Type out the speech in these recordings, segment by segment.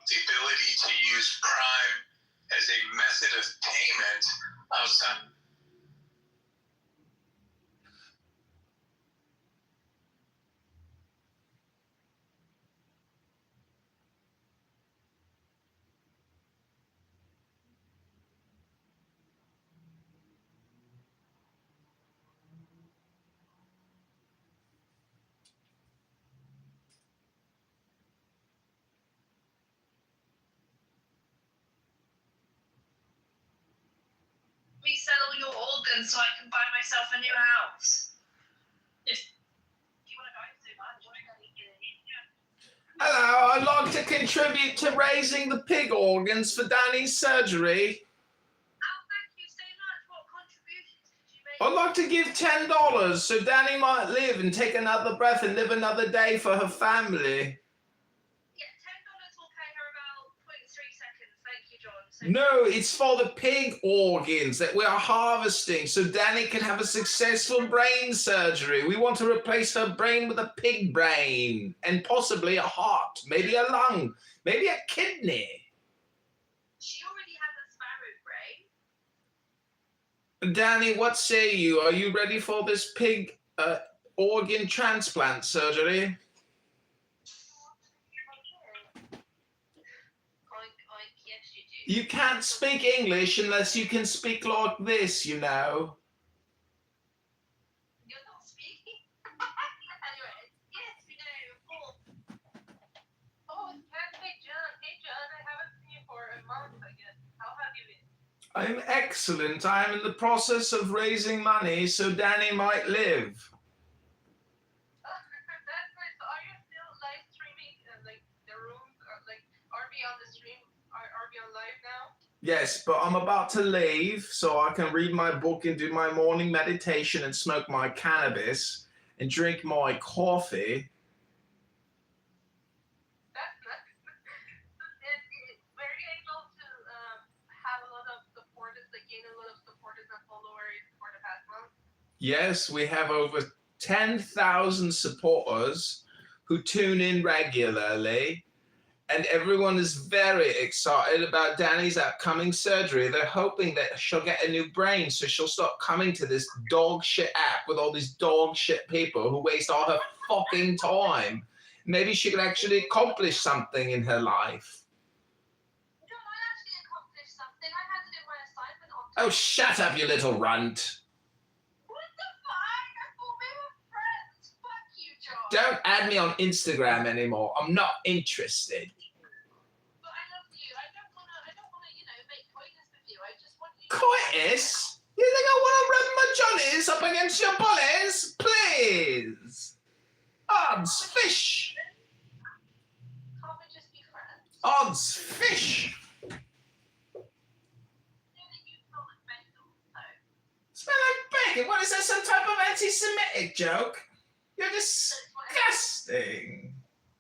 the ability to use Prime as a method of payment outside. Me sell all your organs so I can buy myself a new house. If you want to buy so much, Hello, I'd like to contribute to raising the pig organs for Danny's surgery. oh, thank you so much. What contributions did you make? I'd like to give $10 so Danny might live and take another breath and live another day for her family. Yeah, $10 will pay her about 0.3 seconds. Thank you, John. So No, it's for the pig organs that we are harvesting so Danny can have a successful brain surgery. We want to replace her brain with a pig brain and possibly a heart, maybe a lung, maybe a kidney. she already has a sparrow brain. Danny, what say you? Are you ready for this pig organ transplant surgery? Oink, oink, yes, you do. You can't speak English unless you can speak like this, you know. You're not speaking. Anyway, yes, we know. Oh, hey, John. Hey, John. I haven't seen you for a month, I guess. How have you been? I'm excellent. I'm in the process of raising money so Danny might live. That's nice. So are you still live streaming, like, the room? Like, are we on the stream? Are we on live now? Yes, but I'm about to leave so I can read my book and do my morning meditation and smoke my cannabis and drink my coffee. That's nice. Were you able to have a lot of supporters, like gain a lot of supporters and followers for the past month? Yes, we have over 10,000 supporters who tune in regularly, and everyone is very excited about Danny's upcoming surgery. They're hoping that she'll get a new brain so she'll stop coming to this dog shit app with all these dog shit people who waste all her fucking time. Maybe she could actually accomplish something in her life. John, I actually accomplished something. I had to do my assignment on time. Oh, shut up, you little runt. What the fuck? I thought we were friends. Fuck you, John. Don't add me on Instagram anymore. I'm not interested. But I love you. I don't wanna, make coitus with you. I just want you. Coitus? You think I want to rub my johnnies up against your bullies? Please. Odds fish. Can't we just be friends? Odds fish. You know that you smell like bagel, so. Smell like bacon? What is that, some type of anti-Semitic joke? You're disgusting.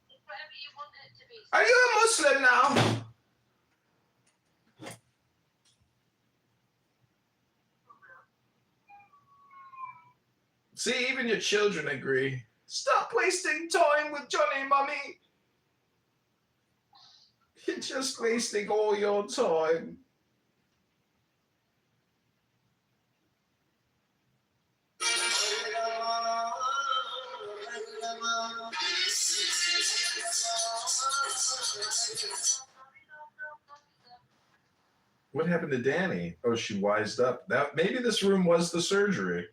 It's whatever you want it to be. Are you a Muslim now? See, even your children agree. Stop wasting time with Johnny, Mummy. You're just wasting all your time. What happened to Danny? Oh, she wised up. That maybe this room was the surgery.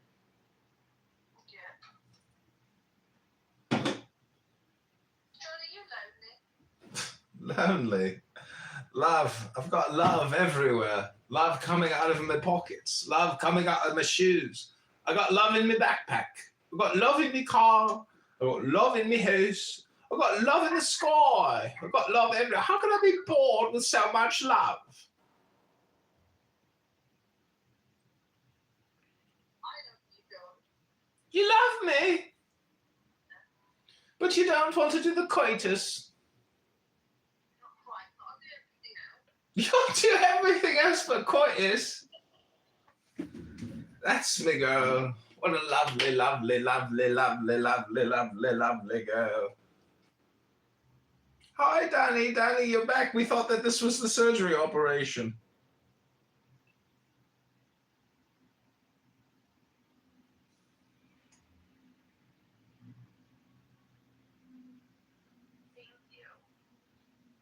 Yeah. John, are you lonely? Lonely. Love. I've got love everywhere. Love coming out of my pockets. Love coming out of my shoes. I got love in my backpack. I got love in my car. I got love in my house. I got love in the sky. I got love everywhere. How can I be bored with so much love? I love you, John. You love me, but you don't want to do the coitus. Not quite, but I'll do everything else. You'll do everything else but coitus. That's me girl. What a lovely, lovely, lovely, lovely, lovely, lovely, lovely girl. Hi, Danny. Danny, you're back. We thought that this was the surgery operation.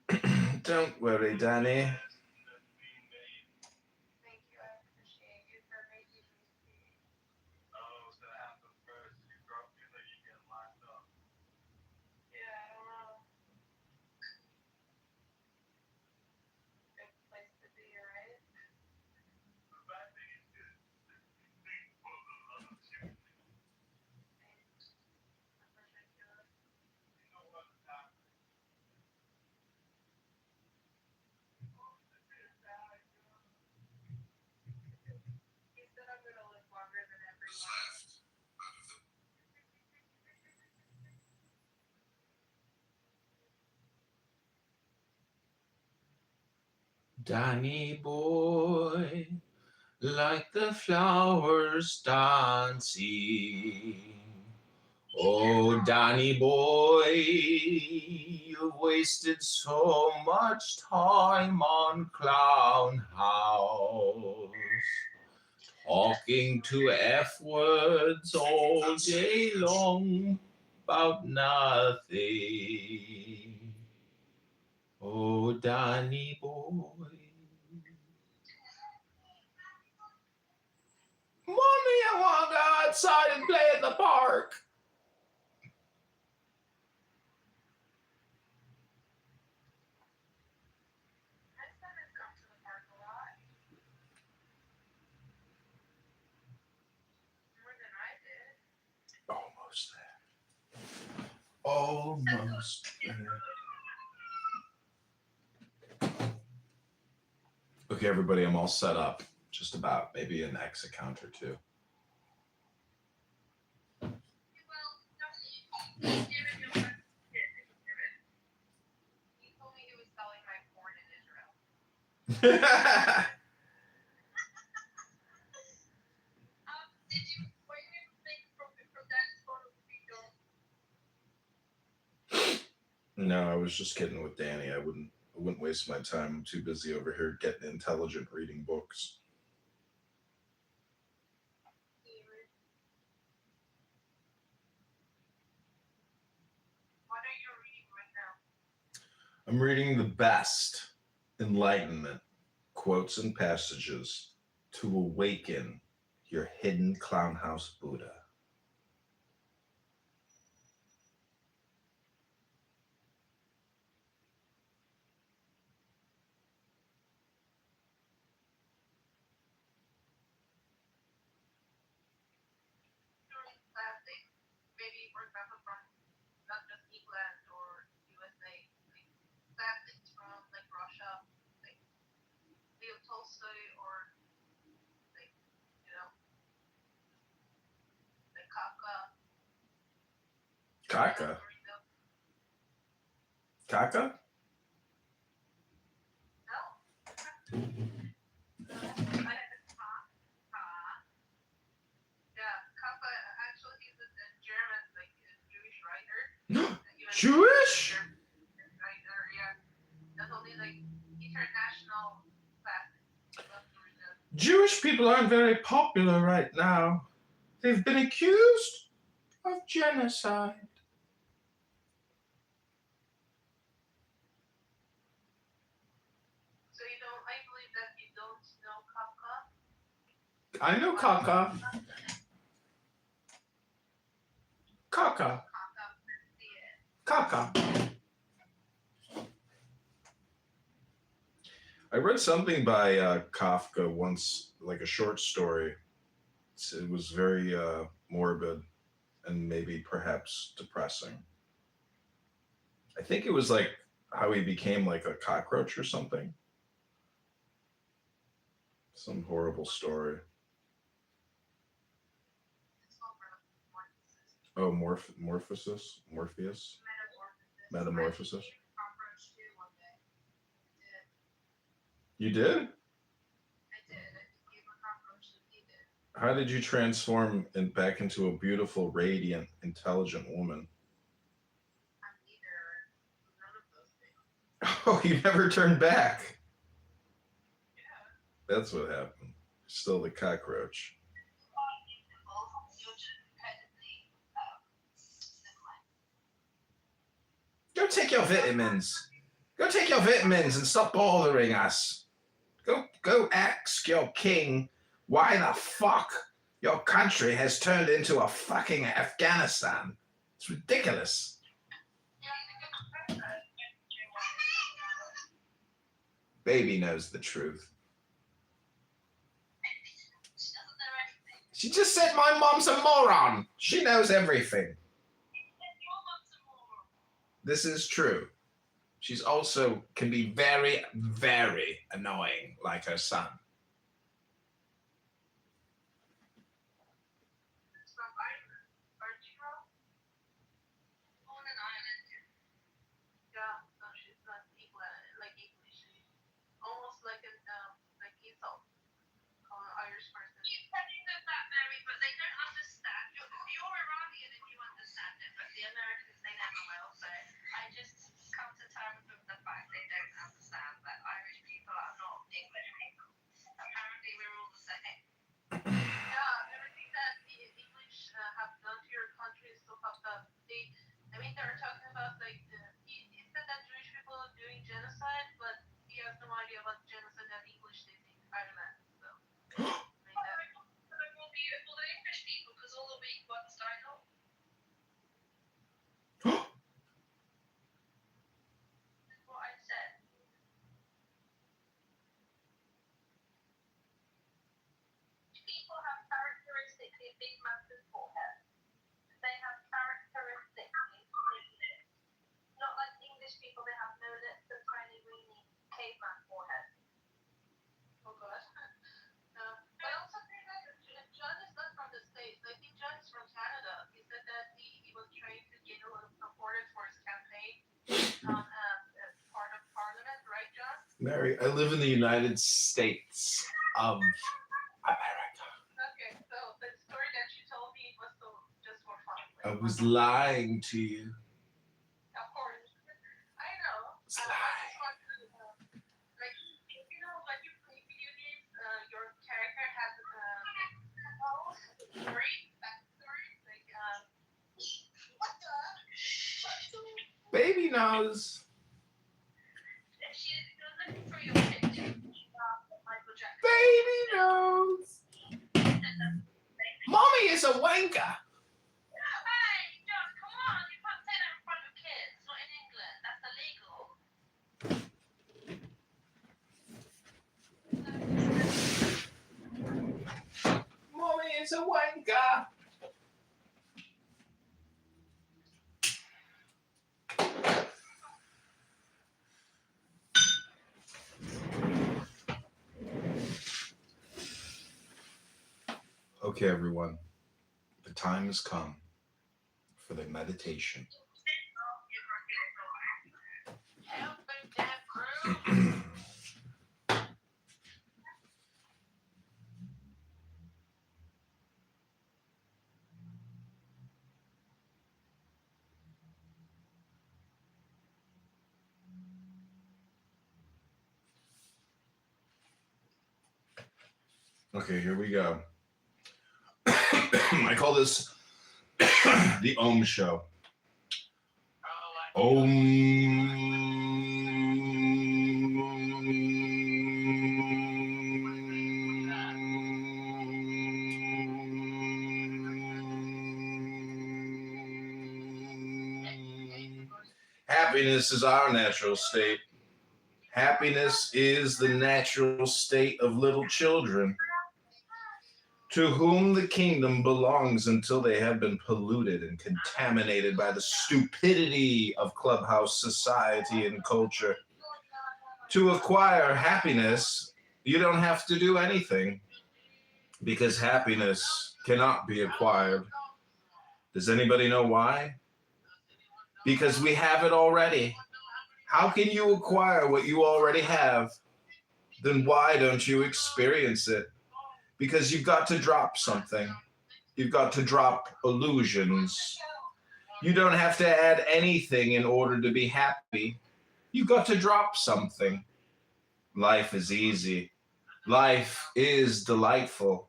Thank you. Don't worry, Danny. Thank you. I appreciate you for making me see. Yeah, I don't know. Good place to be, right? That's ridiculous. He said I'm gonna live longer than everyone. Danny boy, like the flowers dancing. Oh, Danny boy, you've wasted so much time on Clown House. Talking to F words all day long about nothing. Oh, Danny boy. Mommy, I want to go outside and play at the park. My son has gone to the park a lot. More than I did. Almost there. Almost there. Okay, everybody, I'm all set up. Just about, maybe an X account or two. Well, give it to us. He told me he was selling my porn in Israel. Did you? Were you able to make a profit from that photo video? No, I was just kidding with Danny. I wouldn't waste my time. I'm too busy over here getting intelligent reading books. What are you reading right now? I'm reading the best enlightenment quotes and passages to awaken your hidden clown house Buddha. During classics, maybe for example from not just England or USA, like classics from like Russia, like Leo Tolstoy or like you know like Kafka. Kaka? Kaka? No. I had Kafka. Yeah, Kafka. Actually, he's a German, like a Jewish writer. Jewish? Writer, yeah. That's only like international classics. Jewish people aren't very popular right now. They've been accused of genocide. So you don't. I believe that you don't know Kafka. I know Kaka. Kaka. Kaka. I read something by Kafka once, like a short story. It was very morbid and maybe perhaps depressing. I think it was like how he became like a cockroach or something. Some horrible story. Oh, Morphosis? Morpheus? Metamorphosis? You did? I did. I became a cockroach and he did. How did you transform back into a beautiful, radiant, intelligent woman? I'm neither none of those things. Oh, you never turned back. Yeah. That's what happened. Still the cockroach. Go take your vitamins. Go take your vitamins and stop bothering us. Go ask your king why the fuck your country has turned into a fucking Afghanistan. It's ridiculous. Baby knows the truth. She just said my mom's a moron. She knows everything. This is true. She's also can be very, very annoying, like her son. Mary, I live in the United States of America. Okay, so the story that you told me was just for fun. I was lying to you. Of course. I know. It's a lie. Like, you know, like you play video games, your character has backstory. Like, what the? Baby knows. She's looking for your picture. Michael Jackson. Baby knows. Mommy is a wanker. Hey, John, come on. You can't say that in front of kids. Not in England. That's illegal. Mommy is a wanker. Okay, everyone. The time has come for the meditation. Okay, here we go. I call this the Om Show. Happiness is our natural state. Happiness is the natural state of little children, to whom the kingdom belongs until they have been polluted and contaminated by the stupidity of clubhouse society and culture. To acquire happiness, you don't have to do anything, because happiness cannot be acquired. Does anybody know why? Because we have it already. How can you acquire what you already have? Then why don't you experience it? Because you've got to drop something. You've got to drop illusions. You don't have to add anything in order to be happy. You got to drop something. Life is easy. Life is delightful.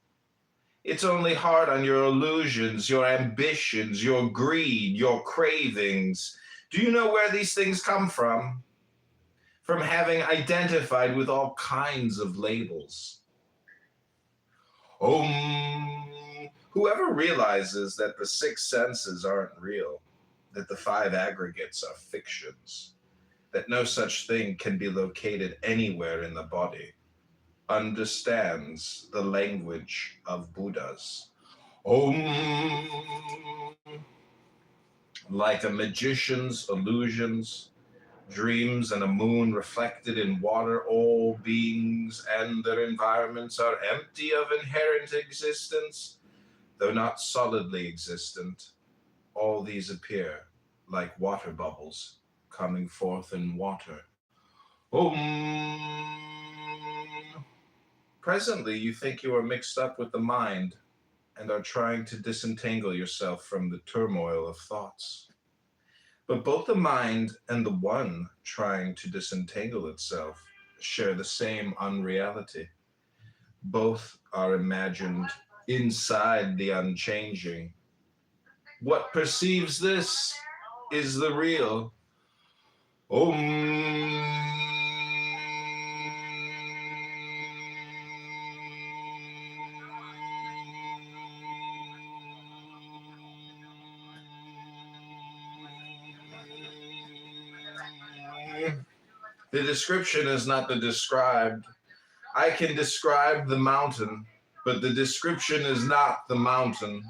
It's only hard on your illusions, your ambitions, your greed, your cravings. Do you know where these things come from? From having identified with all kinds of labels. Whoever realizes that the six senses aren't real, that the five aggregates are fictions, that no such thing can be located anywhere in the body, understands the language of Buddhas. Like a magician's illusions, dreams and a moon reflected in water, all beings and their environments are empty of inherent existence, though not solidly existent. All these appear like water bubbles coming forth in water. Presently, you think you are mixed up with the mind and are trying to disentangle yourself from the turmoil of thoughts. But both the mind and the one trying to disentangle itself share the same unreality. Both are imagined inside the unchanging. What perceives this is the real. The description is not the described. I can describe the mountain, but the description is not the mountain.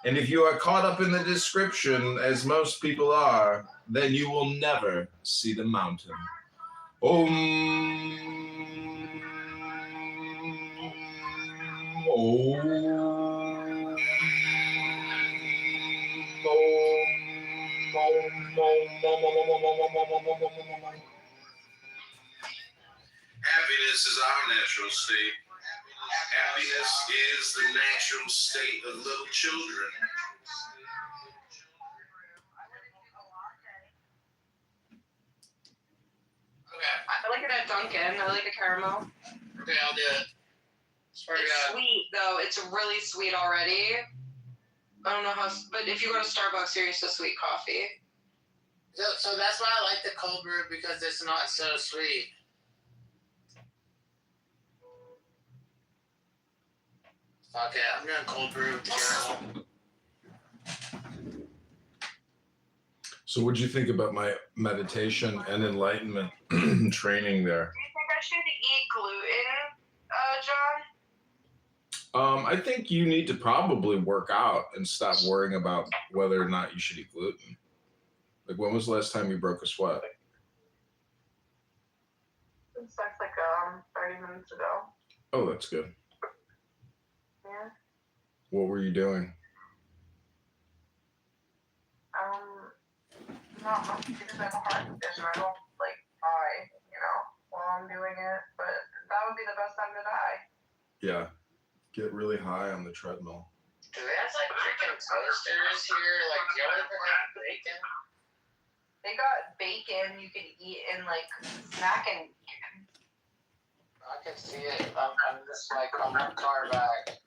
And if you are caught up in the description, as most people are, then you will never see the mountain. Happiness is our natural state. Happiness is the natural state of little children. Okay. I like it at Dunkin'. I like a caramel. Okay, I'll do it. Swear to It's God. sweet though. It's really sweet already. I don't know how, but if you go to Starbucks, you're used to sweet coffee. So that's why I like the cold brew, because it's not so sweet. Okay, I'm gonna cold brew with the caramel. So what'd you think about my meditation and enlightenment training there? Do you think I should eat gluten, John? I think you need to probably work out and stop worrying about whether or not you should eat gluten. Like, when was the last time you broke a sweat? It's like 30 minutes ago. Oh, that's good. Yeah. What were you doing? Not much because I have a heart condition. I don't die, while I'm doing it. But that would be the best time to die. Yeah. Get really high on the treadmill. Do they have freaking toasters here? Do y'all ever have bacon? They got bacon you can eat in snacking. I can see it. I'm just on my car back.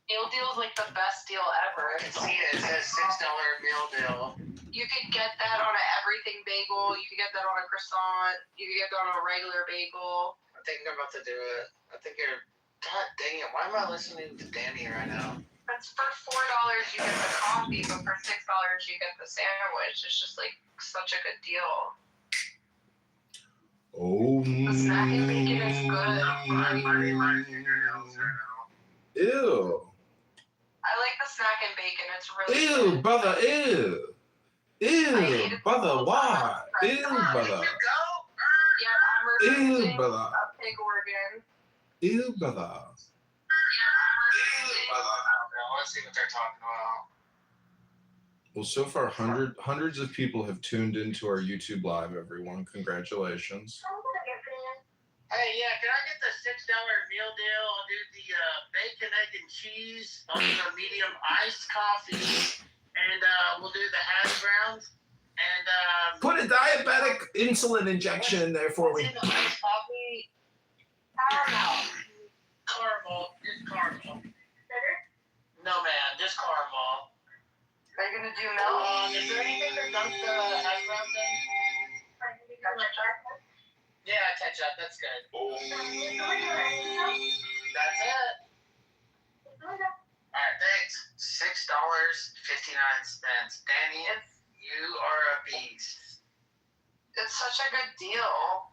Meal deal is the best deal ever. I can see it. It says $6 meal deal. You could get that on an everything bagel. You could get that on a croissant. You could get that on a regular bagel. I think I'm about to do it. I think you're. God dang it! Why am I listening to Danny right now? That's for $4 you get the coffee, but for $6 you get the sandwich. It's just such a good deal. The snacking bacon is good. Ew. I like the snacking bacon. It's really Ew, good. brother, ew. Ew, brother, why? Ew, brother. Yeah, I'm referencing brother. a pig organ. Ew, brother. I want to see what they're talking about. Well, so far, hundreds of people have tuned into our YouTube live, everyone. Congratulations. Hey, yeah, can I get the $6 meal deal? I'll do the bacon, egg, and cheese. I'll do a medium iced coffee. And we'll do the hash browns. And Put a diabetic insulin injection in there for What's me. in the iced coffee? Caramel. Just caramel. No, man, just caramel. Are you gonna do milk? Is there anything that dumps the eyebrows in? Yeah, ketchup. That's good. That's it. Alright, thanks. $6.59. Danny, you are a beast. It's such a good deal.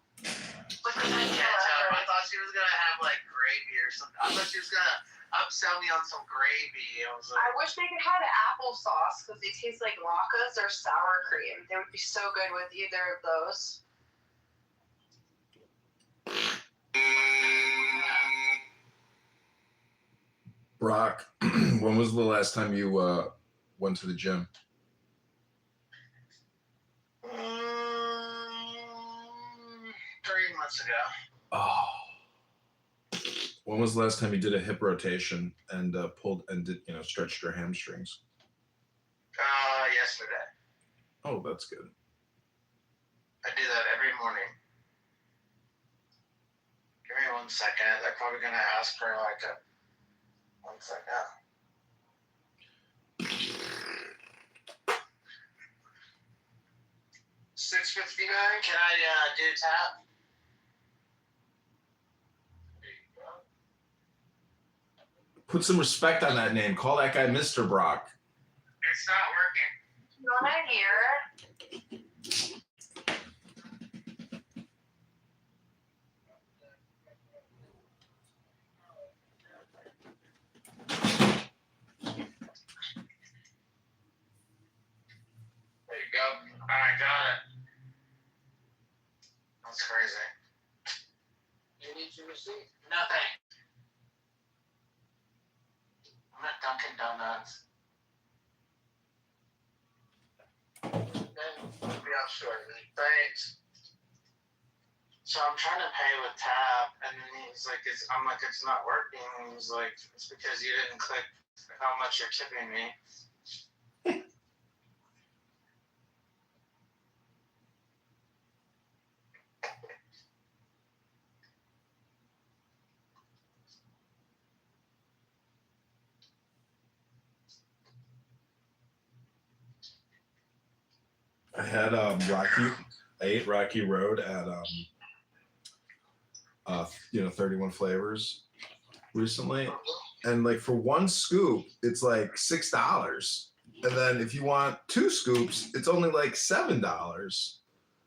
Look at that Ketchup. I thought she was gonna have like gravy or something. I thought she was gonna upsell me on some gravy. I was like, I wish they could have applesauce because they taste like latkes or sour cream. They would be so good with either of those. Brock, when was the last time you went to the gym? 3 months ago. Oh. When was the last time you did a hip rotation and pulled and did stretched your hamstrings? Yesterday. Oh, that's good. I do that every morning. Give me 1 second. They're probably gonna ask for like a 1 second. $6.59. Can I do tap? Put some respect on that name. Call that guy Mr. Brock. It's not working. Not here. There you go. Alright, got it. That's crazy. You need your receipt? Nothing. I'm at Dunkin' Donuts. Then we'll be out shortly. Thanks. So I'm trying to pay with Tab, and then he's like, I'm like, it's not working. And he's like, it's because you didn't click how much you're tipping me. I had I ate Rocky Road at 31 Flavors recently, and like for one scoop it's like $6, and then if you want 2 scoops it's only like $7.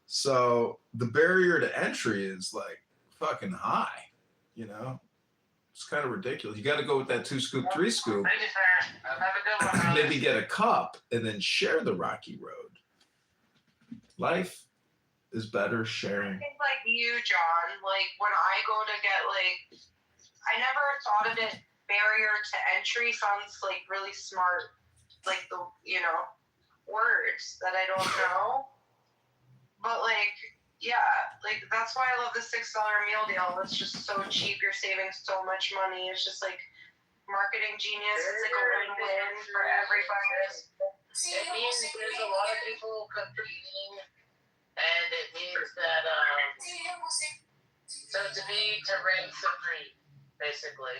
So the barrier to entry is like fucking high, it's kind of ridiculous. You got to go with that 2 scoop, 3 scoop. Thank you, sir. Have a good one. Maybe get a cup and then share the Rocky Road. Life is better sharing. I think like you, John, like when I go to get I never thought of it, barrier to entry sounds like really smart, like the, words that I don't know. But that's why I love the $6 meal deal. It's just so cheap. You're saving so much money. It's just like marketing genius. It's like a win-win for everybody. It means there's a lot of people competing, and it means that to reign supreme, basically.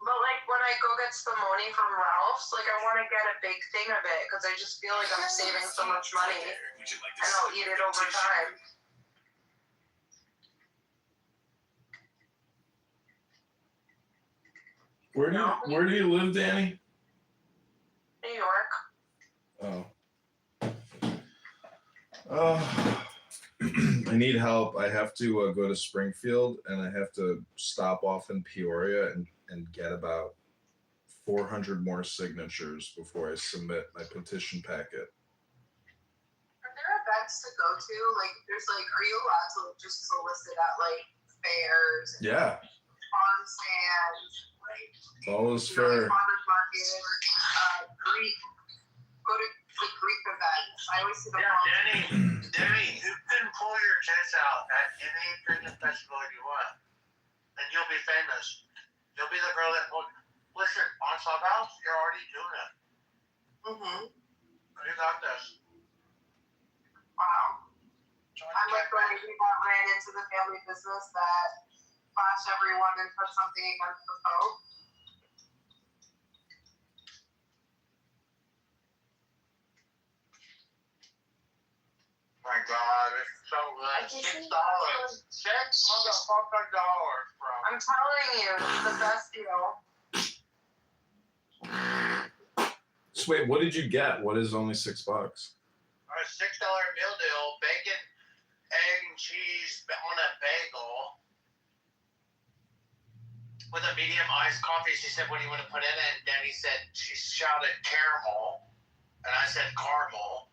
But when I go get spumoni from Ralph's, I want to get a big thing of it because I just feel like I'm saving so much money, and I'll eat it over time. Where do you live, Danny? New York. I need help. I have to go to Springfield, and I have to stop off in Peoria and get about 400 more signatures before I submit my petition packet. Are there events to go to? Are you allowed to just solicit at fairs? Yeah. Farm stands, All is fair. farmers market, Greek. Go to the Greek events. I always see the Danny, you can pull your tits out at any freaking festival you want, and you'll be famous. You'll be the girl that listen, on Clubhouse, you're already doing it. Mm-hmm. You got this. Wow. we ran into the family business that flashed everyone and put something against the Pope. My God, it's so good. $6. $6 bro. I'm telling you, it's the best deal. So wait, what did you get? What is only $6? A $6 meal deal, bacon, egg, and cheese on a bagel with a medium iced coffee. She said, "What do you want to put in it?" And Danny said, she shouted caramel, and I said caramel.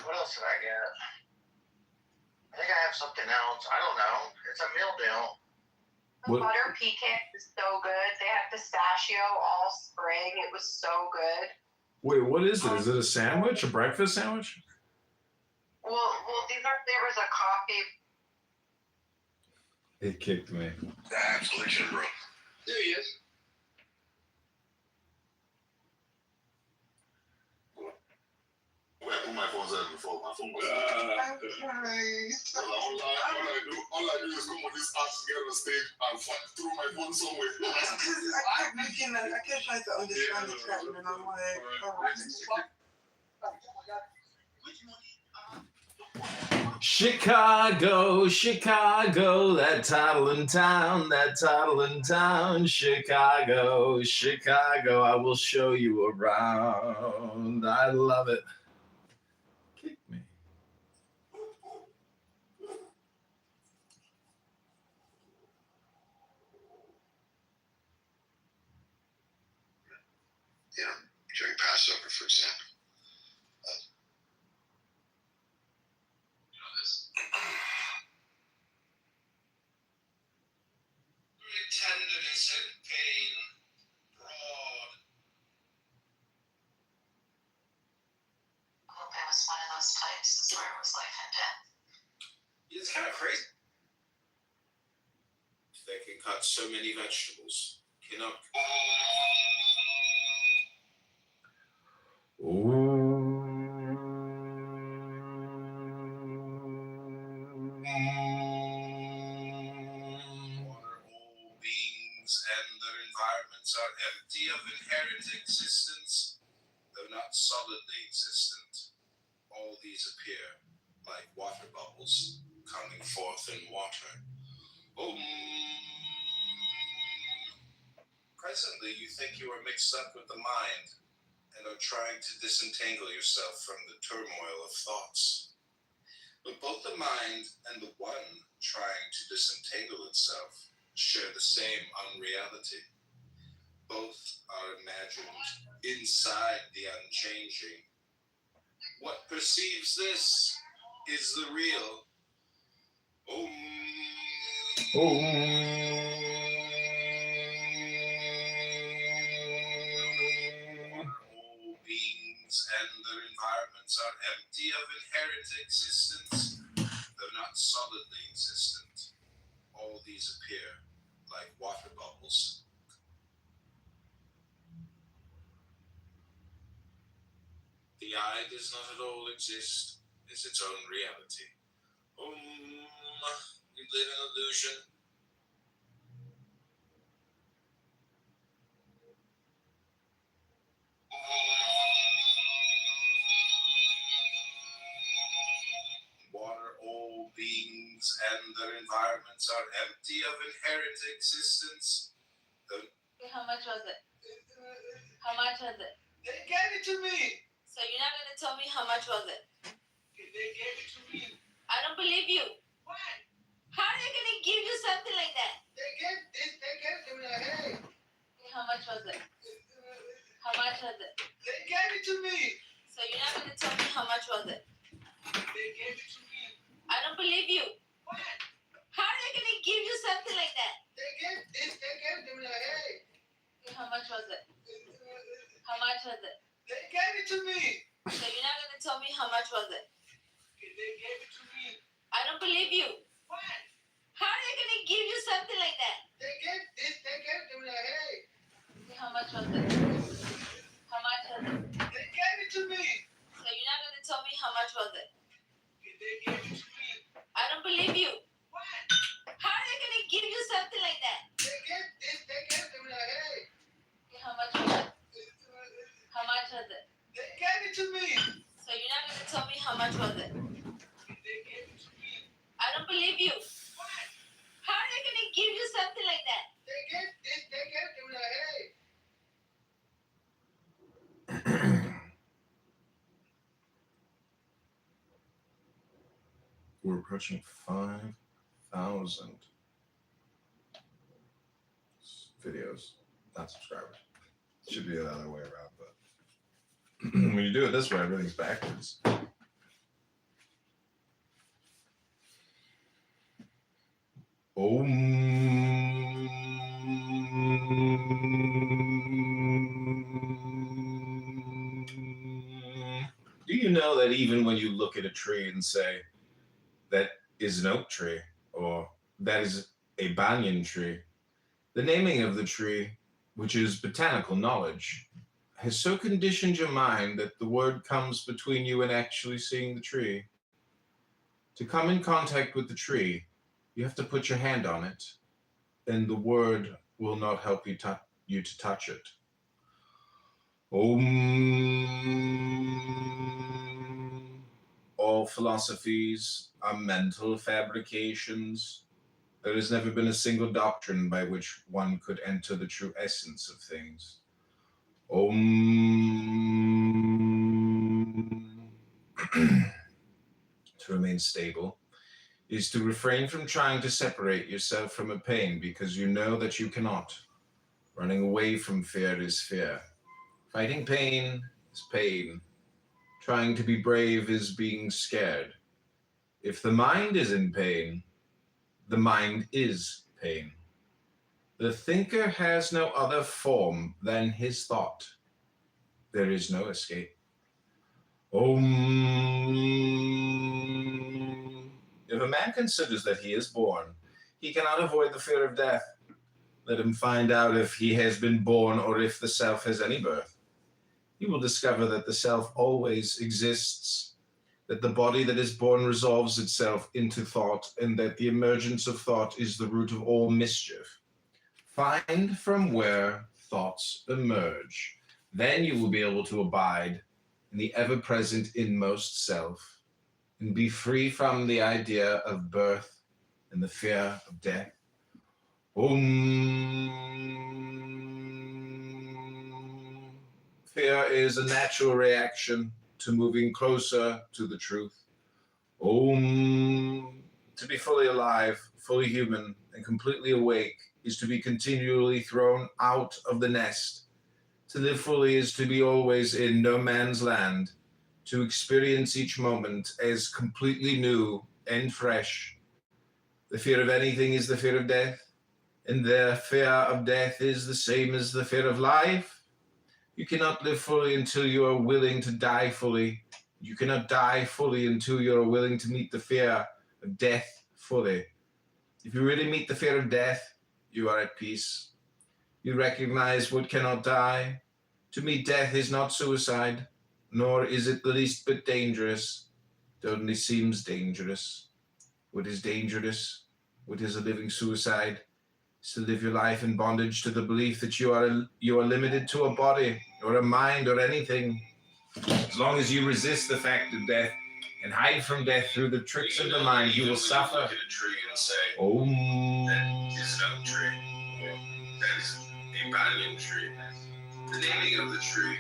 What else did I get? I think I have something else. I don't know. It's a meal deal. The What- butter pecan is so good. They had pistachio all spring. It was so good. Wait, what is it? Is it a sandwich? A breakfast sandwich? Well, these are flavors of coffee. It kicked me. Absolutely, bro. There he is. When I put my phones on before, my phone was Okay. all I do is come on this app to get on the stage and throw my phone somewhere. Because I kept trying to understand the pattern, and I'm like, Chicago, Chicago, that toddling town, Chicago, Chicago, I will show you around. I love it. Kick me. You know, during Passover, for example. Very tenderness and pain, broad. It was one of those places where it was life and death. It's kind of crazy. They can cut so many vegetables. Cannot. All beings and their environments are empty of inherent existence, though not solidly existent. All these appear like water bubbles coming forth in water. Presently, you think you are mixed up with the mind and are trying to disentangle yourself from the turmoil of thoughts. But both the mind and the one trying to disentangle itself share the same unreality. Both are imagined inside the unchanging. What perceives this is the real. All beings and their environments are empty of inherent existence, though not solidly existent. All these appear like water bubbles. The I does not at all exist, is its own reality. We live in illusion. Water, all beings and their environments are empty of inherent existence. How much was it? How much was it? they gave it to me. So you're not gonna tell me how much was it? They gave it to me. I don't believe you. Why? How are they gonna give you something like that? They gave it to me. Like, hey, How much was it? How much was it? they gave it to me. So you're not gonna tell me how much was it? They gave it to me. I don't believe you. Why? How are they gonna give you something like that? They gave it to me. Like, hey, How much was it? How much was it? they gave it to me. So you're not gonna tell me how much was it? They gave it to me. I don't believe you. Why? How are they gonna give you something like that? They gave it to me. Like, hey, How much was it? How much was it? they gave it to me. So you're not gonna tell me how much was it? They it? They gave it to me. So you're not gonna tell me how much was it? They gave it to me. I don't believe you. How are they gonna give you something like that? They gave it to me like, hey. We're approaching 5,000 videos, not subscribers. Should be the other way around, but when you do it this way, everything's backwards. Do you know that even when you look at a tree and say, that is an oak tree, or that is a banyan tree, the naming of the tree, which is botanical knowledge, has so conditioned your mind that the word comes between you and actually seeing the tree. To come in contact with the tree, you have to put your hand on it, and the word will not help you to touch it. All philosophies are mental fabrications. There has never been a single doctrine by which one could enter the true essence of things. To remain stable is to refrain from trying to separate yourself from a pain because you know that you cannot. Running away from fear is fear. Fighting pain is pain. Trying to be brave is being scared. If the mind is in pain, the mind is pain. The thinker has no other form than his thought. There is no escape. If a man considers that he is born, he cannot avoid the fear of death. Let him find out if he has been born or if the self has any birth. He will discover that the self always exists, that the body that is born resolves itself into thought, and that the emergence of thought is the root of all mischief. Find from where thoughts emerge. Then you will be able to abide in the ever-present inmost self and be free from the idea of birth and the fear of death. Fear is a natural reaction to moving closer to the truth. To be fully alive, fully human, and completely awake is to be continually thrown out of the nest. To live fully is to be always in no man's land, to experience each moment as completely new and fresh. The fear of anything is the fear of death, and the fear of death is the same as the fear of life. You cannot live fully until you are willing to die fully. You cannot die fully until you are willing to meet the fear of death fully. If you really meet the fear of death, you are at peace. You recognize what cannot die. To meet death is not suicide, nor is it the least bit dangerous. It only seems dangerous. What is dangerous? What is a living suicide? Is to live your life in bondage to the belief that you are limited to a body or a mind or anything. As long as you resist the fact of death and hide from death through the tricks of the mind, you will suffer. Look at a tree and say, that is an oak tree. That is a banyan tree. The naming of the tree,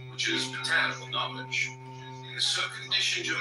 which is botanical knowledge, is so conditioned your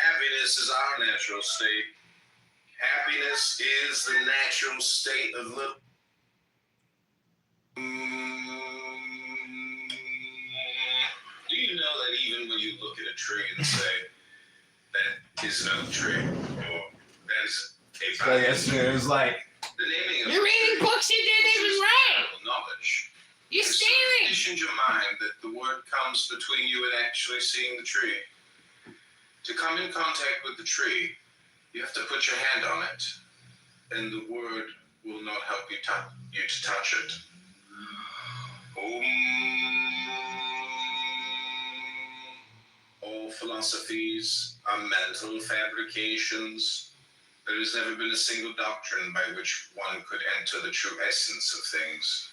Happiness is our natural state. Happiness is the natural state of living. Do you know that even when you look at a tree and say, that is no tree, or that is a So yesterday it was like, the naming of You're reading books you didn't even write. knowledge. You're It's stealing. conditioned your mind that the word comes between you and actually seeing the tree. To come in contact with the tree, you have to put your hand on it, and the word will not help you to touch it. All philosophies are mental fabrications. There has never been a single doctrine by which one could enter the true essence of things.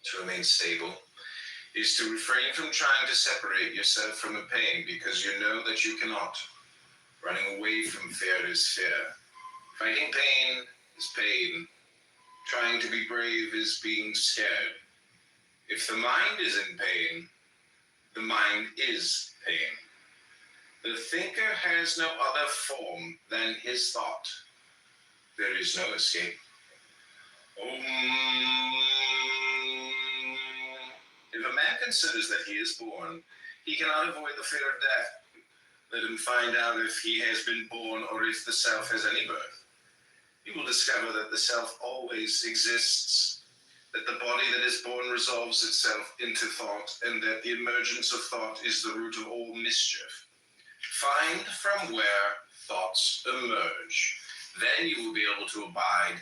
To remain stable is to refrain from trying to separate yourself from a pain because you know that you cannot. Running away from fear is fear. Fighting pain is pain. Trying to be brave is being scared. If the mind is in pain, the mind is pain. The thinker has no other form than his thought. There is no escape. If a man considers that he is born, he cannot avoid the fear of death. Let him find out if he has been born or if the self has any birth. He will discover that the self always exists, that the body that is born resolves itself into thought, and that the emergence of thought is the root of all mischief. Find from where thoughts emerge. Then you will be able to abide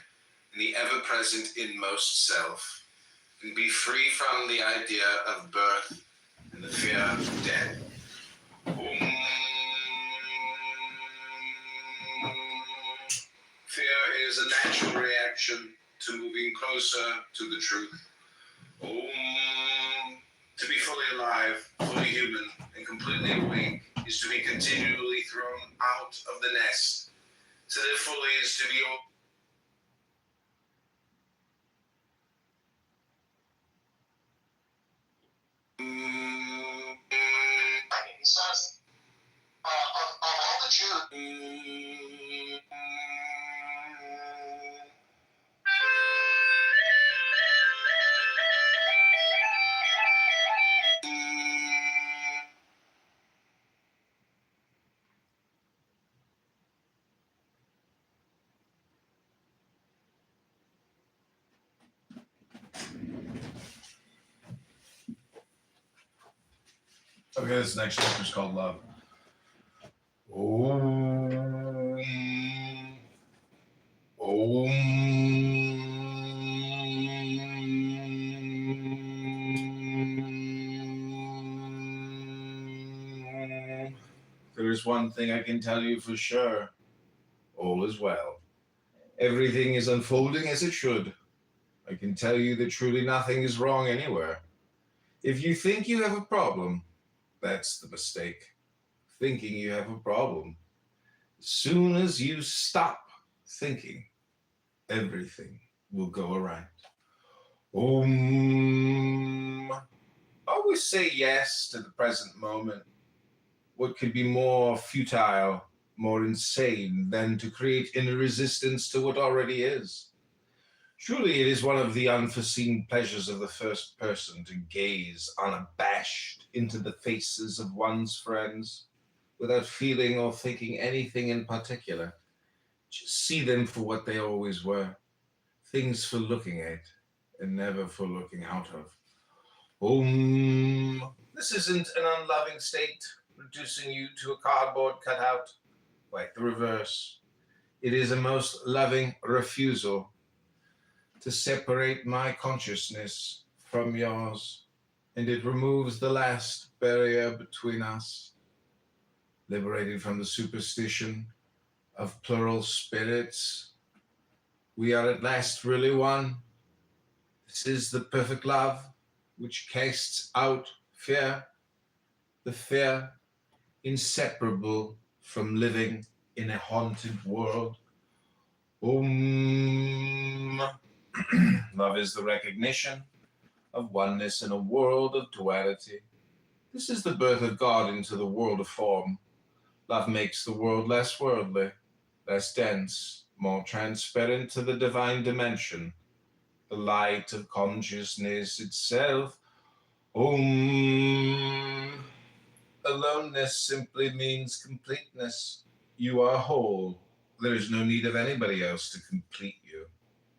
in the ever-present inmost self and be free from the idea of birth and the fear of death. Fear is a natural reaction to moving closer to the truth. To be fully alive, fully human, and completely awake is to be continually thrown out of the nest. To live fully is to be He says, of all the Jews, okay, this next chapter is called Love. There's one thing I can tell you for sure. All is well. Everything is unfolding as it should. I can tell you that truly nothing is wrong anywhere. If you think you have a problem, that's the mistake. Thinking you have a problem. As soon as you stop thinking, everything will go around. Always say yes to the present moment. What could be more futile, more insane than to create inner resistance to what already is? Truly, it is one of the unforeseen pleasures of the first person to gaze unabashed into the faces of one's friends without feeling or thinking anything in particular. Just see them for what they always were, things for looking at and never for looking out of. This isn't an unloving state, reducing you to a cardboard cutout, like the reverse. It is a most loving refusal to separate my consciousness from yours. and it removes the last barrier between us, liberated from the superstition of plural spirits. We are at last really one. This is the perfect love which casts out fear, the fear inseparable from living in a haunted world. Love is the recognition of oneness in a world of duality. This is the birth of God into the world of form. Love makes the world less worldly, less dense, more transparent to the divine dimension, the light of consciousness itself. Aloneness simply means completeness. You are whole. There is no need of anybody else to complete you.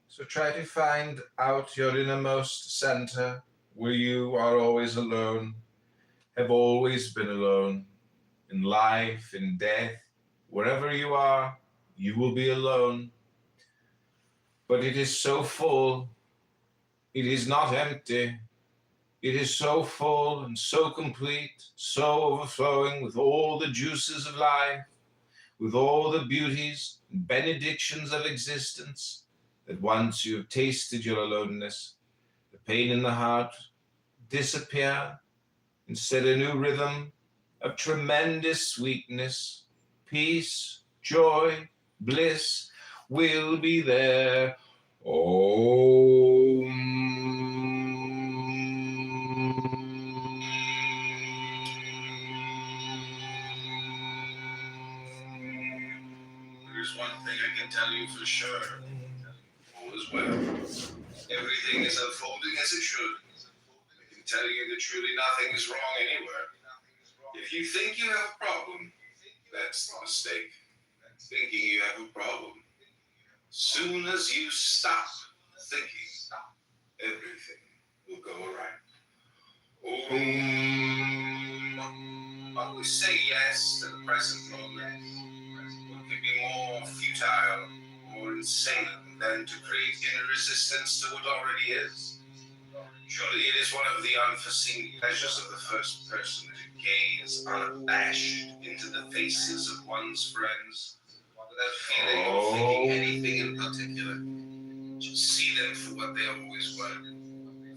So try to find out your innermost center, where you are always alone, have always been alone, in life, in death, wherever you are, you will be alone. But it is so full, it is not empty. It is so full and so complete, so overflowing with all the juices of life, with all the beauties and benedictions of existence, that once you have tasted your aloneness, the pain in the heart disappear and set a new rhythm of tremendous sweetness, peace, joy, bliss will be there. There's one thing I can tell you for sure. All is well. Everything is unfolding as it should. I can tell you that truly nothing is wrong anywhere. If you think you have a problem, that's a mistake. Thinking you have a problem. Soon as you stop thinking, everything will go alright. Always say yes to the present moment. What could be more futile, more insane than to create inner resistance to what already is? Surely it is one of the unforeseen pleasures of the first person to gaze unabashed into the faces of one's friends, without feeling or thinking anything in particular. Just see them for what they always were,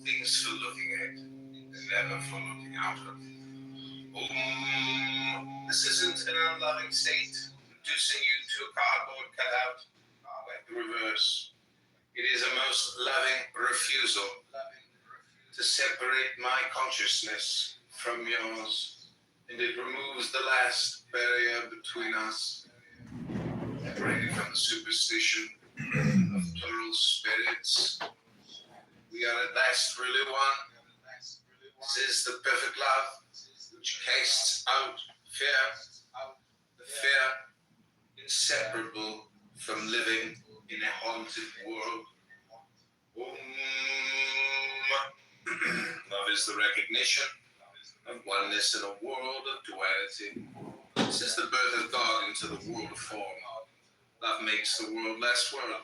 things for looking at, and never for looking out of. This isn't an unloving state, reducing you to a cardboard cutout, like the reverse. It is a most loving refusal to separate my consciousness from yours, and it removes the last barrier between us, separated from the superstition of plural spirits. We are at last really one. This is the perfect love which casts out fear, the fear inseparable from living in a haunted world. Love is the recognition of oneness in a world of duality. This is the birth of God into the world of form. Love makes the world less worldly,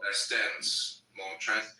less dense, more transparent.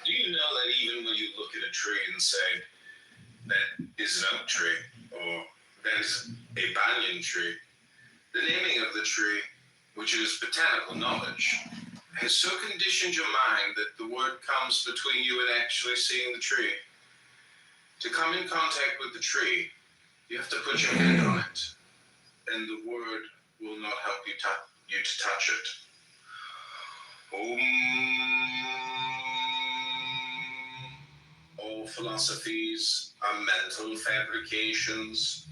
Do you know that even when you look at a tree and say, that is an oak tree, or that is a banyan tree, the naming of the tree, which is botanical knowledge, has so conditioned your mind that the word comes between you and actually seeing the tree. To come in contact with the tree, you have to put your hand on it, and the word will not help you to touch it. All philosophies are mental fabrications.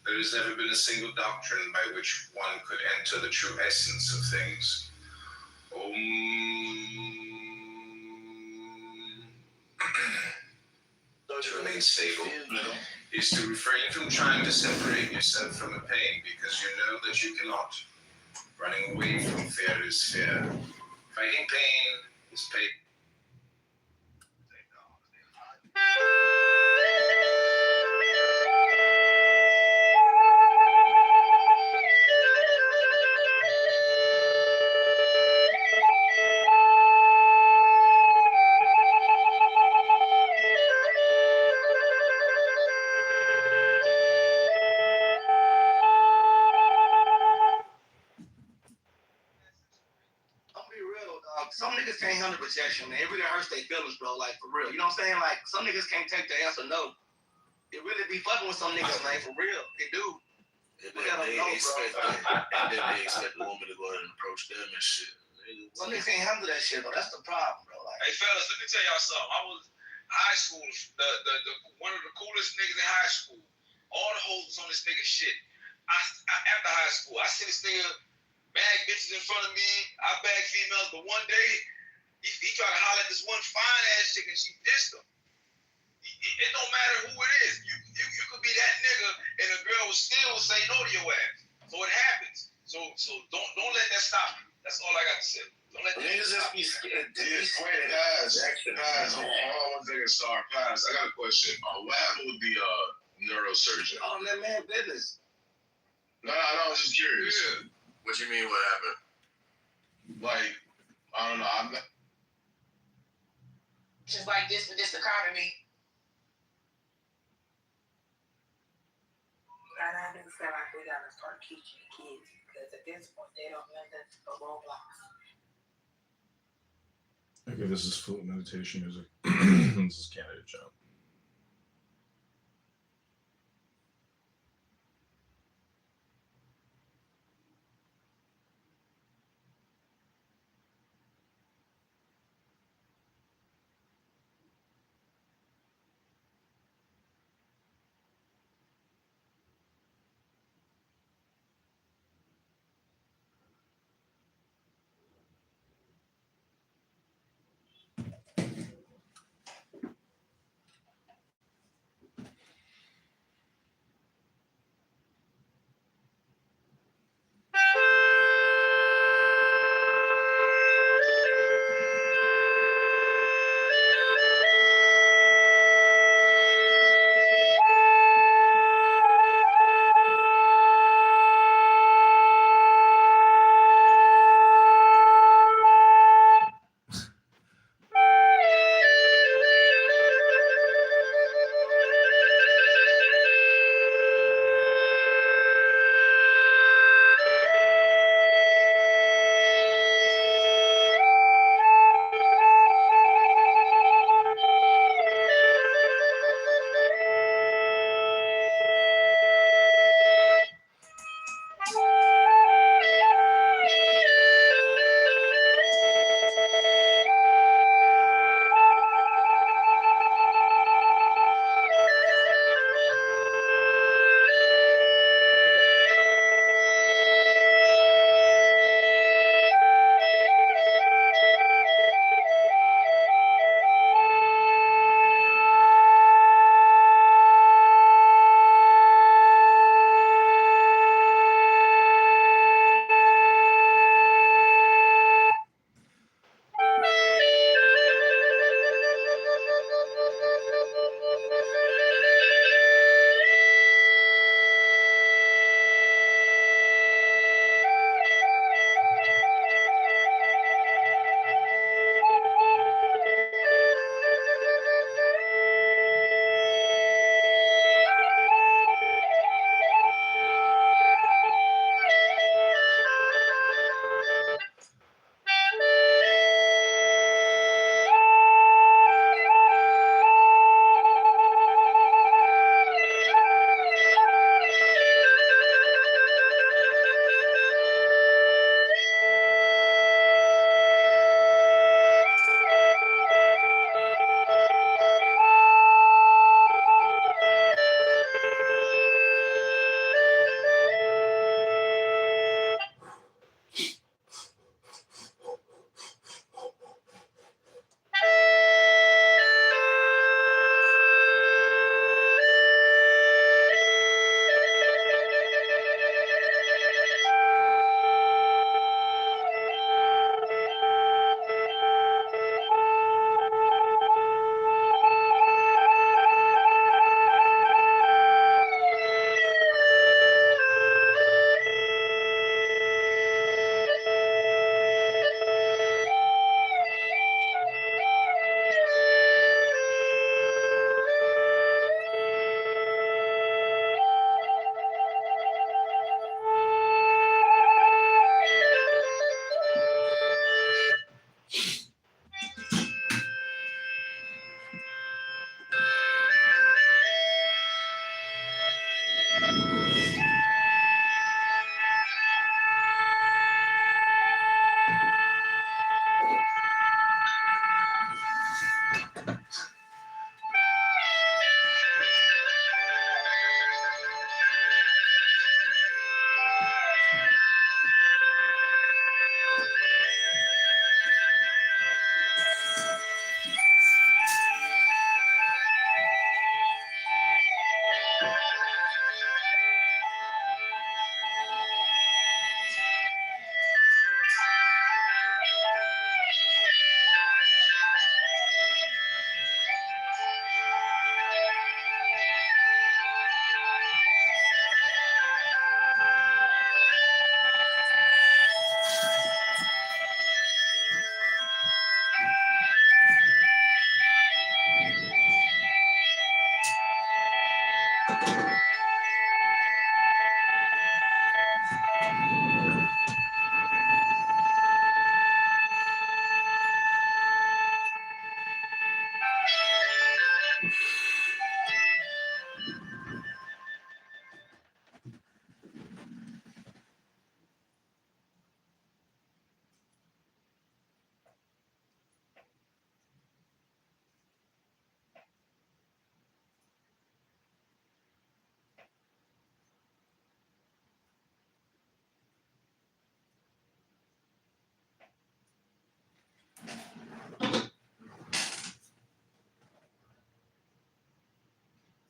There has never been a single doctrine by which one could enter the true essence of things. To remain stable is to refrain from trying to separate yourself from a pain, because you know that you cannot. Running away from fear is fear. Fighting pain is pain. I'll be real, dog. Some niggas can't handle rejection, man. It really hurts their feelings, bro. Like, for real. You know what I'm saying? Like, some niggas can't take the answer no. It really be fucking with some niggas, man. For real. It do. And then they expect the woman to go ahead and approach them and shit. Some niggas can't handle that shit, bro. That's the problem, bro. Like, Hey fellas, let me tell y'all something. I was high school, the one of the coolest niggas in high school. All the hoes was on this nigga shit. After high school, I see this nigga bag bitches in front of me. I bag females, but one day he tried to holler at this one fine ass chick and she dissed him. It don't matter who it is. You could be that nigga and a girl will still say no to your ass. So it happens. So don't let that stop you. That's all I got to say. Don't let that Niggas just stop be you. scared. Guys, hold on one second, Star. Pass. I got a question. What happened with the neurosurgeon? oh, that man business. No, I was just curious. Yeah. What you mean? What happened? Like, I don't know. I'm not. Just like this, but this occurred to me. And I do feel like we gotta start teaching the kids because at this point they don't know that's the roadblocks. Okay, this is flute meditation music. This is Candidate Jump.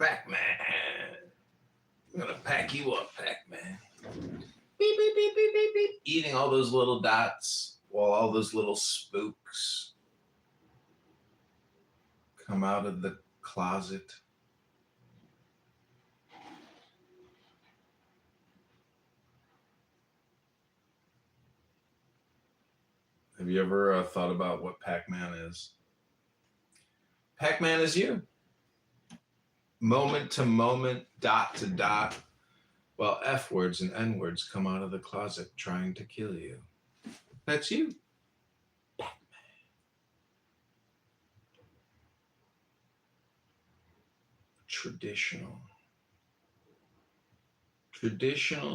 Pac-Man. I'm gonna pack you up, Pac-Man. Beep, beep, beep, beep, beep, beep. Eating all those little dots while all those little spooks come out of the closet. Have you ever thought about what Pac-Man is? Pac-Man is you. Moment to moment, dot to dot, while F words and N words come out of the closet trying to kill you. That's you. Traditional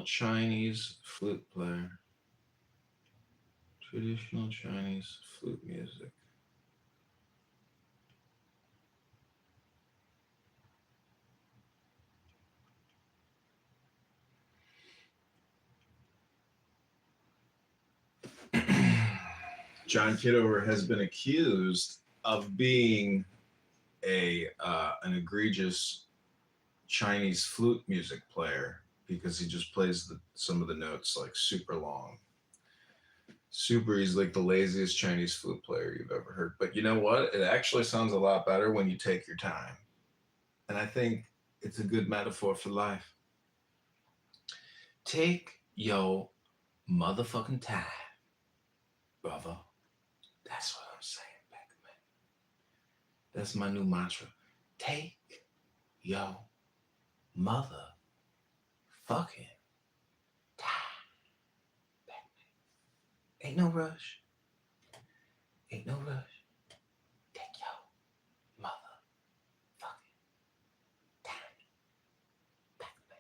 Chinese flute player. Traditional Chinese flute music. John Kitover has been accused of being an egregious Chinese flute music player because he just plays some of the notes like super long. He's like the laziest Chinese flute player you've ever heard. But you know what? It actually sounds a lot better when you take your time. And I think it's a good metaphor for life. Take your motherfucking time, brother. That's what I'm saying, Pac-Man. That's my new mantra. Take your motherfucking time, Pac-Man. Ain't no rush. Ain't no rush. Take your motherfucking time, Pac-Man.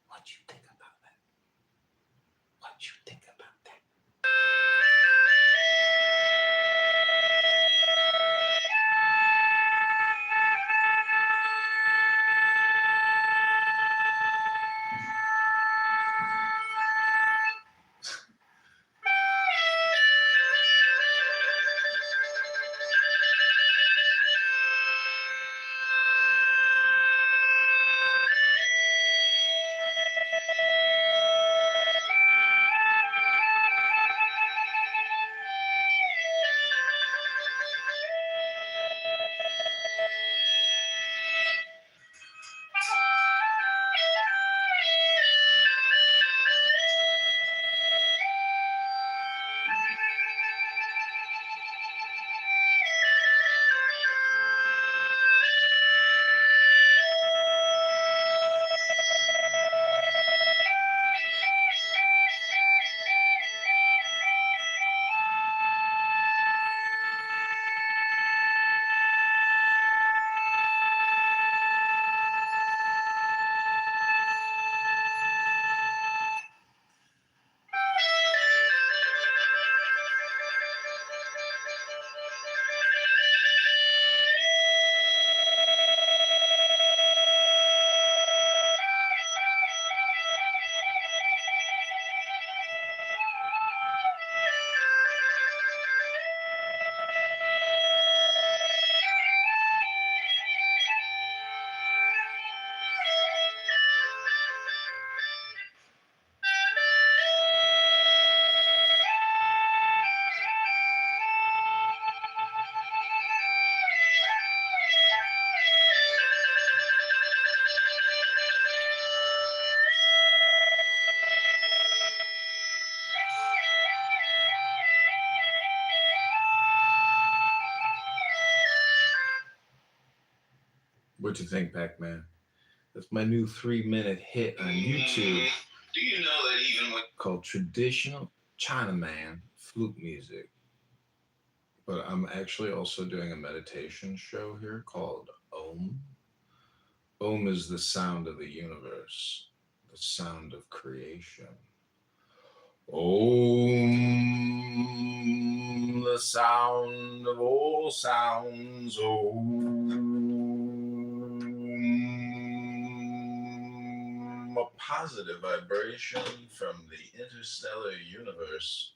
What you think about that? What you think about that? What you think, Pac-Man? That's my new 3-minute hit on YouTube. Do you know that even when Called Traditional Chinaman Flute Music. But I'm actually also doing a meditation show here called Om. Om is the sound of the universe, the sound of creation. Om, the sound of all sounds. Om, a positive vibration from the interstellar universe.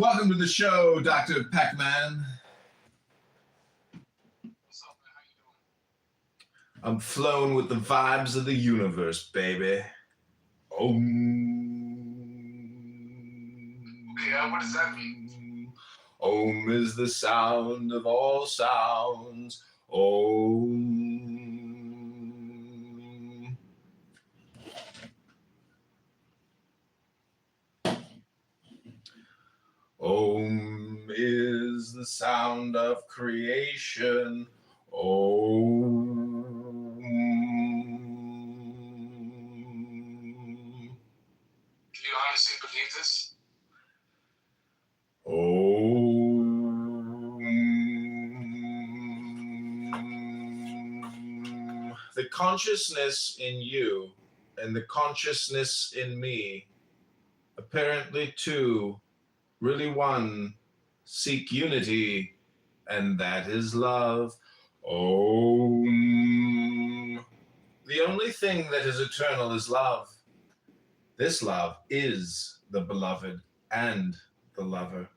Welcome to the show, Dr. Pac-Man. What's up, man? How you doing? I'm flowing with the vibes of the universe, baby. Okay, what does that mean? Om is the sound of all sounds. Om. Om is the sound of creation. Om. Do you honestly believe this? Om. The consciousness in you and the consciousness in me, apparently two, really one, seek unity, and that is love. Om. The only thing that is eternal is love. This love is the beloved and the lover.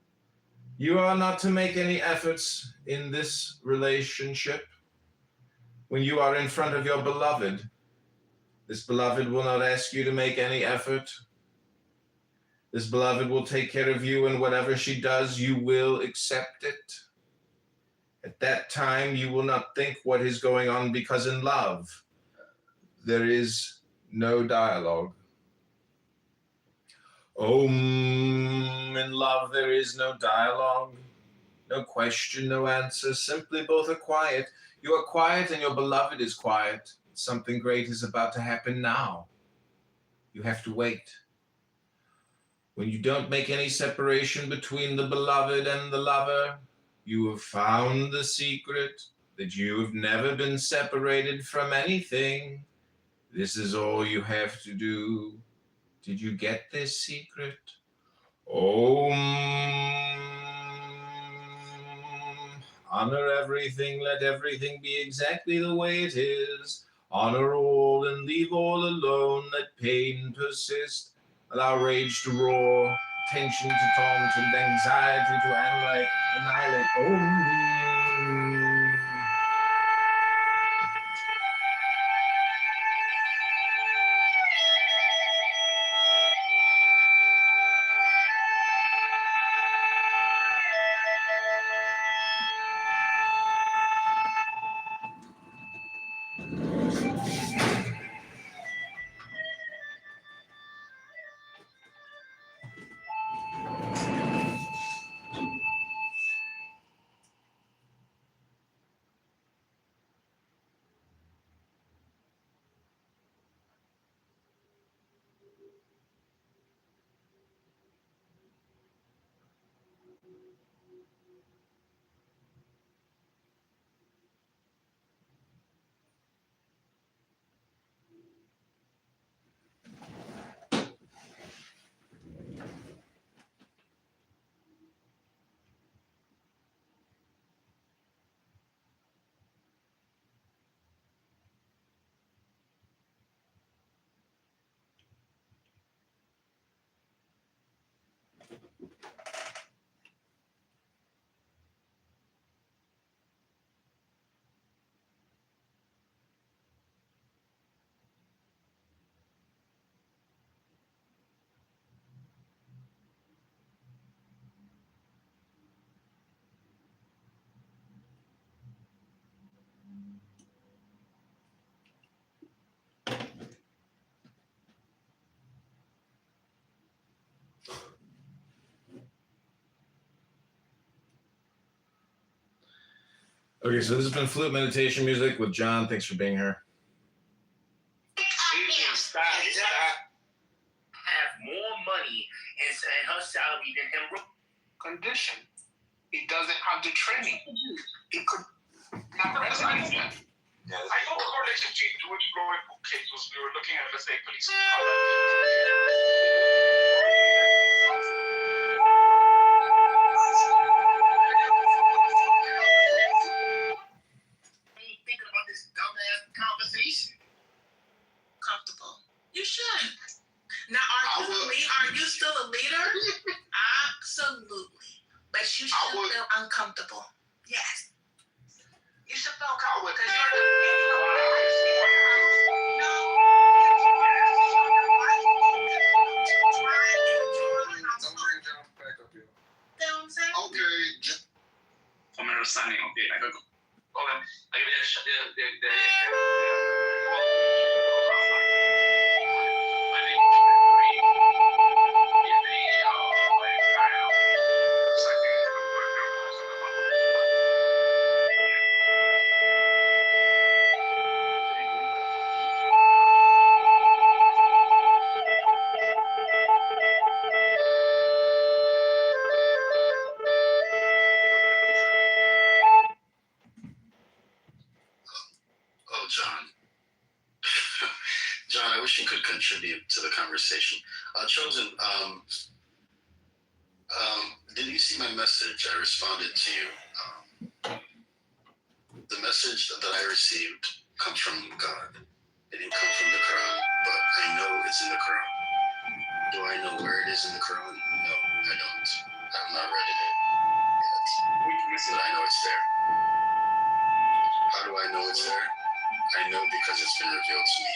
You are not to make any efforts in this relationship. When you are in front of your beloved, this beloved will not ask you to make any effort. This beloved will take care of you, and whatever she does, you will accept it. At that time, you will not think what is going on, because in love, there is no dialogue. In love, there is no dialogue, no question, no answer. Simply both are quiet. You are quiet and your beloved is quiet. Something great is about to happen now. You have to wait. When you don't make any separation between the beloved and the lover, you have found the secret that you have never been separated from anything. This is all you have to do. Did you get this secret? Honor everything, let everything be exactly the way it is. Honor all and leave all alone, let pain persist. Allow rage to roar, tension to taunt, and anxiety to annihilate. Okay, so this has been Flute Meditation Music with John. Thanks for being here. Stop. Have more money in her salary than him. Condition. He doesn't have the training. He could not recognize that. I know the correlation between George Floyd case was we were looking at, let's say, police Thinking about this dumbass conversation. Comfortable. You should. Now, are you still a leader? Absolutely. But you should feel uncomfortable. Yes. You should feel comfortable because you're the Don't bring John back up here. Okay. From an understanding, okay, I go. Okay. I give you Oh, John. John, I wish you could contribute to the conversation. Chosen, did you see my message? I responded to you. The message that I received comes from God. It didn't come from the Quran, but I know it's in the Quran. Do I know where it is in the Quran? No, I don't. I've not read it yet, but I know it's there. How do I know it's there? I know because it's been revealed to me.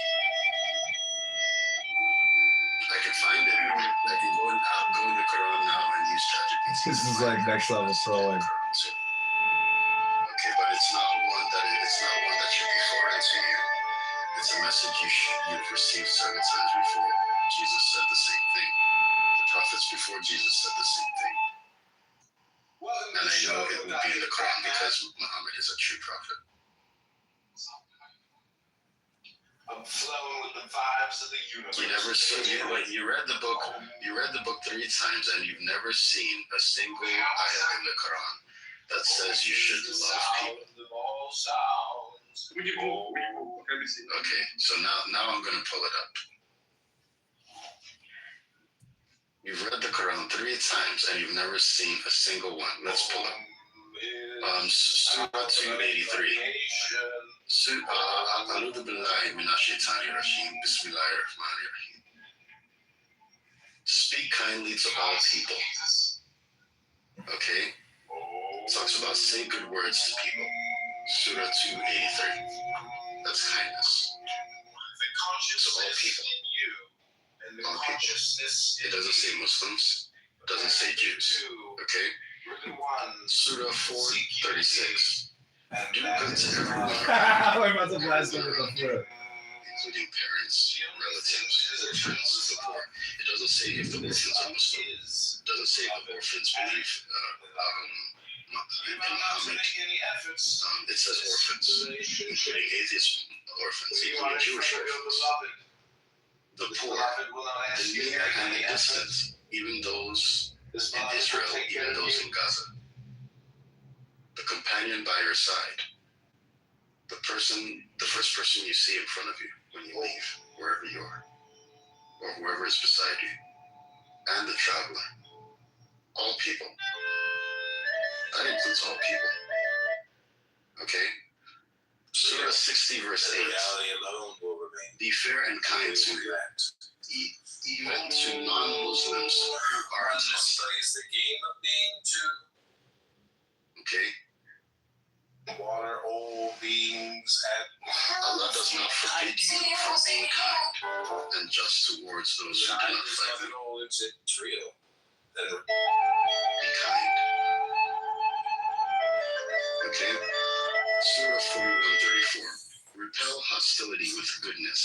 I can find it. I can go in the Quran now and use ChatGPT. This is like next level trolling. Okay, but it's not one that should be foreign to you. It's a message you've received several times before. Jesus said the same thing. The prophets before Jesus said the same thing. And I know it will be in the Quran because Muhammad is a true prophet. I'm flowing with the vibes of the universe. You read the book 3 times and you've never seen a single ayah in the Quran that says you should love people. Okay, so now I'm gonna pull it up. You've read the Quran 3 times and you've never seen a single one. Let's pull it. Surah 283. A'udhu billahi minash shaitani rajim. Bismillahir rahmanir rahim. Speak kindly to all people. Okay? Talks about say good words to people. Surah 283. That's kindness. To all people. All people. It doesn't say Muslims. It doesn't say Jews. Okay? Surah 4:36. Do good to everyone. We're about to blast them with the foot. Including parents, relatives, orphans, the poor. It doesn't say if the orphans are Muslim. It doesn't say the orphans believe in Muhammad. It says orphans, including atheist orphans, including Jewish orphans. The poor, the near and the distant, even those in Israel, even those in Gaza. The companion by your side. The first person you see in front of you when you leave, wherever you are, or whoever is beside you, and the traveler. All people. That includes all people. Okay? Surah 60, verse 8. Be fair and kind to even to non-Muslims who are hostile. Okay? Water, old beings, Allah does not forbid you from being kind and just towards those who do not fight you. Be kind. Okay? Surah 41:34. Repel hostility with goodness,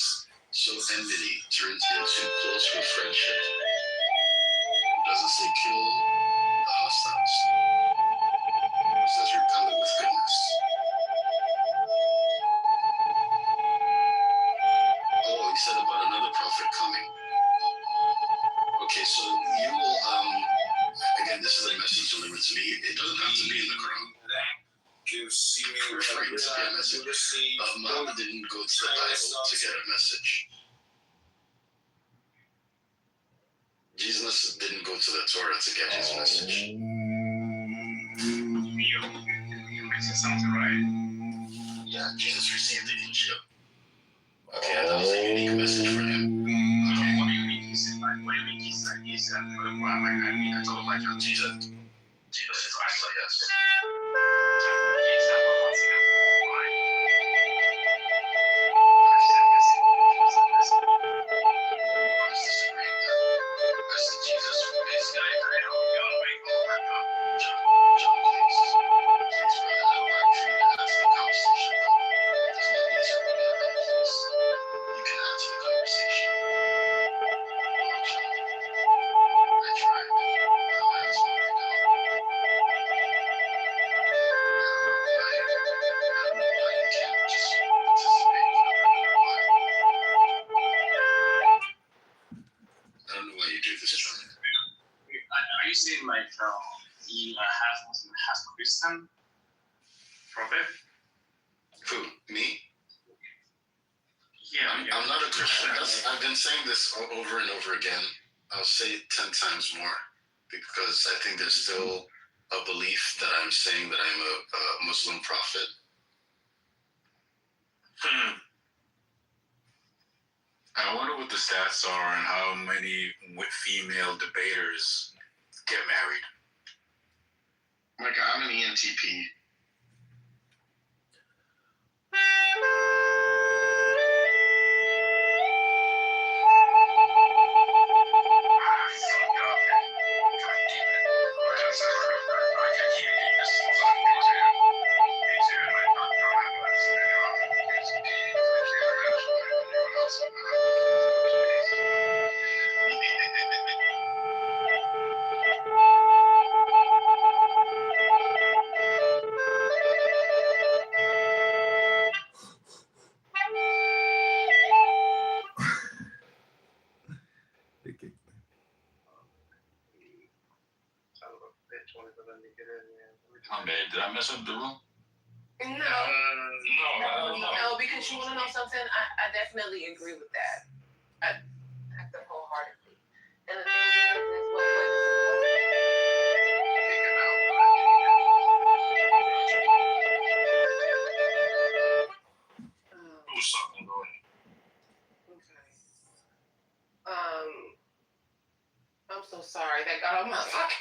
so enmity turns into close friendship. It doesn't say kill the hostiles. It says repel it with goodness. Oh, he said about another prophet coming. Okay, so you will, again, this is a message delivered to me. It doesn't have to be in the Quran. Referring to be a message. Muhammad didn't go to the Bible to get a message. Jesus didn't go to the Torah to get his message. Yeah, Jesus received the Injil. Okay, that was a unique message for him. Okay, what do you mean he said? What do you mean he said? He said, I told him, Jesus. Jesus is also yes. I see Jesus basically. John, please. Please, brother. I would like for you to add to the conversation. There's no need to bring it up, please. You can add to the conversation. John, I tried. I'll ask you right now. I don't know why you can't just participate. I don't know why you do this, John. Are you saying like you half Muslim, half Christian? Prophet? Who? Me? Yeah. I'm not a Christian. I've been saying this over and over again. I'll say it 10 times more because I think there's still a belief that I'm saying that I'm a Muslim prophet. I wonder what the stats are and how many female debaters get married. Like, I'm an ENTP. I'm bad. Did I mess up the room? No, because you want to know something? I definitely agree with that. I wholeheartedly. And the thing is Who's something going? okay. I'm so sorry. That got on my fucking.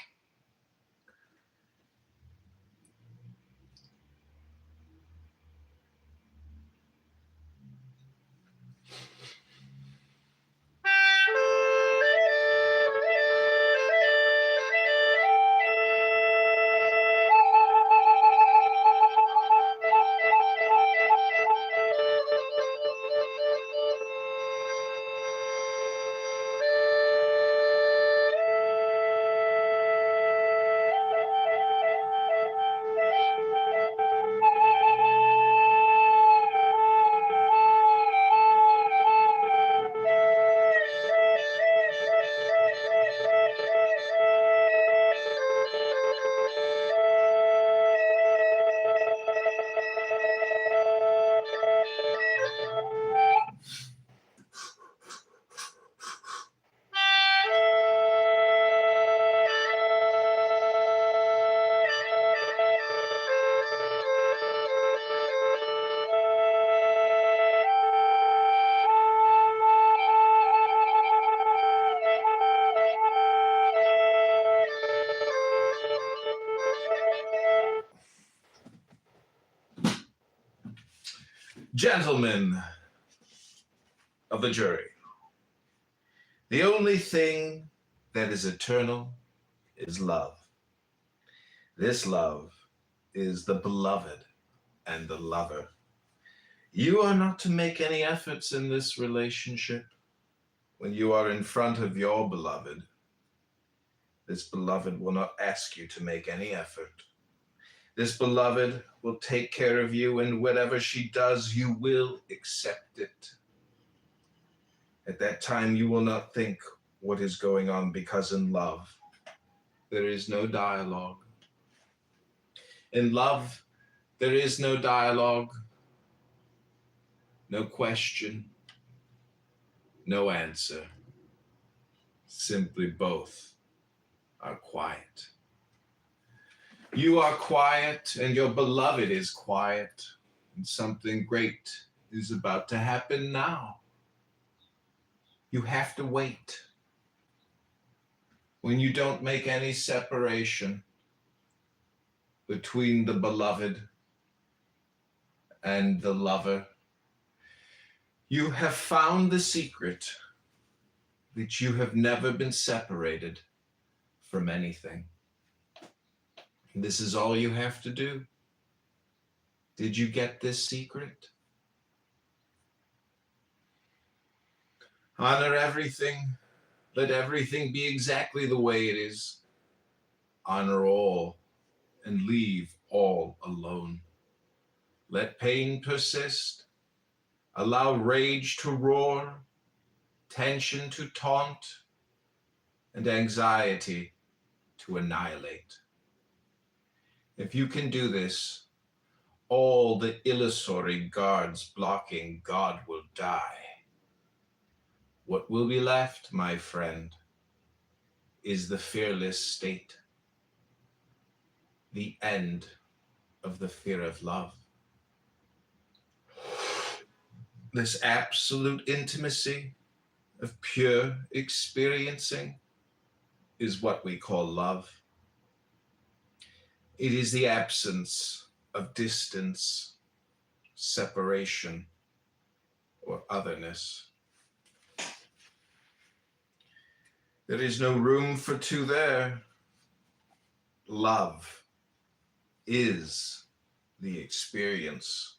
Gentlemen of the jury, the only thing that is eternal is love. This love is the beloved and the lover. You are not to make any efforts in this relationship. When you are in front of your beloved, this beloved will not ask you to make any effort. This beloved will take care of you, and whatever she does, you will accept it. At that time, you will not think what is going on, because in love, there is no dialogue. In love, there is no dialogue, no question, no answer. Simply both are quiet. You are quiet, and your beloved is quiet, and something great is about to happen now. You have to wait. When you don't make any separation, between the beloved and the lover. You have found the secret that you have never been separated from anything. This is all you have to do. Did you get this secret? Honor everything. Let everything be exactly the way it is. Honor all and leave all alone. Let pain persist. Allow rage to roar, tension to taunt, and anxiety to annihilate. If you can do this, all the illusory guards blocking God will die. What will be left, my friend, is the fearless state, the end of the fear of love. This absolute intimacy of pure experiencing is what we call love. It is the absence of distance, separation, or otherness. There is no room for two there. Love is the experience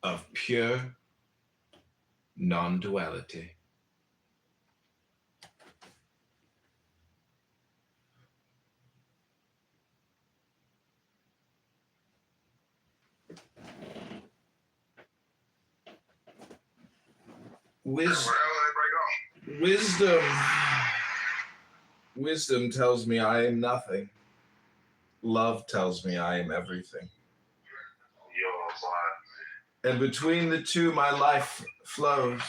of pure non-duality. Wisdom tells me I am nothing. Love tells me I am everything. And between the two, my life flows.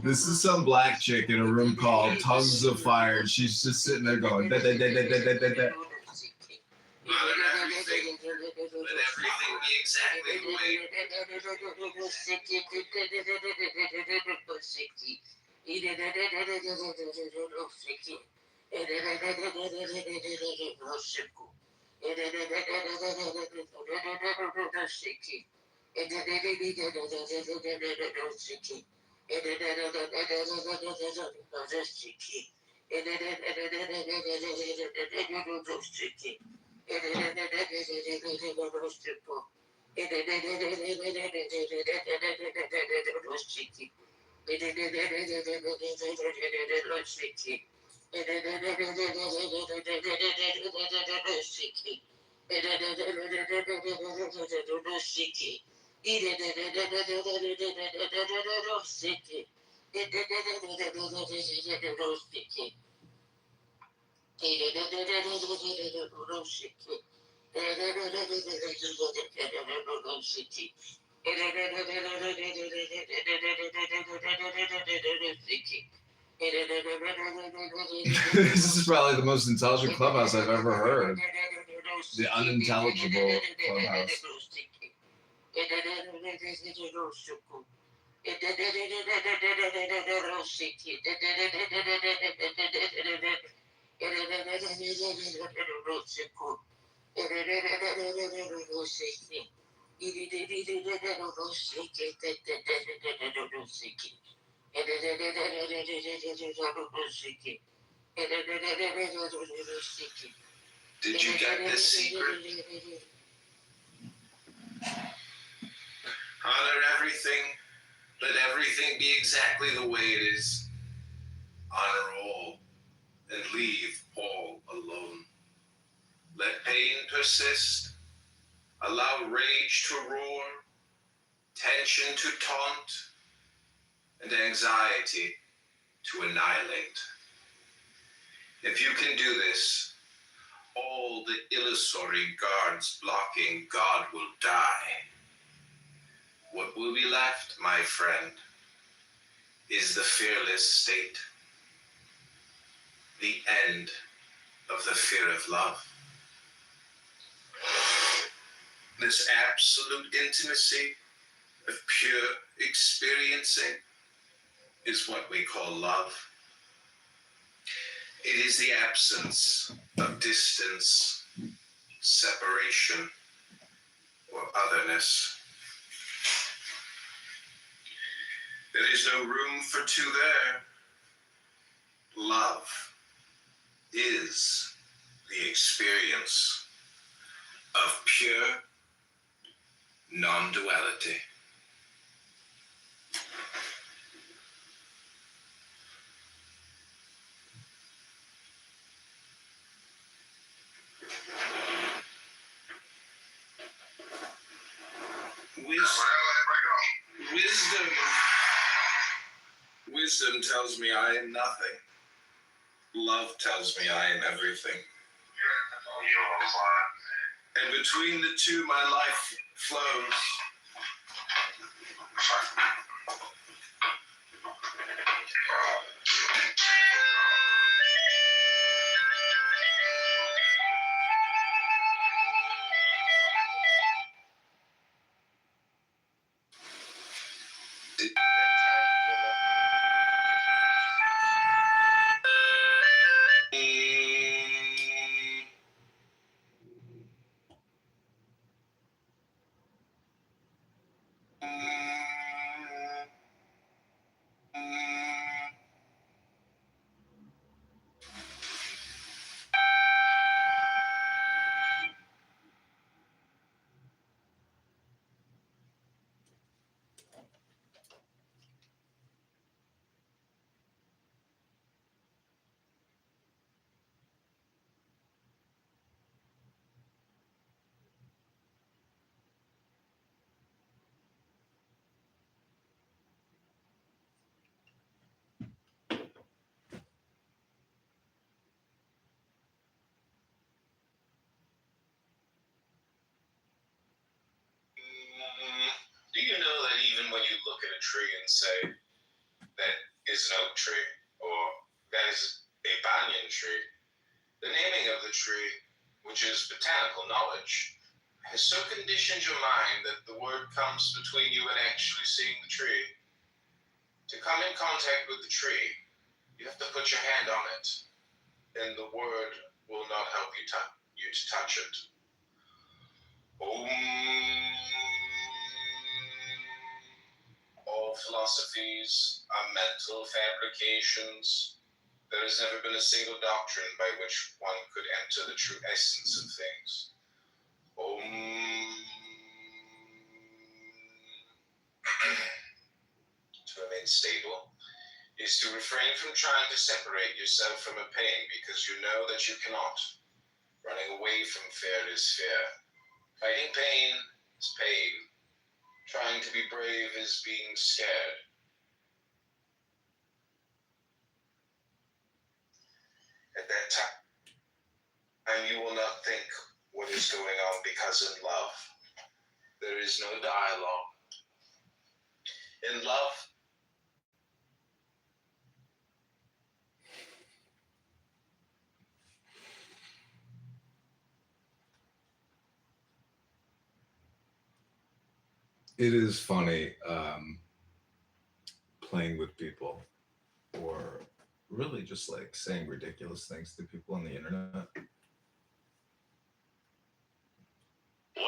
This is some black chick in a room called Tongues of Fire, and she's just sitting there going, da, da, da, da, da, da, da, da. Let everything be exactly the way. This is probably the most intelligent clubhouse I've ever heard. The unintelligible clubhouse. Did you get this secret? Honor everything. Let everything be exactly the way it is. Honor all and leave all alone. Let pain persist. Allow rage to roar, tension to taunt, and anxiety to annihilate. If you can do this, all the illusory guards blocking God will die. What will be left, my friend, is the fearless state. The end of the fear of love. This absolute intimacy of pure experiencing is what we call love. It is the absence of distance, separation, or otherness. There is no room for two there. Love is the experience of pure non-duality. Wisdom tells me I am nothing. Love tells me I am everything. And between the two, my life flows. Do you know that even when you look at a tree and say, that is an oak tree, or that is a banyan tree, the naming of the tree, which is botanical knowledge, has so conditioned your mind that the word comes between you and actually seeing the tree. To come in contact with the tree, you have to put your hand on it, and the word will not help you to touch it. All philosophies are mental fabrications. There has never been a single doctrine by which one could enter the true essence of things. To remain stable is to refrain from trying to separate yourself from a pain because you know that you cannot. Running away from fear is fear. Fighting pain is pain. Trying to be brave is being scared. At that time, you will not think what is going on because in love, there is no dialogue. In love, it is funny playing with people or really just like saying ridiculous things to people on the internet.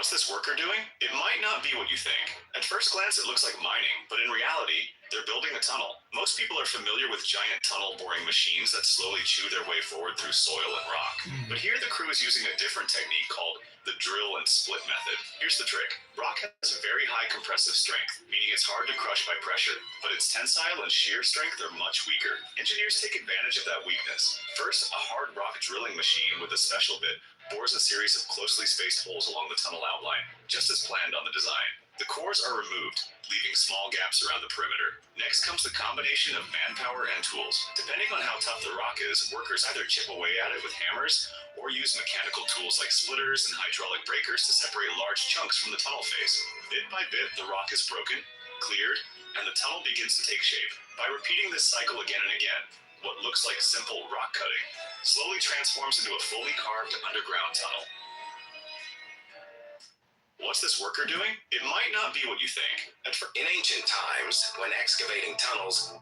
What's this worker doing? It might not be what you think. At first glance, it looks like mining, but in reality, they're building a tunnel. Most people are familiar with giant tunnel boring machines that slowly chew their way forward through soil and rock. But here the crew is using a different technique called the drill and split method. Here's the trick. Rock has very high compressive strength, meaning it's hard to crush by pressure, but its tensile and shear strength are much weaker. Engineers take advantage of that weakness. First, a hard rock drilling machine with a special bit bores a series of closely spaced holes along the tunnel outline, just as planned on the design. The cores are removed, leaving small gaps around the perimeter. Next comes the combination of manpower and tools. Depending on how tough the rock is, workers either chip away at it with hammers or use mechanical tools like splitters and hydraulic breakers to separate large chunks from the tunnel face. Bit by bit, the rock is broken, cleared, and the tunnel begins to take shape. By repeating this cycle again and again, what looks like simple rock cutting slowly transforms into a fully carved underground tunnel. What's this worker doing? It might not be what you think. In ancient times, when excavating tunnels,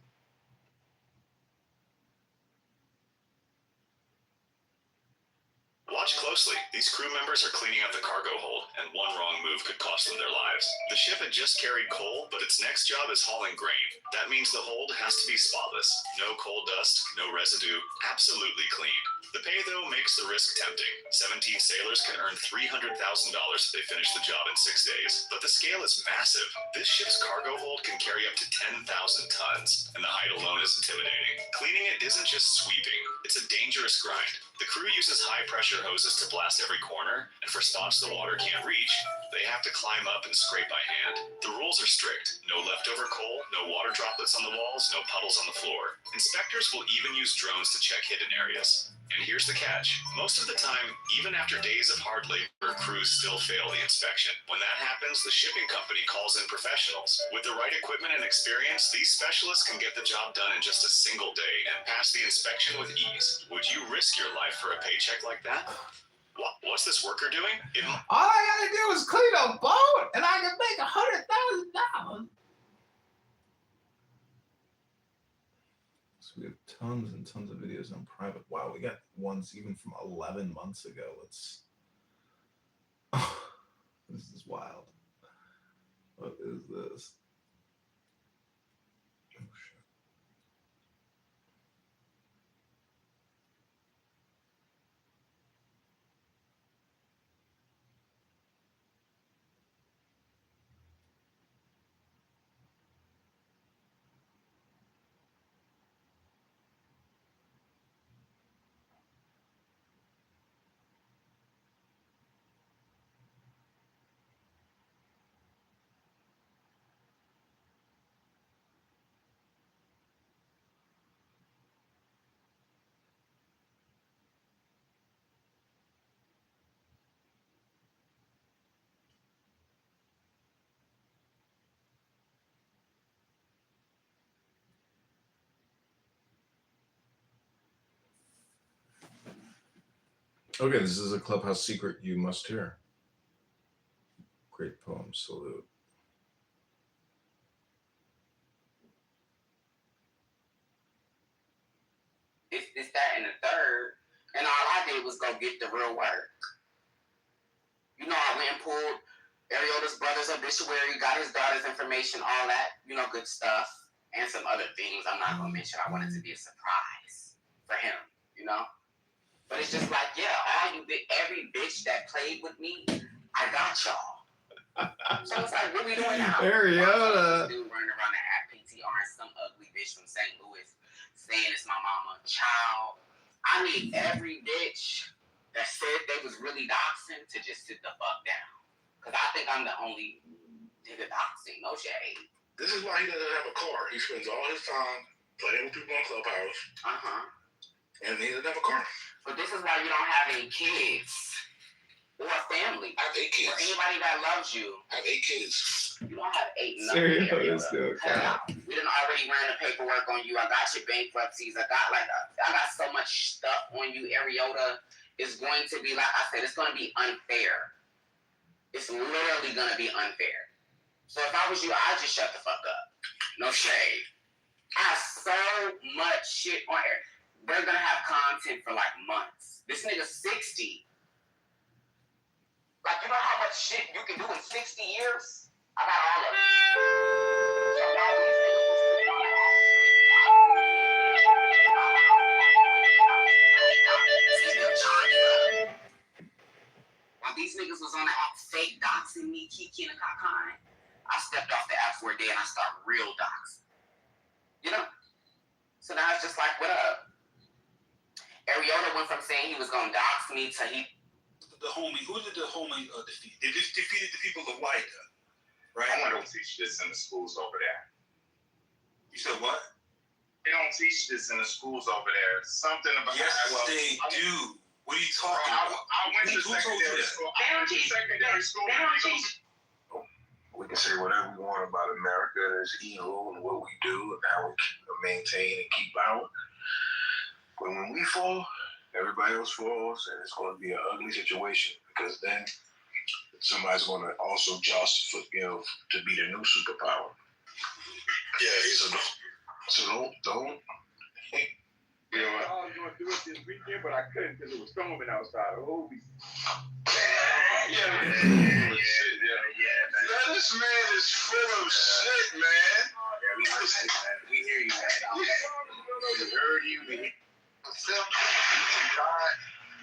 Watch closely. These crew members are cleaning up the cargo hold, and one wrong move could cost them their lives. The ship had just carried coal, but its next job is hauling grain. That means the hold has to be spotless. No coal dust, no residue, absolutely clean. The pay, though, makes the risk tempting. 17 sailors can earn $300,000 if they finish the job in 6 days. But the scale is massive. This ship's cargo hold can carry up to 10,000 tons, and the height alone is intimidating. Cleaning it isn't just sweeping. It's a dangerous grind. The crew uses high-pressure hoses to blast every corner, and for spots the water can't reach, they have to climb up and scrape by hand. The rules are strict. No leftover coal, no water droplets on the walls, no puddles on the floor. Inspectors will even use drones to check hidden areas. And here's the catch. Most of the time, even after days of hard labor, crews still fail the inspection. When that happens, the shipping company calls in professionals. With the right equipment and experience, these specialists can get the job done in just a single day and pass the inspection with ease. Would you risk your life for a paycheck like that? What's this worker doing? All I gotta do is clean a boat, and I can make $100,000. So we have tons and tons of videos on private. Wow, we got ones even from 11 months ago. This is wild. What is this? Oh, shit. Okay, this is a Clubhouse secret you must hear. Great poem, salute. It's that, and the third, and all I did was go get the real work. You know, I went and pulled Ariota's brother's obituary, got his daughter's information, all that, good stuff, and some other things I'm not going to mention. I wanted to be a surprise for him, But it's just like, yeah, every bitch that played with me, I got y'all. So it's like, what are we doing now? Ariota. Dude running around the app PTR and some ugly bitch from St. Louis saying it's my mama. Child, I need every bitch that said they was really doxing to just sit the fuck down. Because I think I'm the only nigga doxing. No shade. This is why he doesn't have a car. He spends all his time playing with people on Clubhouse. And he doesn't have a car. But this is why you don't have any kids. Or a family. I have 8 kids. Or anybody that loves you. I have 8 kids. You don't have 8 Serious, nothing. We done already ran the paperwork on you. I got your bankruptcies. I got so much stuff on you. Ariota is going to be, like I said, it's going to be unfair. It's literally going to be unfair. So if I was you, I'd just shut the fuck up. No shade. I have so much shit on air. They're going to have content for like months. This nigga's 60. Like, you know how much much shit you can do in 60 years? I got all of it. So now these niggas was sitting on the app. While these niggas was on the app fake doxing me, Kiki and Kakai, I stepped off the app for a day and I started real doxing. You know? So now it's just like, what up? Ariota went from saying he was gonna dox me to he. The homie, who did the homie defeat? They just defeated the people of Wida, right? I don't teach this in the schools over there. You said what? They don't teach this in the schools over there. Something about yes, they do. What are you talking about? I went to secondary school. They don't teach. Secondary school. They don't teach. We can say whatever we want about America is evil and what we do and how we maintain and keep out. But when we fall, everybody else falls, and it's going to be an ugly situation because then somebody's going to also joust for, to be the new superpower. Yeah, so don't. You know, I was going to do it this weekend, but I couldn't because it was storming outside. Oh, This man is full of shit, man. We hear you, man. We heard you. God,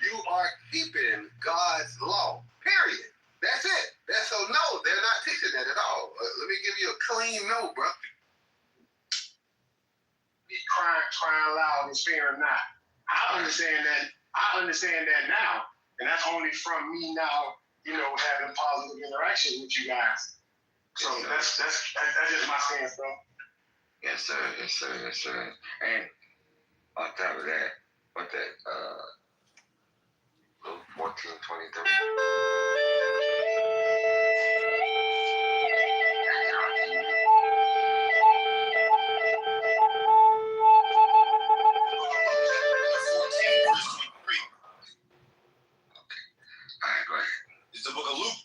you are keeping God's law. Period. That's it. So no, they're not teaching that at all. Let me give you a clean no, bro. crying loud and sparing not. I understand that now, and that's only from me now, having positive interactions with you guys. So that's just my stance, bro. Yes, sir. And on top of that, Luke 14:23. It's the book of Luke,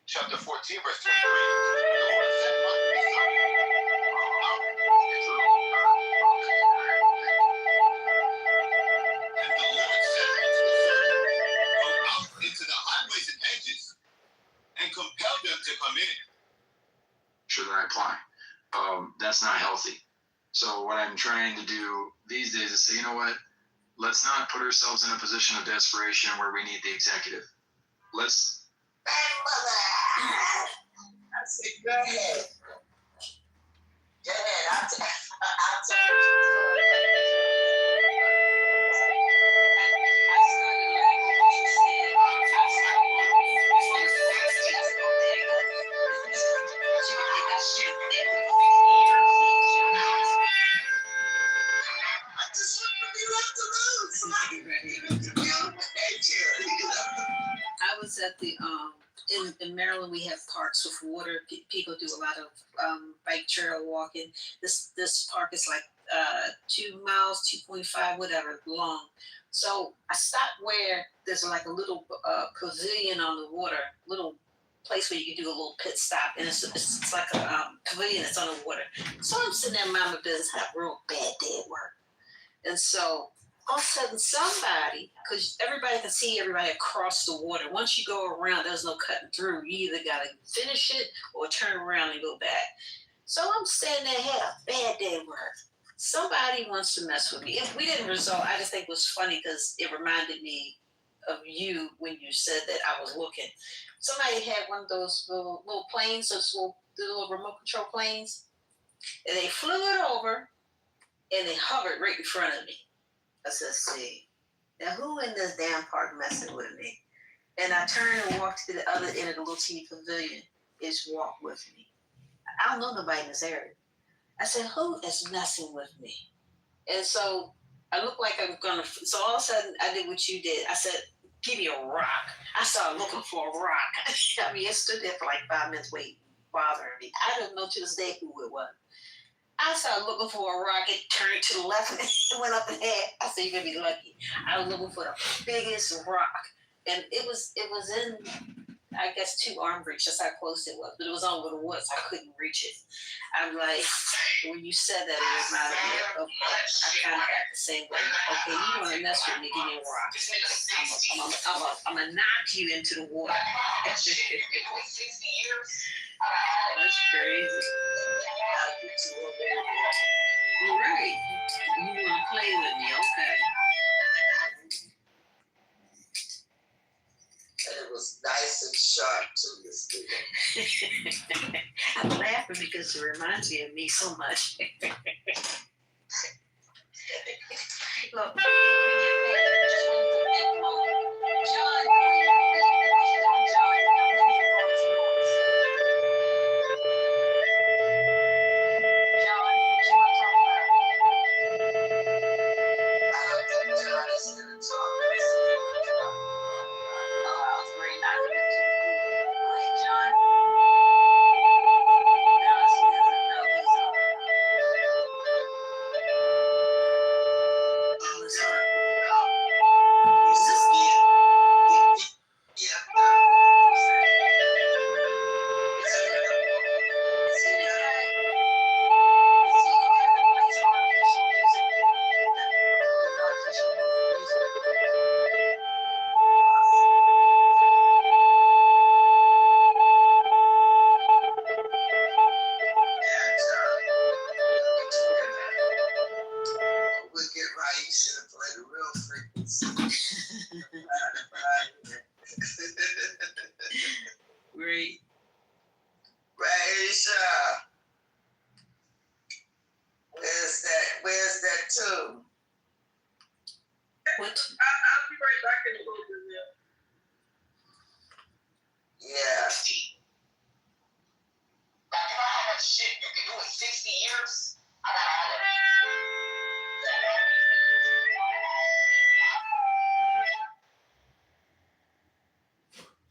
chapter 14, verse 23. Into the highways and hedges and compel them to come in. Should I apply? That's not healthy. So what I'm trying to do these days is say, you know what? Let's not put ourselves in a position of desperation where we need the executive. Let's. I said, go ahead. I'll take I was at the in Maryland. We have parks with water. People do a lot of bike trail walking. This park is like 2 miles, 2.5, whatever long. So I stopped where there's like a little pavilion on the water, little place where you can do a little pit stop, and it's like a pavilion that's on the water. So I'm sitting there minding my business, had a real bad day at work, and so all of a sudden somebody, because everybody can see everybody across the water. Once you go around, there's no cutting through. You either got to finish it or turn around and go back. So I'm standing there, had a bad day at work. Somebody wants to mess with me. If we didn't resolve, I just think it was funny because it reminded me of you when you said that I was looking. Somebody had one of those little planes, the little remote control planes, and they flew it over and they hovered right in front of me. I said, see, now who in this damn park messing with me? And I turned and walked to the other end of the little teeny pavilion. It's walked with me. I don't know nobody in this area. I said, who is messing with me? And so I looked like I'm gonna, so all of a sudden I did what you did. I said, give me a rock. I started looking for a rock. I mean, it stood there for like 5 minutes waiting, bothering me. I don't know to this day who it was. I started looking for a rock. It turned to the left and it went up ahead. I said, you're gonna be lucky. I was looking for the biggest rock. And it was in I guess 2 arm reach. That's how close it was. But it was over the woods. I couldn't reach it. I'm like, when you said that, it reminded me of I kind of act the same way. Okay, you want to mess with me? Give me a rock. I'm going to knock you into the water. That's crazy. You're right. You want to play with me, okay. And it was nice and sharp too, this thing. I'm laughing because it reminds me of me so much. Look, Great. Raisha, where's that tune? What? I'll be right back in a little bit. Yeah. You know how much shit you can do in 60 years?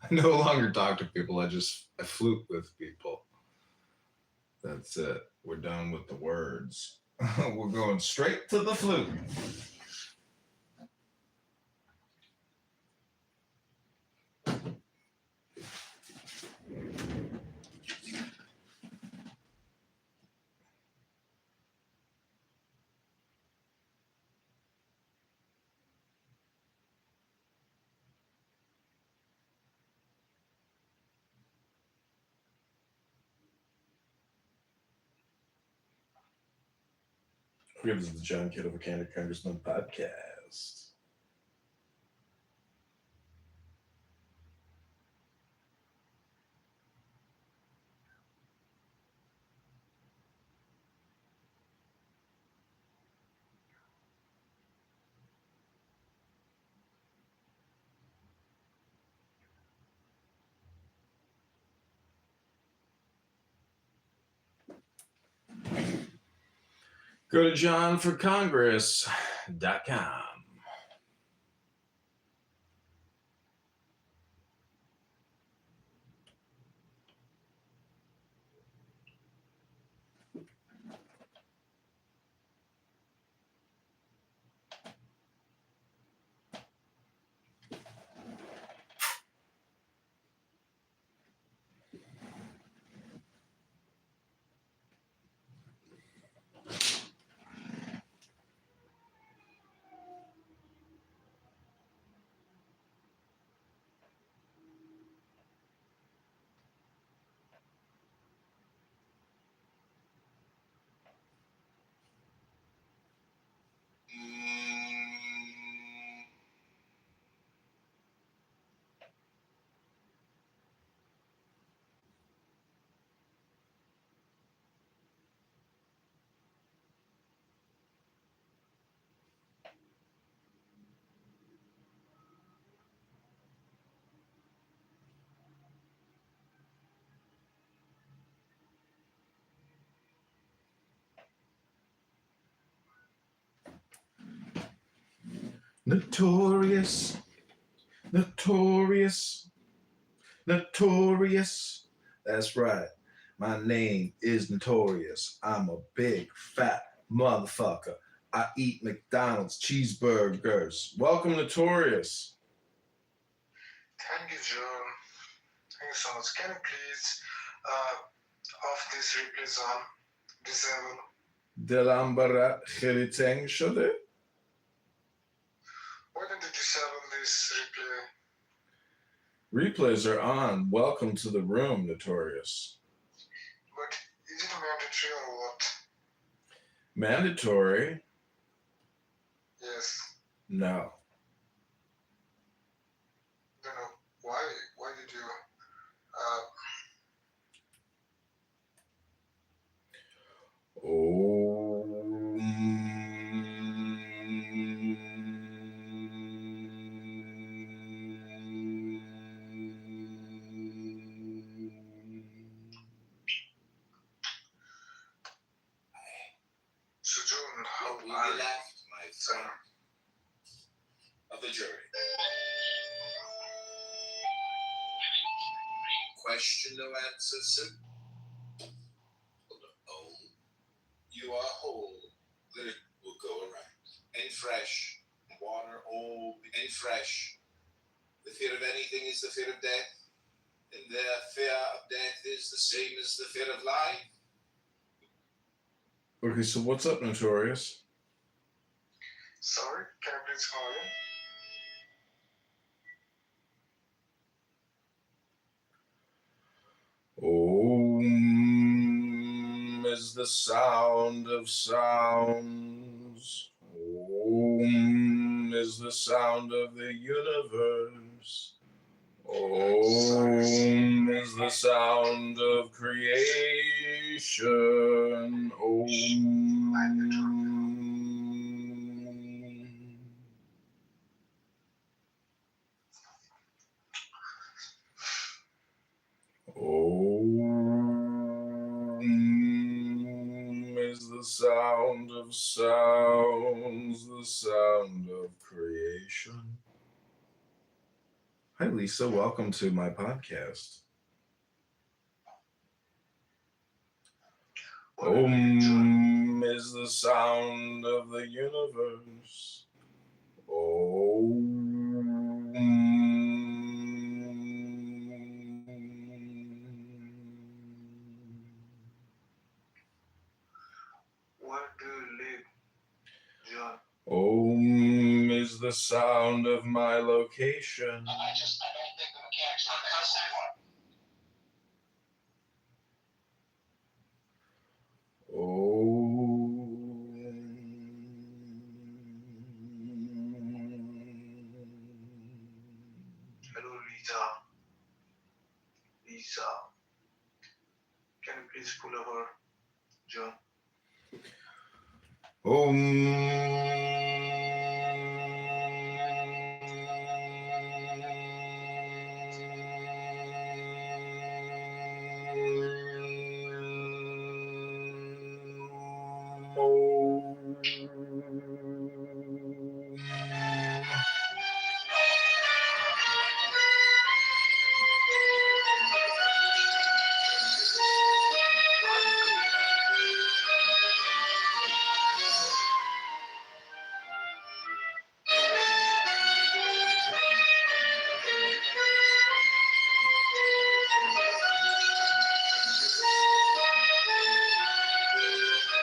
I no longer talk to people. I flute with people. That's it. We're done with the words. We're going straight to the flute. This is the John Kitover Congressman podcast. Go to johnforcongress.com. Notorious, notorious, notorious. That's right. My name is Notorious. I'm a big, fat motherfucker. I eat McDonald's cheeseburgers. Welcome, Notorious. Thank you, John. you so much. Can you please off this replay zone? Disable. Delambara Chiriteng Shode. Why don't you disable this replay? Replays are on. Welcome to the room, Notorious. But is it mandatory or what? Mandatory? Yes. No. Then why did you So Jordan, how We are you? left, my friend, of the jury. Question, no answer, simple. Oh, you are whole, then it will go around. And fresh, water, old, and fresh. The fear of anything is the fear of death, and the fear of death is the same as the fear of life. Okay, so what's up, Notorious? Sorry, can I please call you? Om is the sound of sounds. Om is the sound of the universe. Om is the sound of creation. Om. Om is the sound of sounds, the sound of creation. Hi, Lisa. Welcome to my podcast. Om is the sound of the universe. Where do you live, John? Om is the sound of my location. I don't think the mechanics are cuss anymore. Hello, Lisa. Lisa. Can you please pull over, John?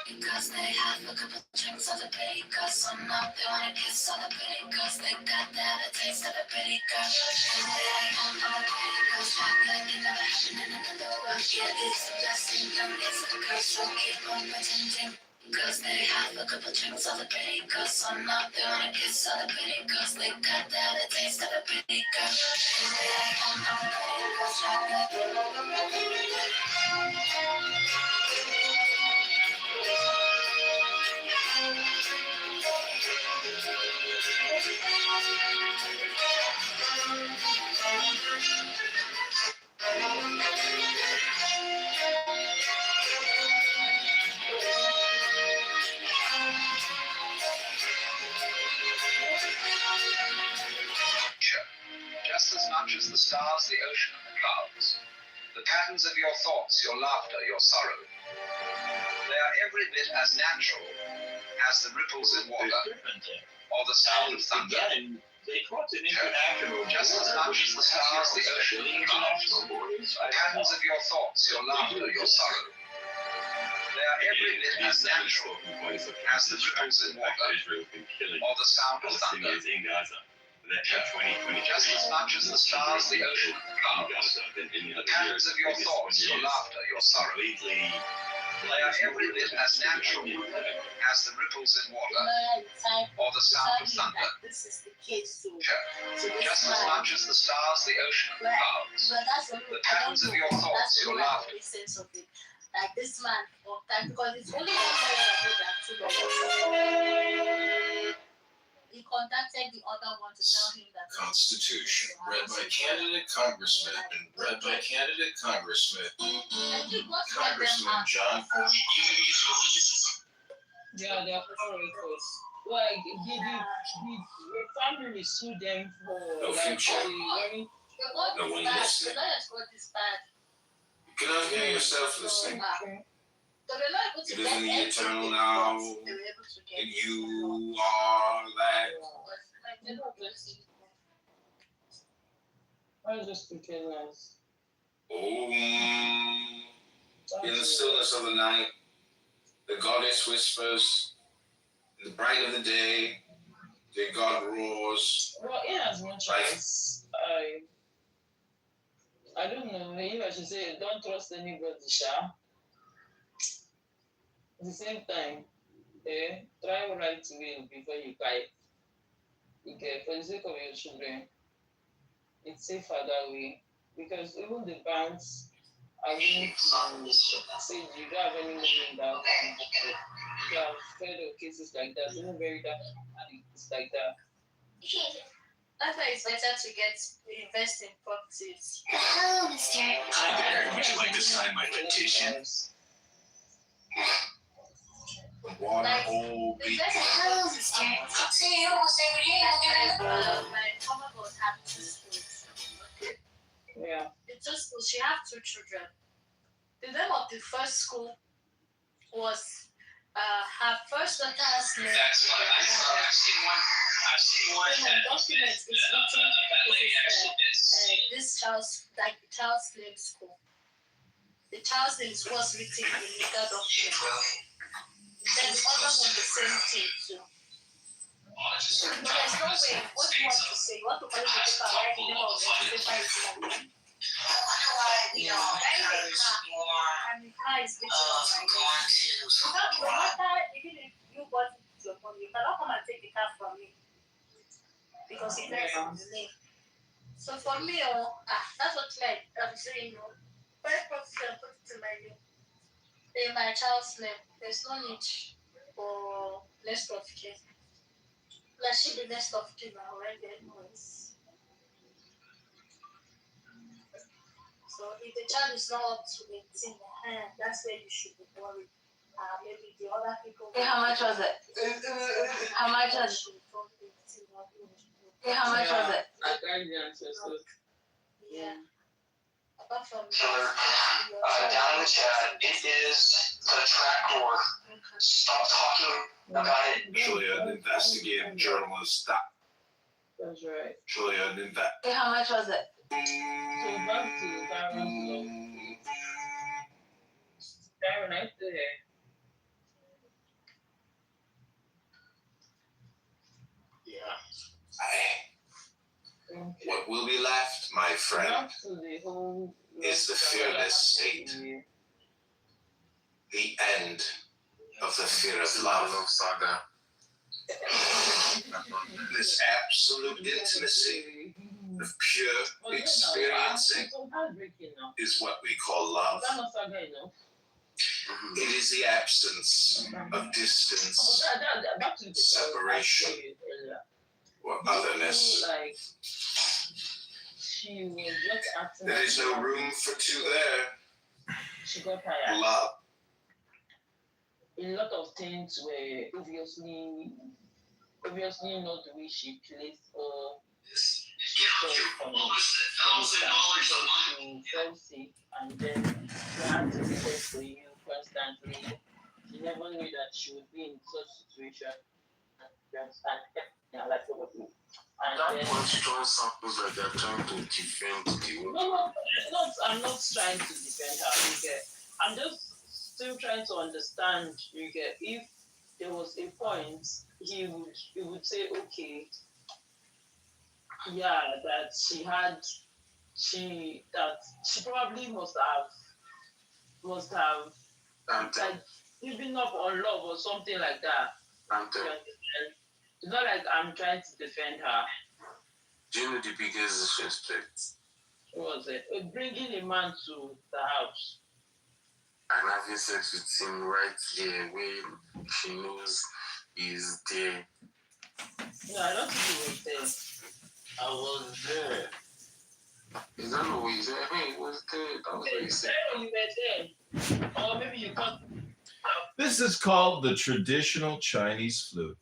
Because they have a couple drinks of the pretty girl, so now they wanna kiss all the pretty girls. They got the taste of a pretty girl. And they hang on all the pretty girls, act like it never happened in another world. Yeah, it's a blessing, it's a curse, so keep on pretending. Cause they have a couple drinks of the pretty girls, so now they wanna kiss all the pretty girls. They got the taste of a pretty girl. And they hang on all the pretty girls, act like it never happened. Just as much as the stars, the ocean, and the clouds. The patterns of your thoughts, your laughter, your sorrow. They are every bit as natural as the ripples in water or the sound of thunder. They cross it into actual Just as much as the stars, the ocean, and the clouds, the patterns of your thoughts, your laughter, your sorrow. They are every bit as natural as the ripples in water or the sound of thunder. Just as much as the stars, the ocean, and the clouds, the patterns of your thoughts, your laughter, your sorrow. They are every bit as natural as the ripples in water or the sound of thunder. This is the case too. Just as much as the stars, the ocean, and the clouds. But that's what The patterns of your thoughts, your laughter. makes sense of it. Like this man of time, because it's only one lawyer that did that too. He contacted the other one to tell him that Constitution, read by candidate congressman and read by candidate congressman. Congressman John. Yeah, they are records. Like, did your family sue them for No future. No one listening. The lawyers got this bad. You cannot hear yourself listening. So they're not able to It is in the eternal now. And you are that. I just pretend nice. In the stillness of the night, the goddess whispers. In the bright of the day, the god roars. Well, in as much as I don't know if I should say don't trust anybody, Sha. At the same time, try right will before you buy. Okay, for the sake of your children, it's safer that way. Because even the banks are willing to say you don't have any money in that account. You have heard of cases like that, even very dark cases like that. That's why it's better to invest in properties. Hello, Mr. Hi there. Would you like to sign my petition? Water hole beat. Hello, Mr. My former boss had 2 schools. Yeah. The 2 schools, she had 2 children. The name of the first school was her first daughter's name. That's fine. I've seen one. Documents is written. This child's name school. The child's name was written in the legal document. Then the other one the same thing too. But there's no way. What do you want to say? You want to call it the paper, right? The name of the paper is like. And the car is written on my name. No matter even if you bought it with your money, you cannot come and take the car from me. Because it bears on the name. So for me, that's what I'm saying, buy property and put it in my name. In my child's name. There's no need for next of kin. Let she be next of kin already anyways. So if the child is not up to 18, that's where you should be worried. Maybe the other people. How much was it? How much was it? How much was it? I got the answers. Yeah. Apart from Down in the chat, it is the track cord. Stop talking about it. Julia, investigative journalist. Stop. That's right. Julia, How much was it? So back to Darren's law. Darren, I still here. What will be left, my friend, is the fearless state. The end of the fear of love. Saga. This absolute intimacy of pure experiencing is what we call love. It is the absence of distance, separation, or otherness. There is no room for two there. She got tired. Love. A lot of things were obviously not the way she placed or she felt sick and then she had to be there for you constantly. She never knew that she would be in such situation and like And then, strong sounds like they're trying to defend the no, I'm not trying to defend her. You get, I'm just still trying to understand. You get, if there was a point, he would say, okay, yeah, that she probably must have like giving up on love or something like that. You understand? It's not like I'm trying to defend her. Do you know the biggest disrespect? What was it? Bringing a man to the house and having sex with him right there when she knows he's there. No, I don't think he was there. I was there. Is that not what you said? Hey, he was there. That was what you said. You were there. Or maybe you thought. This is called the traditional Chinese flute.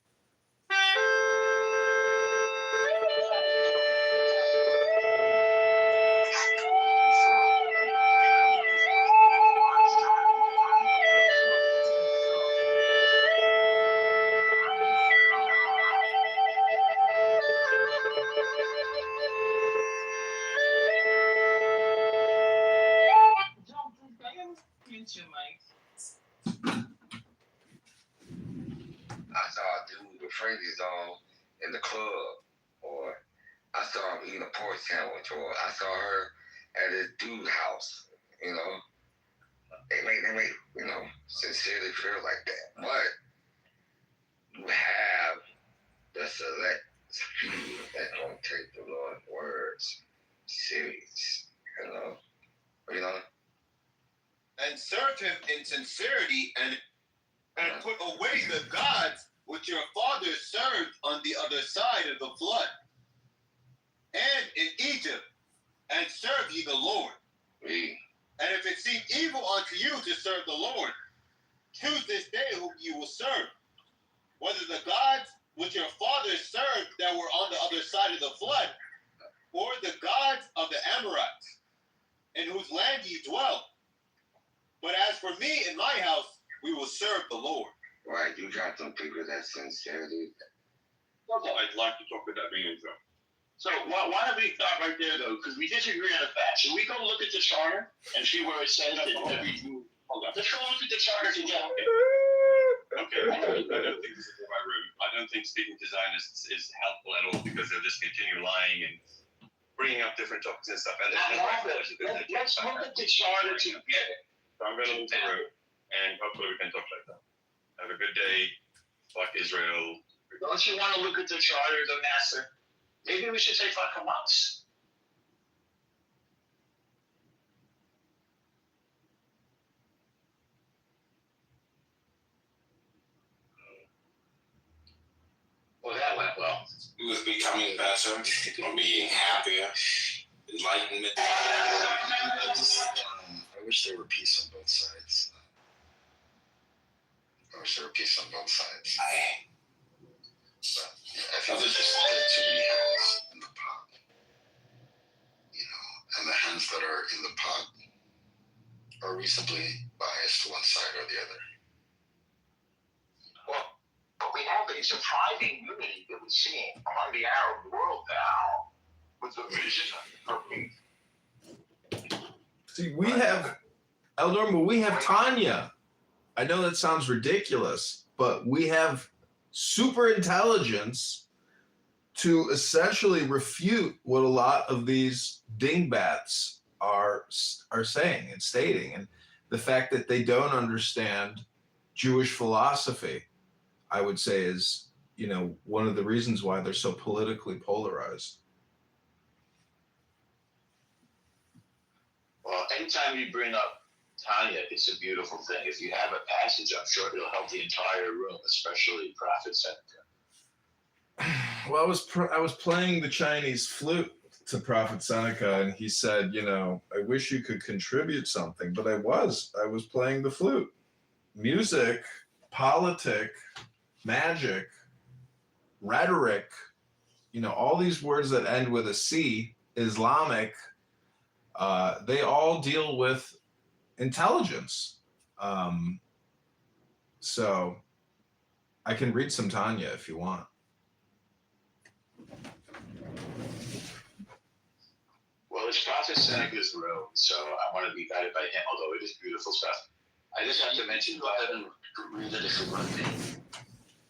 Your mic. I saw a dude with fringes on in the club, or I saw him eating a pork sandwich, or I saw her at his dude's house. You know, they make sincerely feel like that. But you have the select few that don't take the Lord's words serious. You know. And serve him in sincerity and put away the gods which your fathers served on the other side of the flood, and in Egypt, and serve ye the Lord. And if it seem evil unto you to serve the Lord, choose this day whom you will serve, whether the gods which your fathers served that were on the other side of the flood, or the gods of the Amorites, in whose land ye dwell. But as for me and my house, we will serve the Lord. Right, you got some people that sincerity. I'd like to talk about being in trouble. So why don't we start right there though? Because we disagree on the fact. Should we go look at the charter and see where it says that every let's go look at the charter together. Okay, I don't think this is my room. I don't think speaking to Zionists is helpful at all because they'll just continue lying and bringing up different topics and stuff. And Let's look at the charter together. So I'm going to look through, and hopefully we can talk like that. Have a good day. Fuck Israel. Don't you want to look at the charter, the master? Maybe we should say fuck Hamas. Well, that went well. He was becoming better, or being happier, enlightenment. I wish there were peace on both sides. I think there's too many hands in the pot. And the hands that are in the pot are reasonably biased to one side or the other. Well, but we have a surprising unity that we're seeing among the Arab world now with the vision of peace. See, we have, Eldorma, we have Tanya. I know that sounds ridiculous, but we have super intelligence to essentially refute what a lot of these dingbats are saying and stating. And the fact that they don't understand Jewish philosophy, I would say, is, one of the reasons why they're so politically polarized. Well, anytime you bring up Tanya, it's a beautiful thing. If you have a passage, I'm sure it'll help the entire room, especially Prophet Seneca. Well, I was playing the Chinese flute to Prophet Seneca, and he said, I wish you could contribute something, but I was playing the flute. Music, politic, magic, rhetoric, all these words that end with a C, Islamic, they all deal with intelligence. So I can read some Tanya if you want. Well, it's Prophet Seneca's room, so I want to be guided by him, although it is beautiful stuff. I just have to mention, go ahead and read it if you want me.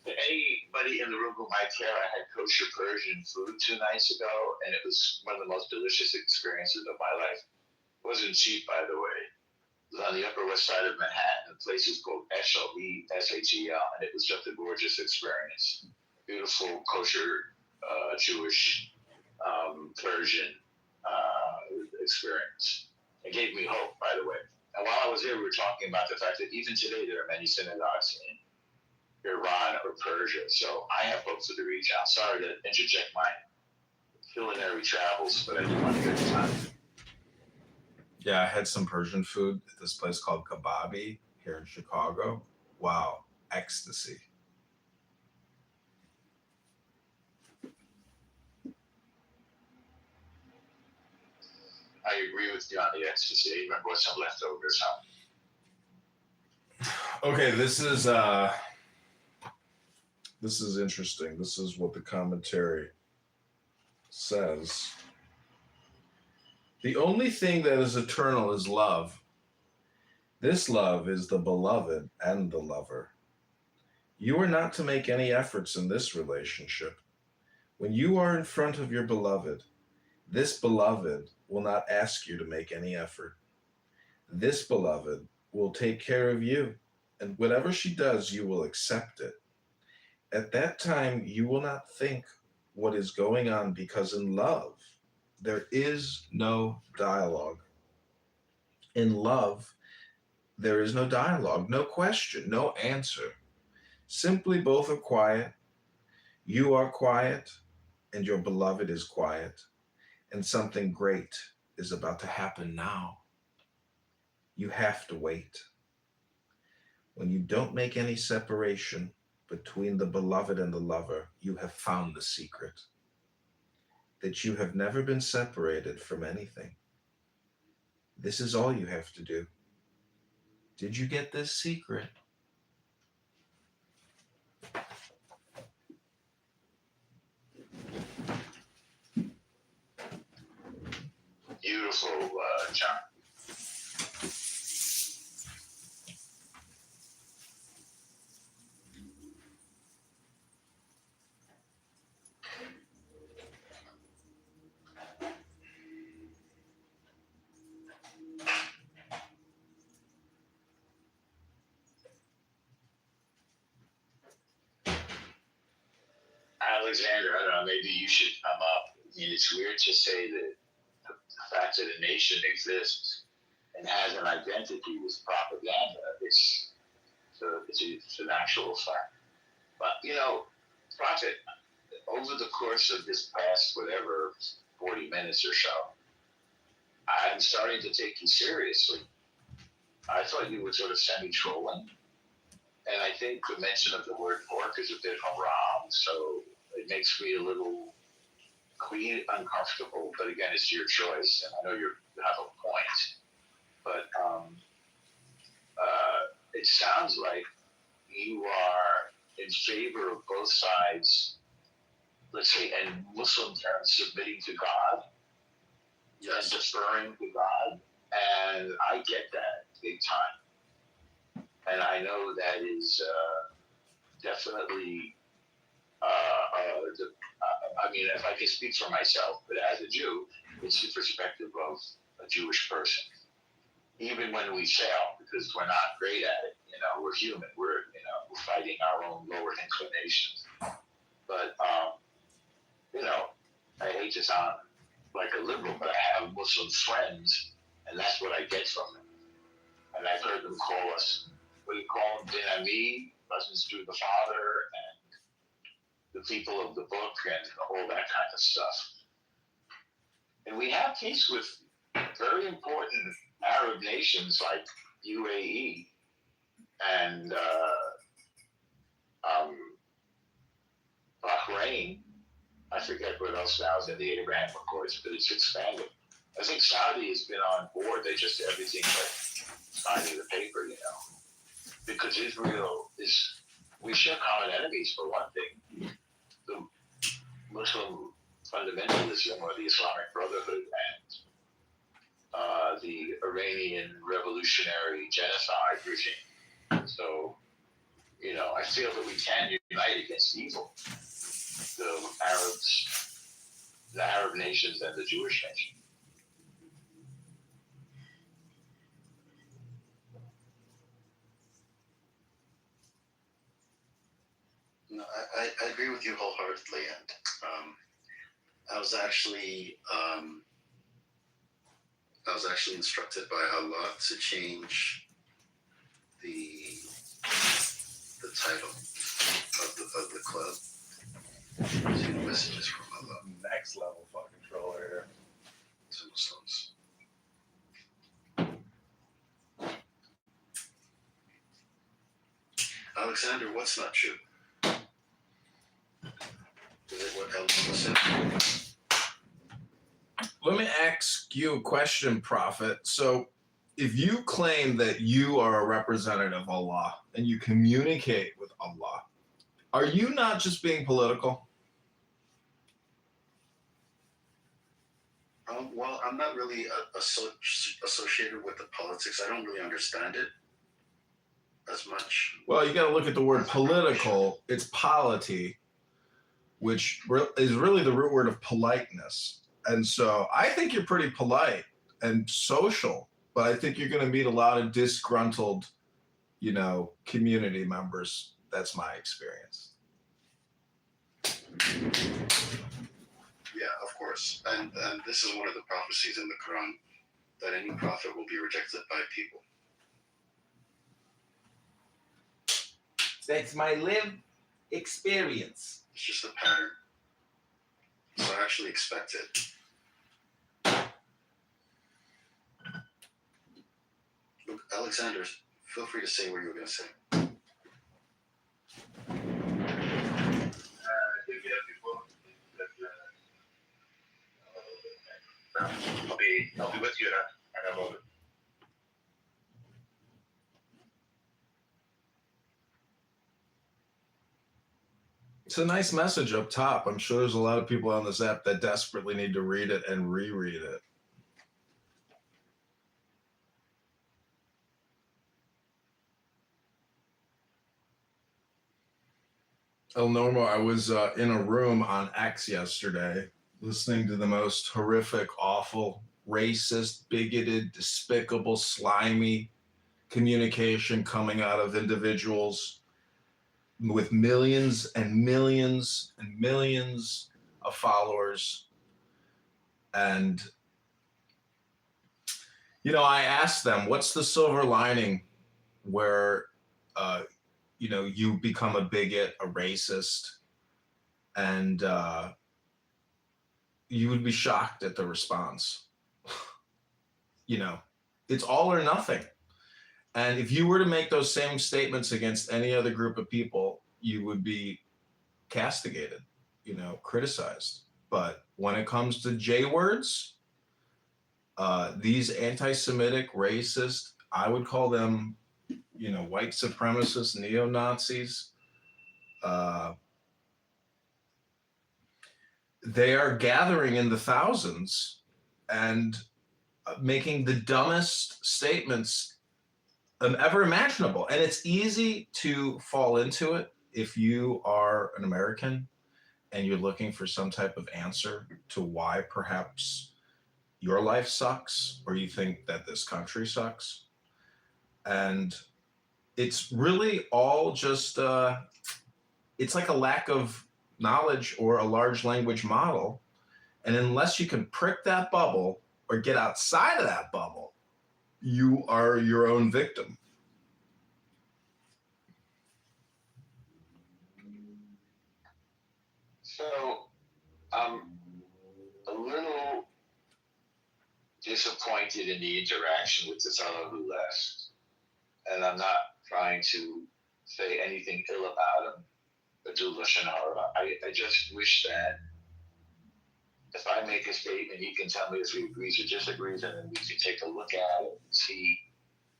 To anybody in the room who might care, I had kosher Persian food 2 nights ago, and it was one of the most delicious experiences of my life. It wasn't cheap, by the way. It was on the Upper West Side of Manhattan. The place is called Eshel, E-S-H-E-L, and it was just a gorgeous experience. Beautiful kosher Jewish Persian experience. It gave me hope, by the way. And while I was there, we were talking about the fact that even today there are many synagogues in Iran or Persia. So I have hope for the region. I'm sorry to interject my culinary travels, but I do want to get the time. Yeah, I had some Persian food at this place called Kebabi here in Chicago. Wow, ecstasy. I agree with you on the ecstasy. I remember what some leftovers, huh? Okay, this is interesting. This is what the commentary says. The only thing that is eternal is love. This love is the beloved and the lover. You are not to make any efforts in this relationship. When you are in front of your beloved, this beloved will not ask you to make any effort. This beloved will take care of you, and whatever she does, you will accept it. At that time, you will not think what is going on, because in love, there is no dialogue. In love, there is no dialogue, no question, no answer. Simply both are quiet. You are quiet, and your beloved is quiet, and something great is about to happen now. You have to wait. When you don't make any separation between the beloved and the lover, you have found the secret. That you have never been separated from anything. This is all you have to do. Did you get this secret? Beautiful, John. Alexander, I don't know, maybe you should come up. I mean, it's weird to say that the fact that a nation exists and has an identity is propaganda. It's an actual fact. But, you know, Prophet, over the course of this past, whatever, 40 minutes or so, I'm starting to take you seriously. I thought you were sort of semi-trolling. And I think the mention of the word pork is a bit haram, so it makes me a little uncomfortable. But again, it's your choice, and I know you have a point. But it sounds like you are in favor of both sides, let's say, in Muslim terms, submitting to God, yes, and deferring to God. And I get that big time. And I know that is definitely, I mean, if I can speak for myself, but as a Jew, it's the perspective of a Jewish person. Even when we fail, because we're not great at it, you know, we're human, we're fighting our own lower inclinations. But, you know, I hate to sound like a liberal, but I have Muslim friends, and that's what I get from them. And I've heard them call us, what do you call them, Dinami, cousins through the father, and the people of the book, and all that kind of stuff. And we have peace with very important Arab nations like UAE and Bahrain. I forget what else now is in the Abraham Accords, but it's expanded. I think Saudi has been on board. They just everything but signing the paper, you know. Because Israel is, we share common enemies for one thing. The Muslim fundamentalism or the Islamic Brotherhood and the Iranian revolutionary genocide regime. So, you know, I feel that we can unite against evil. The Arab nations and the Jewish nation. No, I agree with you wholeheartedly, and I was actually instructed by Allah to change the title of the club to Messages from Allah. Next level fucking troller here. To Muslims. Alexander, what's not true? Is it what Allah said? Let me ask you a question, Prophet. So, if you claim that you are a representative of Allah and you communicate with Allah, are you not just being political? Well, I'm not really associated with the politics. I don't really understand it as much. Well, you got to look at the word political. It's polity, which is really the root word of politeness. And so I think you're pretty polite and social, but I think you're going to meet a lot of disgruntled, you know, community members. That's my experience. Yeah, of course. And this is one of the prophecies in the Quran, that any prophet will be rejected by people. That's my lived experience. It's just a pattern. So I actually expect it. Look, Alexander, feel free to say what you were going to say. I'll be with you in a moment. It's a nice message up top. I'm sure there's a lot of people on this app that desperately need to read it and reread it. El Normo, I was in a room on X yesterday listening to the most horrific, awful, racist, bigoted, despicable, slimy communication coming out of individuals with millions and millions and millions of followers. And, you know, I asked them, what's the silver lining where, you know, you become a bigot, a racist, and you would be shocked at the response. You know, it's all or nothing. And if you were to make those same statements against any other group of people, you would be castigated, you know, criticized. But when it comes to J words, these anti-Semitic, racist, I would call them, you know, white supremacists, neo-Nazis, they are gathering in the thousands and making the dumbest statements ever imaginable. And it's easy to fall into it if you are an American and you're looking for some type of answer to why perhaps your life sucks or you think that this country sucks. And it's really all just, it's like a lack of knowledge or a large language model. And unless you can prick that bubble or get outside of that bubble, you are your own victim. So I'm a little disappointed in the interaction with the fellow who left. And I'm not trying to say anything ill about him, but do listen hard. I just wish that if I make a statement, he can tell me if he agrees or disagrees, and then we can take a look at it and see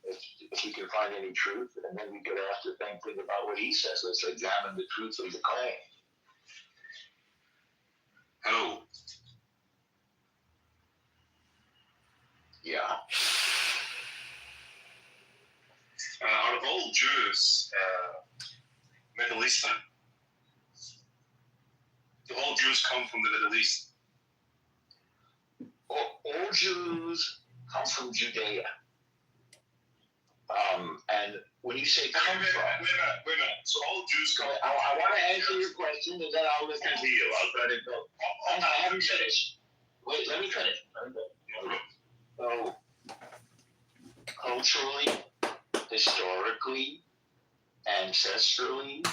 if we can find any truth, and then we could ask the same thing about what he says. Let's examine the truth of the claim. Hello. Yeah. Out of all Jews, Middle Eastern, all Jews come from the Middle East. All Jews come from Judea. And when you say come from, wait a minute. So all Jews come. I want to answer your question, and then I'll listen to you. I'll try to go. Hang on, I haven't finished. Wait, let me finish. So, culturally, historically, ancestrally,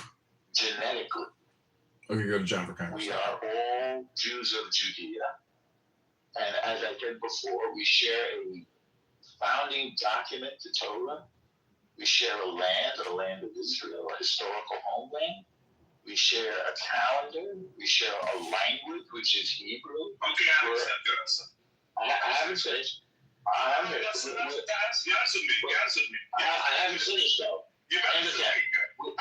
genetically, Okay, go to John for we Congressman. are all Jews of Judea. And as I said before, we share a founding document, the Torah. We share a land of Israel, a historical homeland. We share a calendar. We share a language, which is Hebrew. Okay, I haven't finished. I haven't finished. You answered me. I haven't finished, though. You answered me. I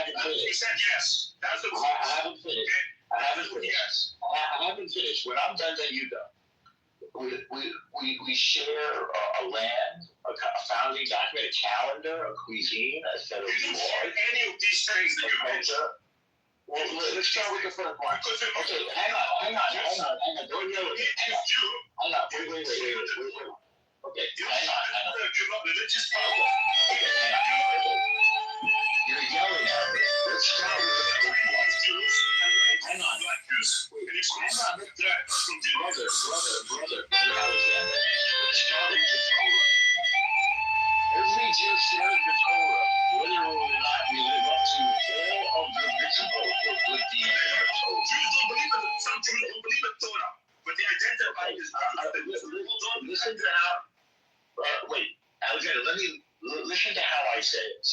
haven't finished. You said yes. That's the I haven't finished. I haven't finished. Yes. I haven't finished. When I'm done, then you go. We share a land, a founding document, a calendar, a cuisine, a set of laws. You don't share any of these things that you mentioned. Well, let's start with the first one. Okay, hang on. Don't yell at me. Hang on. Wait. Okay, hang on. Religious power. Okay, hang on. You're yelling at me. Let's start with the first one. Hang on. Brother, Alexander. Let's start with the Torah. Every Jew shares the Torah, whether or not we live up to all of the ritual or good deeds in the Torah. Jews don't believe in some Jews don't believe in Torah, but they identify as Listen to how. Wait, Alexander. Let me listen to how I say it.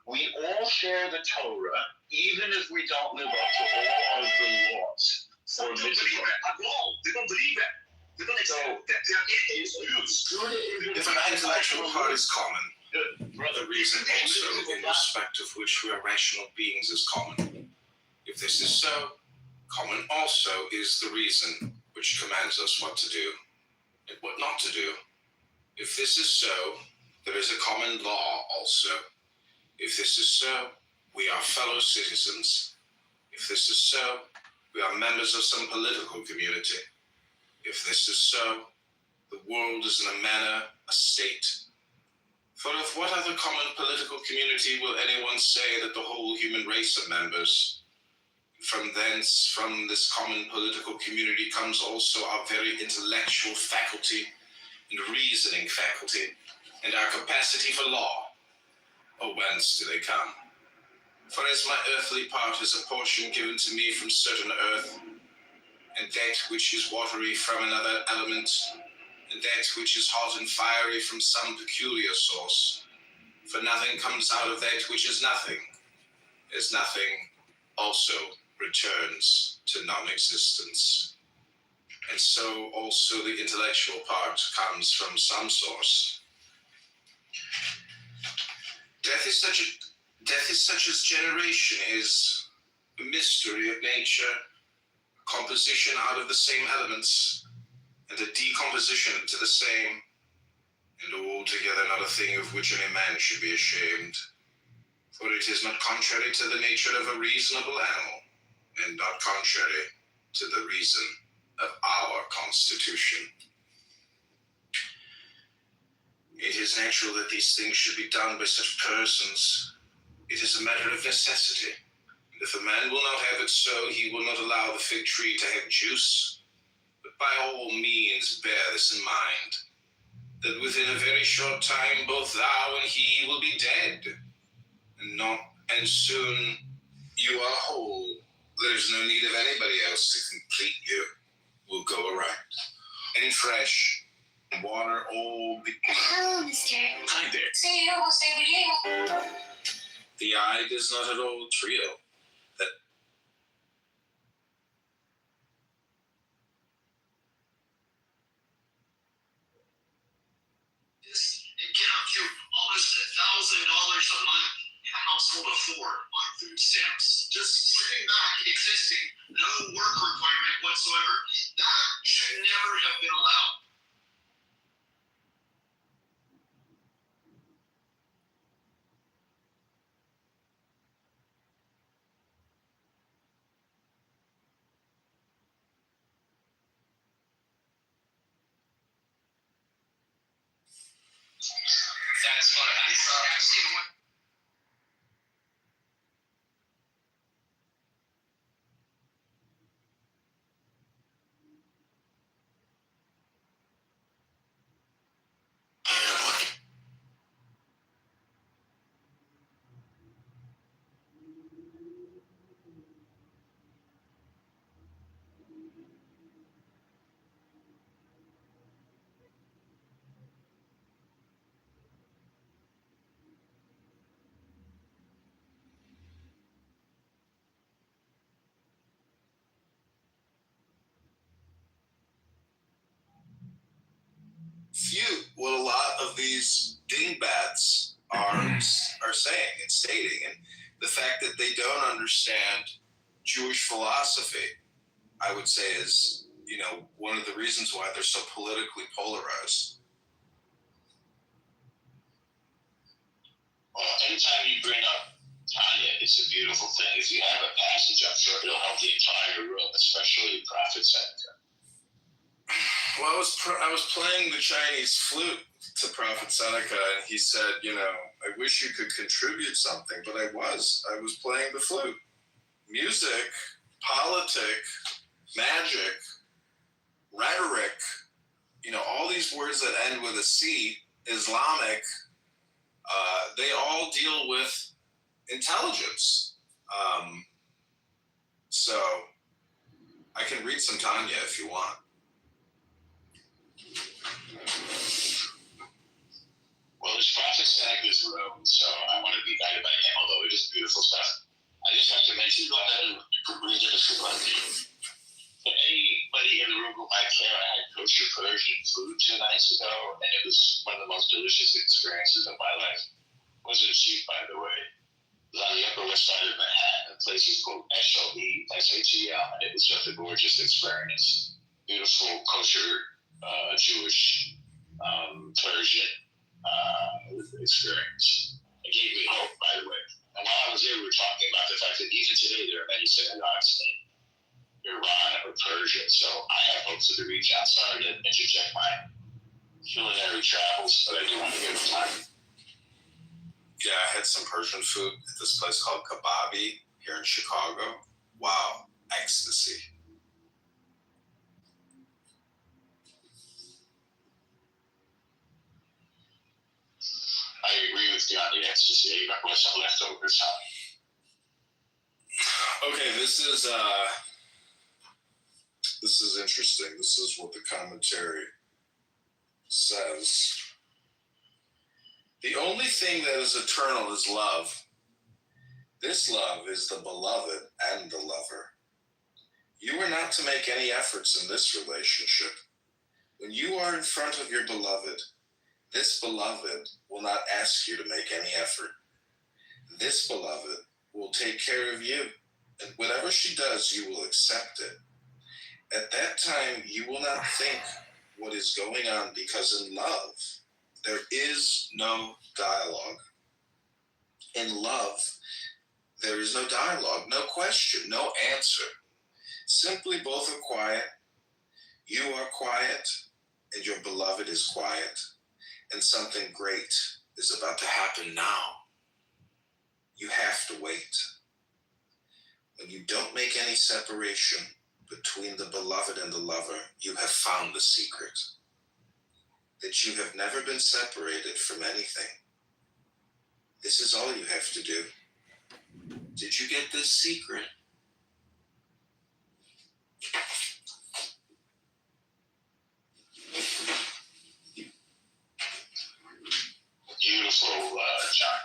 We all share the Torah, even if we don't live up to all of the laws. Some don't believe that at all. They don't believe that. They don't accept that. They are atheists. If an intellectual part is common, the reason also in respect of which we are rational beings is common. If this is so, common also is the reason which commands us what to do and what not to do. If this is so, there is a common law also. If this is so, we are fellow citizens. If this is so, we are members of some political community. If this is so, the world is in a manner a state. For of what other common political community will anyone say that the whole human race are members? From thence, from this common political community comes also our very intellectual faculty and reasoning faculty and our capacity for law. Or whence do they come? For as my earthly part is a portion given to me from certain earth, and that which is watery from another element, and that which is hot and fiery from some peculiar source. For nothing comes out of that which is nothing, as nothing also returns to non-existence. And so also the intellectual part comes from some source. Death is such as generation is, a mystery of nature, composition out of the same elements, and a decomposition into the same, and altogether not a thing of which any man should be ashamed. For it is not contrary to the nature of a reasonable animal, and not contrary to the reason of our constitution. It is natural that these things should be done by such persons. It is a matter of necessity. And if a man will not have it so, he will not allow the fig tree to have juice. But by all means bear this in mind, that within a very short time both thou and he will be dead. And soon you are whole. There is no need of anybody else to complete you. Will go around. And fresh. Water all the... Hello, mister. Hi there. See you, we'll say video. The eye does not at all trio. That it counts you almost $1,000 a month in a household of 4 on food stamps. Just sitting back, existing, no work requirement whatsoever. That should never have been allowed. Refute what a lot of these dingbats are saying and stating, and the fact that they don't understand Jewish philosophy, I would say, is, you know, one of the reasons why they're so politically polarized. Well, anytime you bring up Tanya, it's a beautiful thing. If you have a passage, I'm sure it'll help the entire room, especially Prophet Seneca. Well, I was playing the Chinese flute to Prophet Seneca, and he said, you know, I wish you could contribute something, but I was playing the flute. Music, politics, magic, rhetoric, you know, all these words that end with a C, Islamic, they all deal with intelligence. So I can read some Tanya if you want. Well, there's Prophet Seneca's room, so I want to be guided by him, although it is beautiful stuff. I just have to mention, go ahead and read it if you want to. For anybody in the room who might care, I had kosher Persian food 2 nights ago, and it was one of the most delicious experiences of my life. It wasn't cheap, by the way. It was on the Upper West Side of Manhattan, a place is called SHEL, and it was just a gorgeous experience. Beautiful kosher Jewish Persian experience. It gave me hope, by the way. And while I was there, we were talking about the fact that even today there are many synagogues in Iran or Persia. So I have hopes of the region. I'm sorry to interject my culinary travels, but I do want to give it time. Yeah, I had some Persian food at this place called Kebabi here in Chicago. Wow, ecstasy. I agree with you on the ecstasy. You got some leftovers, huh? Okay, this is interesting. This is what the commentary says. The only thing that is eternal is love. This love is the beloved and the lover. You are not to make any efforts in this relationship. When you are in front of your beloved, this beloved will not ask you to make any effort. This beloved will take care of you, and whatever she does, you will accept it. At that time, you will not think what is going on, because in love, there is no dialogue. In love, there is no dialogue, no question, no answer. Simply both are quiet. You are quiet, and your beloved is quiet, and something great is about to happen now. You have to wait. When you don't make any separation between the beloved and the lover, you have found the secret. That you have never been separated from anything. This is all you have to do. Did you get this secret? Beautiful, John.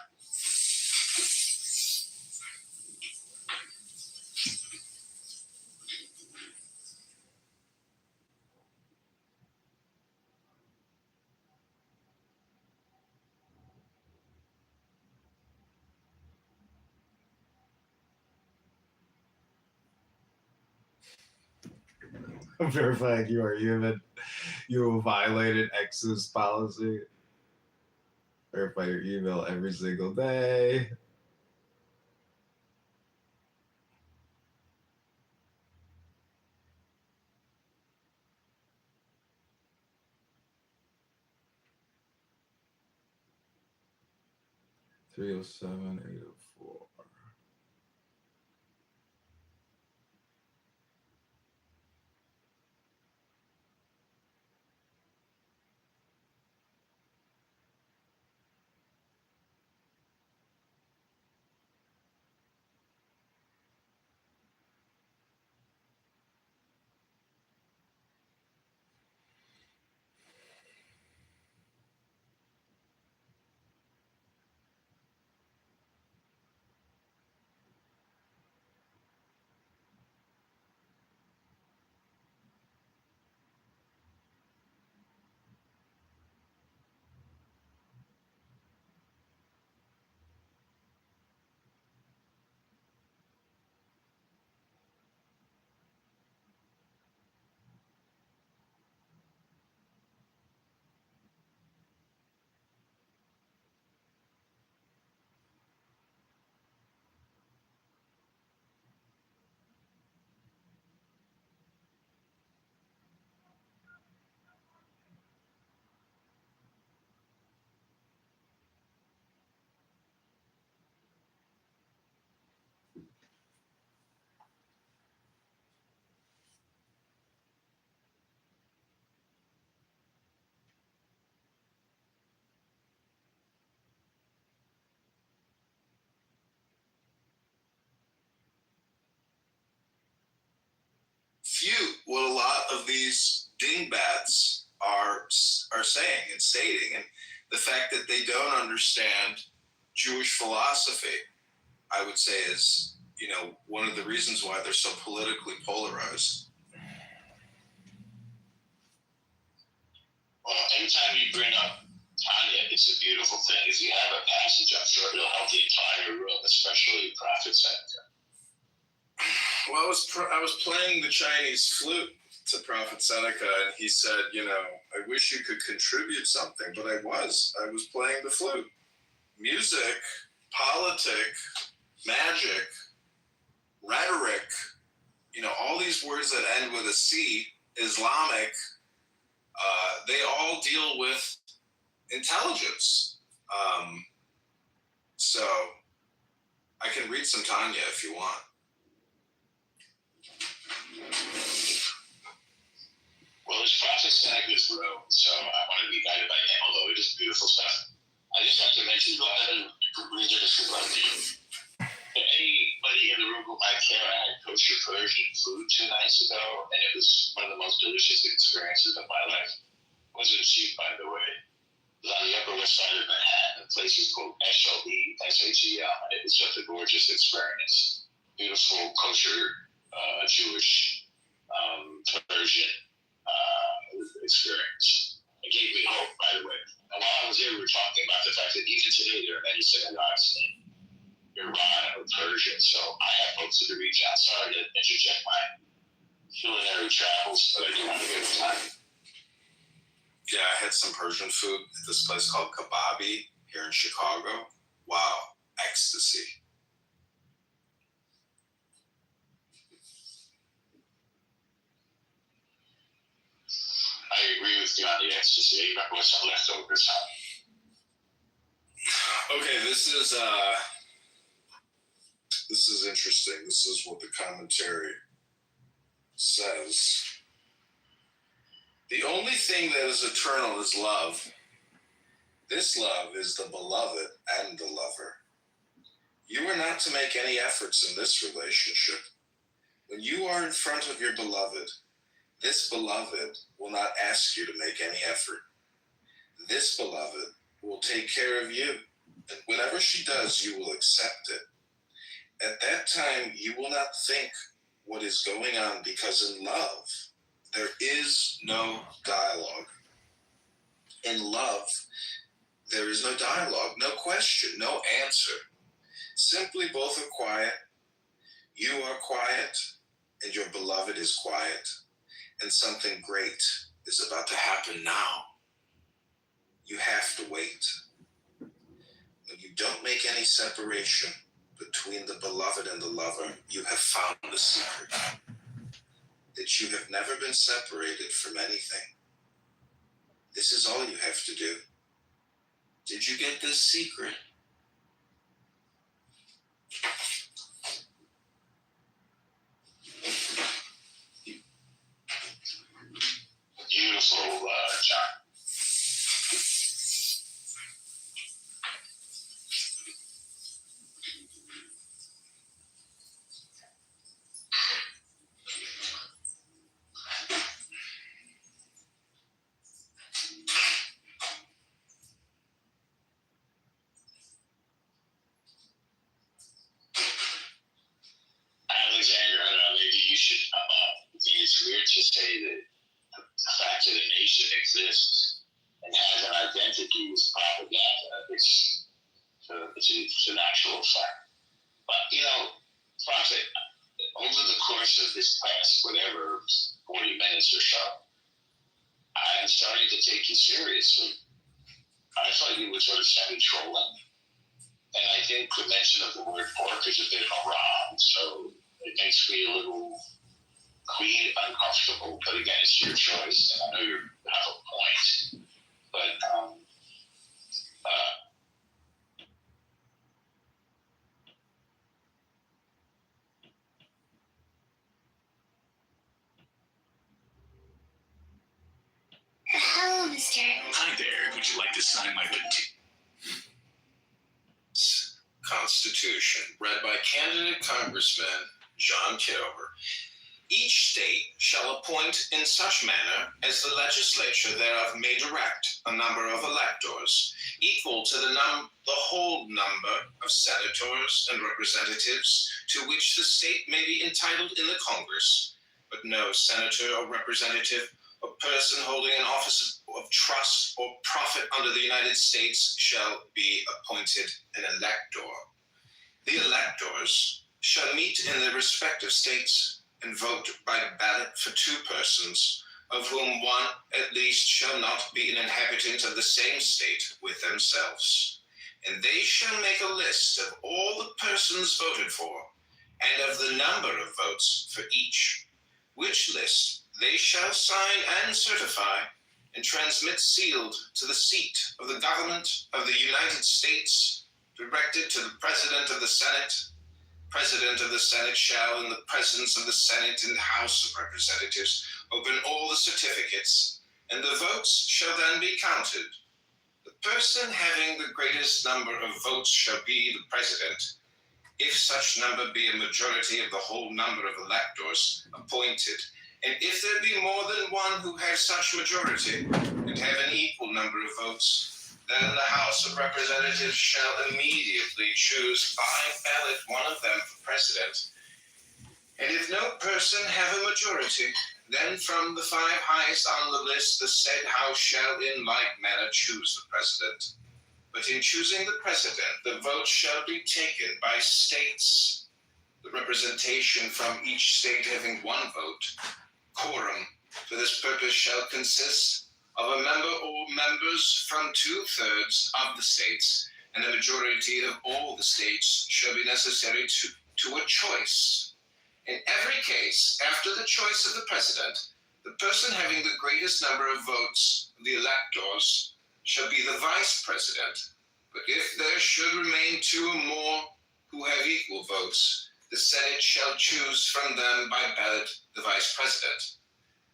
I'm verifying you are human. You violated X's policy. Verify your email every single day. 307, 804. Refute what a lot of these dingbats are saying and stating, and the fact that they don't understand Jewish philosophy, I would say, is one of the reasons why they're so politically polarized. Well, anytime you bring up Tanya, it's a beautiful thing. If you have a passage, I'm sure it'll help the entire room, especially Prophet Seneca. Well, I was playing the Chinese flute to Prophet Seneca, and he said, I wish you could contribute something, but I was playing the flute. Music, politics, magic, rhetoric, all these words that end with a C, Islamic, they all deal with intelligence. So I can read some Tanya if you want. Well, it's Prophet Seneca's room, so I want to be guided by him, although it is beautiful stuff. I just have to mention, go ahead and read it if you like to. Anybody in the room who might care, I had kosher Persian food 2 nights ago, and it was one of the most delicious experiences of my life. It wasn't cheap, by the way. It was on the Upper West Side of Manhattan. The place is called SHOTL, and it was such a gorgeous experience. Beautiful kosher Jewish Persian experience. It gave me hope, by the way. And while I was there, we were talking about the fact that even today there are many synagogues in Iran or Persia. So I have hopes of the region. I'm sorry to interject my culinary travels, but I do want to give it time. Yeah, I had some Persian food at this place called Kebabi here in Chicago. Wow, ecstasy. I agree with you on the ecstasy. You got some leftovers, huh? Okay, this is interesting. This is what the commentary says. The only thing that is eternal is love. This love is the beloved and the lover. You are not to make any efforts in this relationship. When you are in front of your beloved, this beloved will not ask you to make any effort. This beloved will take care of you, and whatever she does, you will accept it. At that time, you will not think what is going on, because in love, there is no dialogue. In love, there is no dialogue, no question, no answer. Simply both are quiet. You are quiet, and your beloved is quiet, and something great is about to happen now. You have to wait. When you don't make any separation between the beloved and the lover, you have found the secret. That you have never been separated from anything. This is all you have to do. Did you get this secret? It's an actual fact. But, you know, Prophet, over the course of this past, whatever, 40 minutes or so, I'm starting to take you seriously. I thought you were sort of semi-trolling. And I think the mention of the word pork is a bit haram, so it makes me a little uncomfortable. But again, it's your choice, and I know you have a point. But Hello, mister. Hi there. Would you like to sign my petition? Constitution, read by candidate Congressman John Kitover. Each state shall appoint in such manner as the legislature thereof may direct a number of electors equal to the whole number of senators and representatives to which the state may be entitled in the Congress, but no senator or representative or person holding an office of trust or profit under the United States shall be appointed an elector. The electors shall meet in their respective states and vote by ballot for two persons, of whom one at least shall not be an inhabitant of the same state with themselves. And they shall make a list of all the persons voted for, and of the number of votes for each, which list they shall sign and certify and transmit sealed to the seat of the government of the United States, directed to the President of the Senate. President of the Senate shall, in the presence of the Senate and House of Representatives, open all the certificates, and the votes shall then be counted. The person having the greatest number of votes shall be the President, if such number be a majority of the whole number of electors appointed, and if there be more than one who has such majority, and have an equal number of votes, then the House of Representatives shall immediately choose by ballot one of them for President. And if no person have a majority, then from the five highest on the list the said House shall in like manner choose the President. But in choosing the President, the vote shall be taken by states, the representation from each state having one vote. Quorum for this purpose shall consist of a member or members from 2/3 of the states, and a majority of all the states shall be necessary to a choice. In every case, after the choice of the President, the person having the greatest number of votes, the electors, shall be the Vice President. But if there should remain two or more who have equal votes, the Senate shall choose from them by ballot the Vice President.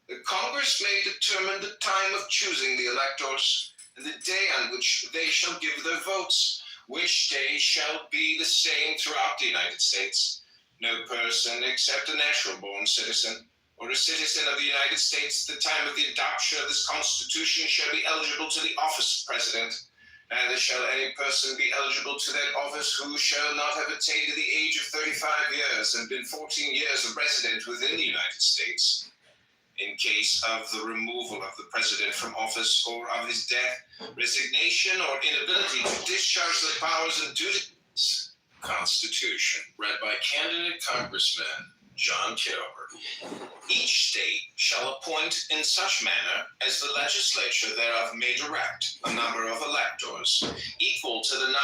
The Congress may determine the time of choosing the electors and the day on which they shall give their votes, which day shall be the same throughout the United States. No person except a natural-born citizen or a citizen of the United States at the time of the adoption of this Constitution shall be eligible to the office of President. Neither shall any person be eligible to that office who shall not have attained to the age of 35 years and been 14 years a resident within the United States. In case of the removal of the President from office or of his death, resignation, or inability to discharge the powers and duties. Constitution, read by candidate Congressman John Kitover. Each state shall appoint in such manner as the legislature thereof may direct a number of electors equal to the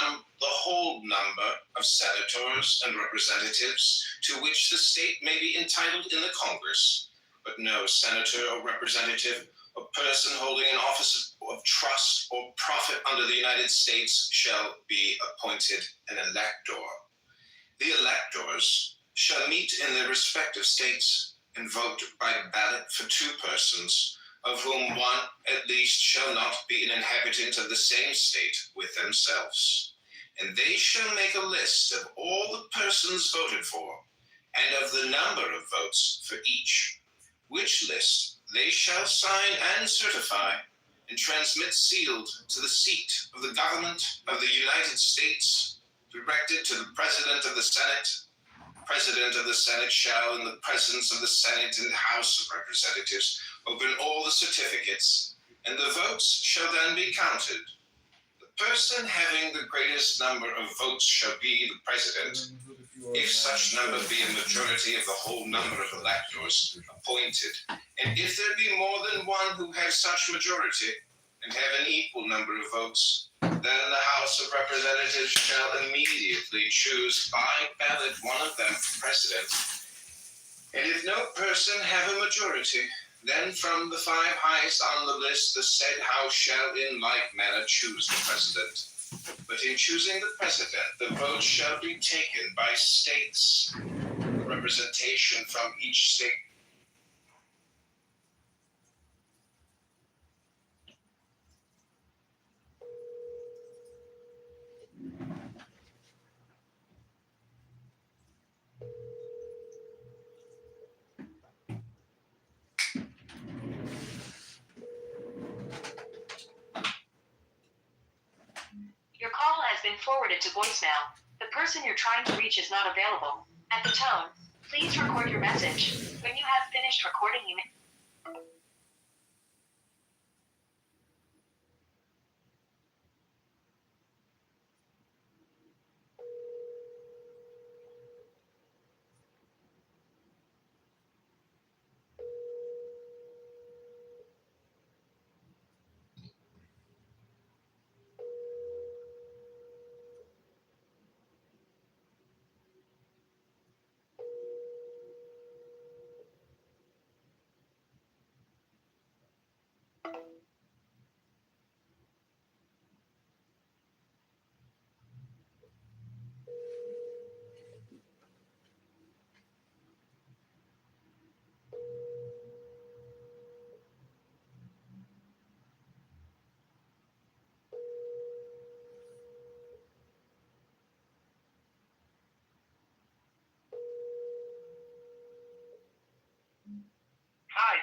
whole number of senators and representatives to which the state may be entitled in the Congress, but no senator or representative or person holding an office of trust or profit under the United States shall be appointed an elector. The electors shall meet in their respective states and vote by ballot for two persons, of whom one at least shall not be an inhabitant of the same state with themselves. And they shall make a list of all the persons voted for, and of the number of votes for each, which list they shall sign and certify and transmit sealed to the seat of the government of the United States, directed to the President of the Senate. President of the Senate shall, in the presence of the Senate and House of Representatives, open all the certificates, and the votes shall then be counted. The person having the greatest number of votes shall be the president, if such number be a majority of the whole number of electors appointed, and if there be more than one who has such majority, and have an equal number of votes, then the House of Representatives shall immediately choose by ballot one of them for president. And if no person have a majority, then from the 5 highest on the list the said House shall in like manner choose the president. But in choosing the president, the votes shall be taken by states, representation from each state. Your call has been forwarded to voicemail. The person you're trying to reach is not available. At the tone, please record your message. When you have finished recording, you may... Hi,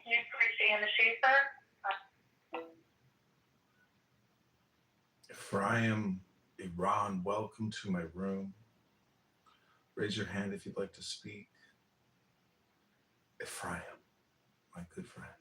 You're Christy and the Schaefer. Ephraim, Iran, welcome to my room. Raise your hand if you'd like to speak. Ephraim, my good friend.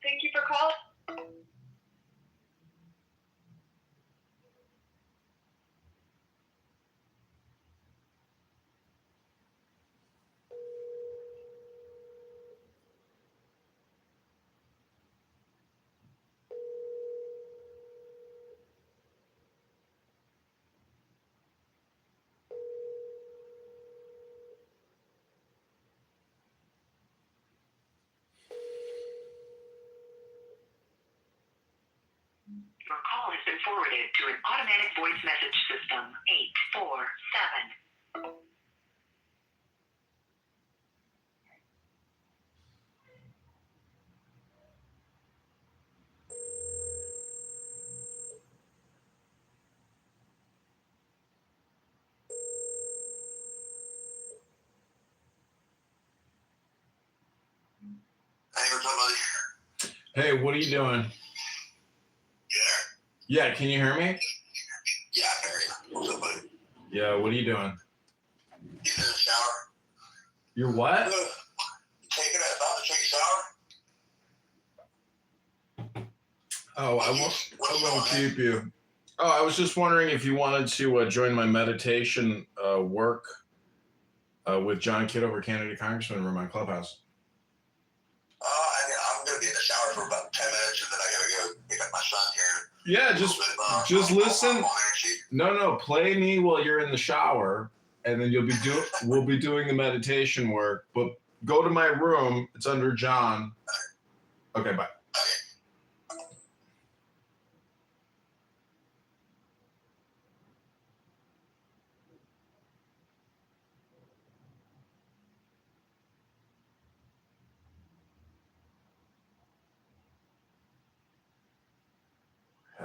Thank you for calling. Your call has been forwarded to an automatic voice message system. 847. Hey, what are you doing? Yeah, can you hear me? Yeah, I can hear you. What's up, buddy? Yeah, what are you doing? Getting in the shower. You're what? About to take a shower. Oh, I won't keep you. Oh, I was just wondering if you wanted to join my meditation work with John Kitover, candidate Congressman, in my clubhouse. I'm going to be in the shower for about 10 minutes, and then I got to go pick up my son here. Yeah, just listen. No, play me while you're in the shower, and then we'll be doing the meditation work. But go to my room. It's under John. Okay, bye.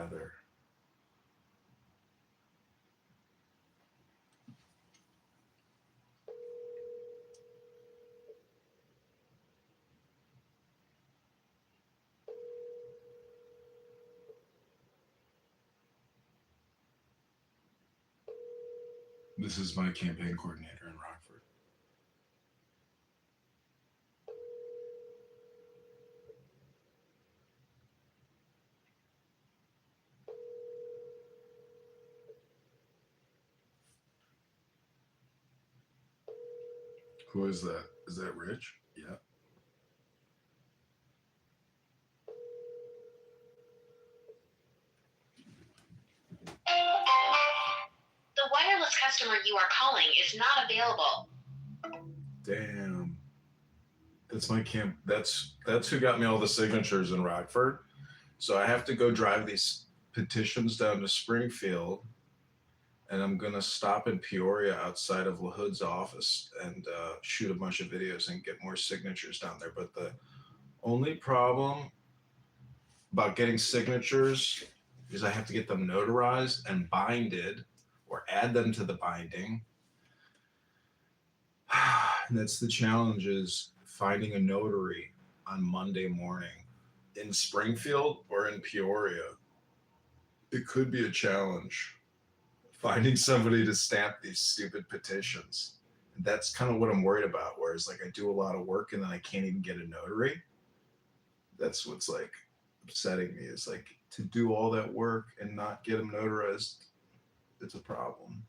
together. This is my campaign coordinator in Rockford. Who is that? Is that Rich? Yeah. The wireless customer you are calling is not available. Damn. That's my camp. That's who got me all the signatures in Rockford. So I have to go drive these petitions down to Springfield, and I'm gonna stop in Peoria outside of LaHood's office and shoot a bunch of videos and get more signatures down there. But the only problem about getting signatures is I have to get them notarized and binded or add them to the binding. And that's the challenge, is finding a notary on Monday morning in Springfield or in Peoria. It could be a challenge finding somebody to stamp these stupid petitions. And that's kind of what I'm worried about. Whereas like I do a lot of work and then I can't even get a notary. That's what's like upsetting me, is like to do all that work and not get them notarized. It's a problem.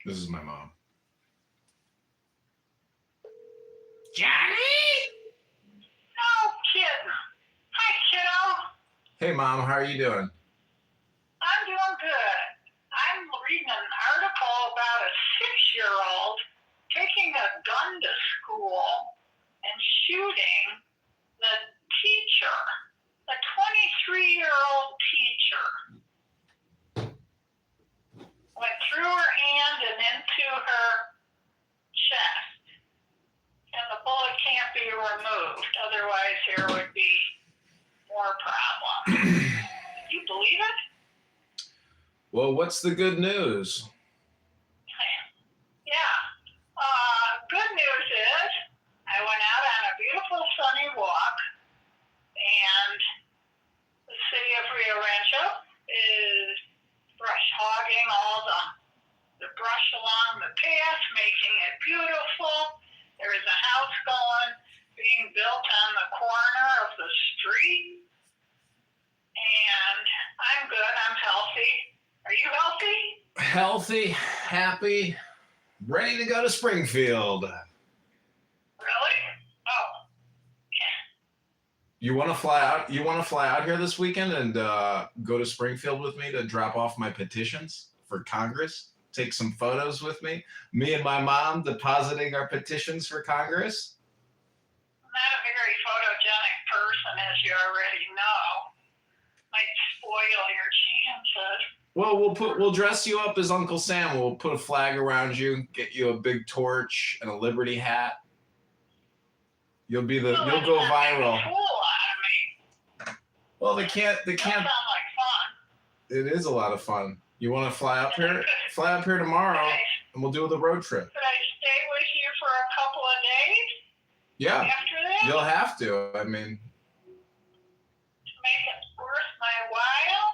This is my mom. Johnny? No kidding. Hi, kiddo. Hey, Mom, how are you doing? I'm doing good. I'm reading an article about a 6-year-old taking a gun to school and shooting the teacher, a 23-year-old teacher. Went through her hand and into her chest. And the bullet can't be removed. Otherwise, there would be more problems. Do you believe it? Well, what's the good news? Yeah. Good news is I went out on a beautiful sunny walk, and the city of Rio Rancho is brush hogging all the brush along the path, making it beautiful. There is a house being built on the corner of the street, and I'm good. I'm healthy. Are you healthy? Healthy, happy, ready to go to Springfield. Really? Oh. You want to fly out? You want to fly out here this weekend and go to Springfield with me to drop off my petitions for Congress? Take some photos with me. Me and my mom depositing our petitions for Congress. I'm not a very photogenic person, as you already know. Might spoil your chances. Well, we'll dress you up as Uncle Sam. We'll put a flag around you, get you a big torch and a Liberty hat. You'll go viral. Fool out of me. Well, they can't. That sounds like fun. It is a lot of fun. You want to fly up here? Fly up here tomorrow, and we'll do the road trip. Could I stay with you for a couple of days? Yeah. After that? You'll have to. I mean. To make it worth my while?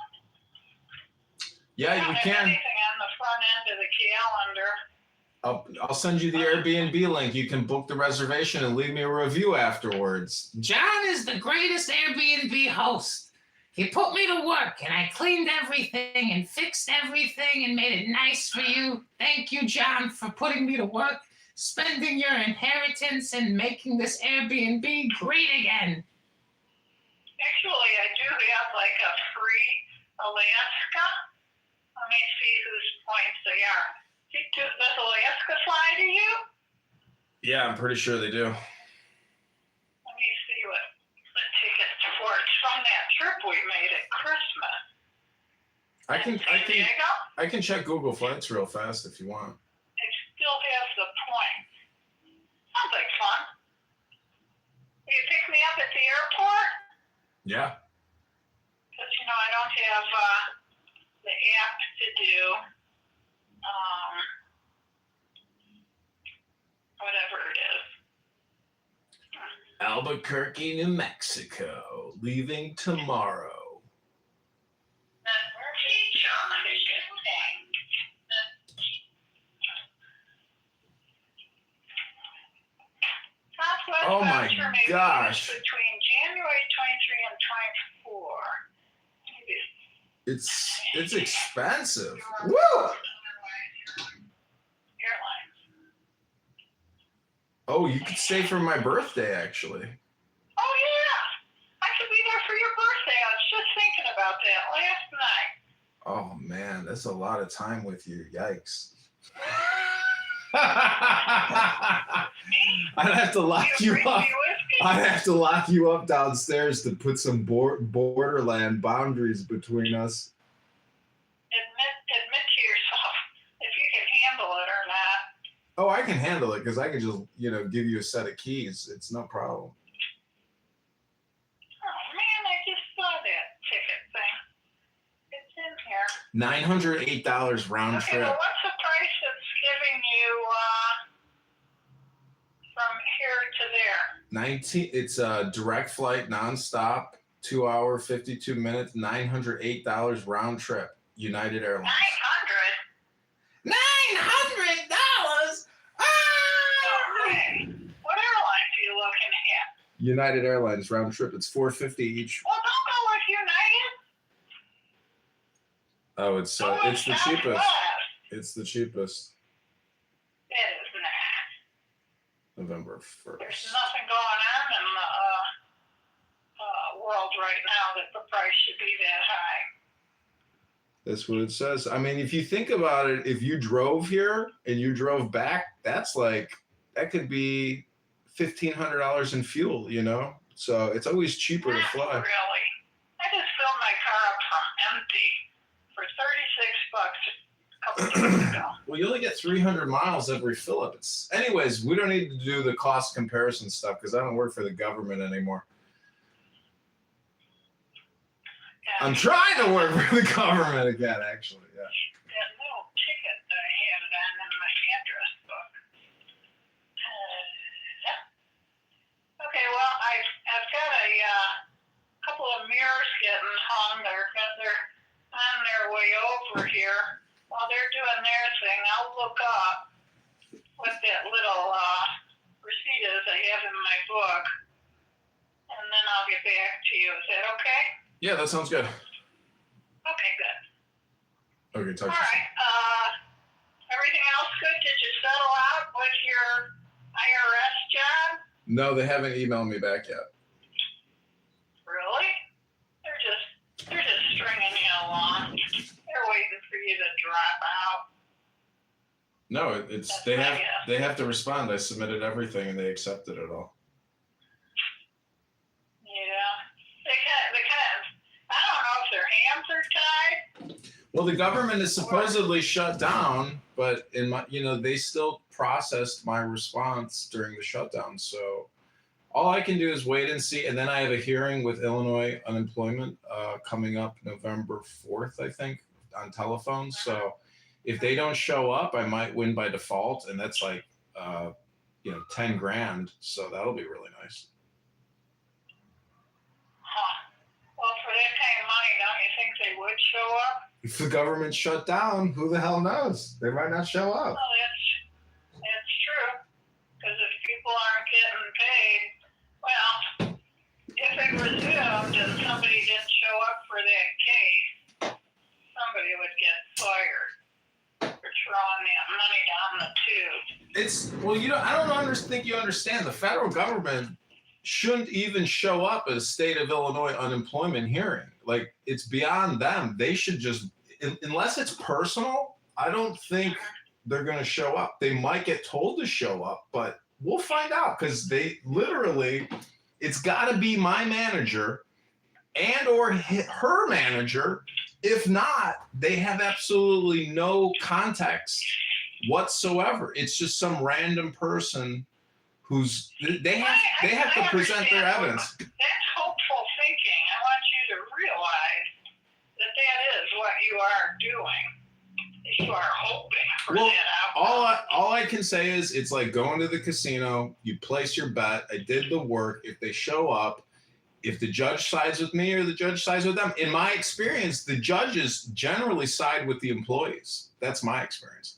Yeah, you can. Anything on the front end of the calendar. I'll send you the Airbnb link. You can book the reservation and leave me a review afterwards. John is the greatest Airbnb host. He put me to work, and I cleaned everything and fixed everything and made it nice for you. Thank you, John, for putting me to work, spending your inheritance, and making this Airbnb great again. Actually, I do have like a free Alaska. Let me see whose points they are. Does Alaska fly to you? Yeah, I'm pretty sure they do. Let me see what the tickets for. It's from that trip we made at Christmas. I can check Google Flights real fast if you want. It still has the points. Sounds like fun. Will you pick me up at the airport? Yeah. Because, I don't have the app to do whatever it is. Albuquerque, New Mexico, leaving tomorrow. Southwest Oh my voucher may be gosh. used between January 23 and 24. Maybe It's expensive. Woo! airlines. Oh, you could stay for my birthday, actually. Oh, yeah. I could be there for your birthday. I was just thinking about that last night. Oh man, that's a lot of time with you. Yikes. I'd have to lock you up. I'd have to lock you up downstairs to put some borderland boundaries between us. Admit to yourself if you can handle it or not. Oh, I can handle it because I can just, give you a set of keys. It's no problem. Oh, man, I just saw that ticket thing. It's in here. $908 round Okay, trip. well, what's the price that's giving you from here to there? It's a direct flight, nonstop, 2 hour, 52 minutes, $908 round trip. United Airlines. $900? Okay. What airlines are you looking at? United Airlines round trip. It's $450 each. Well, don't go with United. Oh, it's the cheapest. It's the cheapest. It is not. November 1st. There's nothing going on in the world right now that the price should be that high. That's what it says. I mean, if you think about it, if you drove here and you drove back, that could be $1,500 in fuel, So it's always cheaper to fly. Not really. I just filled my car up from empty for $36 a couple days ago. Well, you only get 300 miles every fill up. Anyways, we don't need to do the cost comparison stuff because I don't work for the government anymore. Yeah. I'm trying to work for the government again, actually. Yeah. That little ticket that I had it on in my address book. Okay, well, I've got a couple of mirrors getting hung. They're on their way over here. While they're doing their thing, I'll look up what that little receipt is I have in my book, and then I'll get back to you. Is that okay? Yeah, that sounds good. Okay, good. Okay, talk to you soon. All right. Everything else good? Did you settle out with your IRS job? No, they haven't emailed me back yet. Really? They're just stringing you along. They're waiting for you to drop out. No, they have to respond. I submitted everything and they accepted it all. Yeah. They kind of, I don't know if their hands are tied. Well, the government is supposedly shut down, but they still processed my response during the shutdown. So all I can do is wait and see. And then I have a hearing with Illinois unemployment coming up November 4th, I think, on telephone. So if they don't show up, I might win by default. And that's like, $10,000. So that'll be really nice. Huh. Well, for that kind of money, don't you think they would show up? If the government's shut down, who the hell knows? They might not show up. Well, that's true. Because if people aren't getting paid, well, if it resumed and somebody didn't show up for that case, somebody would get fired for throwing that money down the tube. I don't think you understand. The federal government shouldn't even show up at a state of Illinois unemployment hearing. Like, it's beyond them. They should just, unless it's personal, I don't think they're going to show up. They might get told to show up, but we'll find out, because they literally, it's got to be my manager and or her manager. If not, they have absolutely no context whatsoever. It's just some random person who's, they have to present their evidence. That's hopeful thinking. I want you to realize that is what you are doing. You are hoping for that outcome. All I can say is it's like going to the casino. You place your bet. I did the work. If they show up, if the judge sides with me or the judge sides with them, in my experience, the judges generally side with the employees. That's my experience.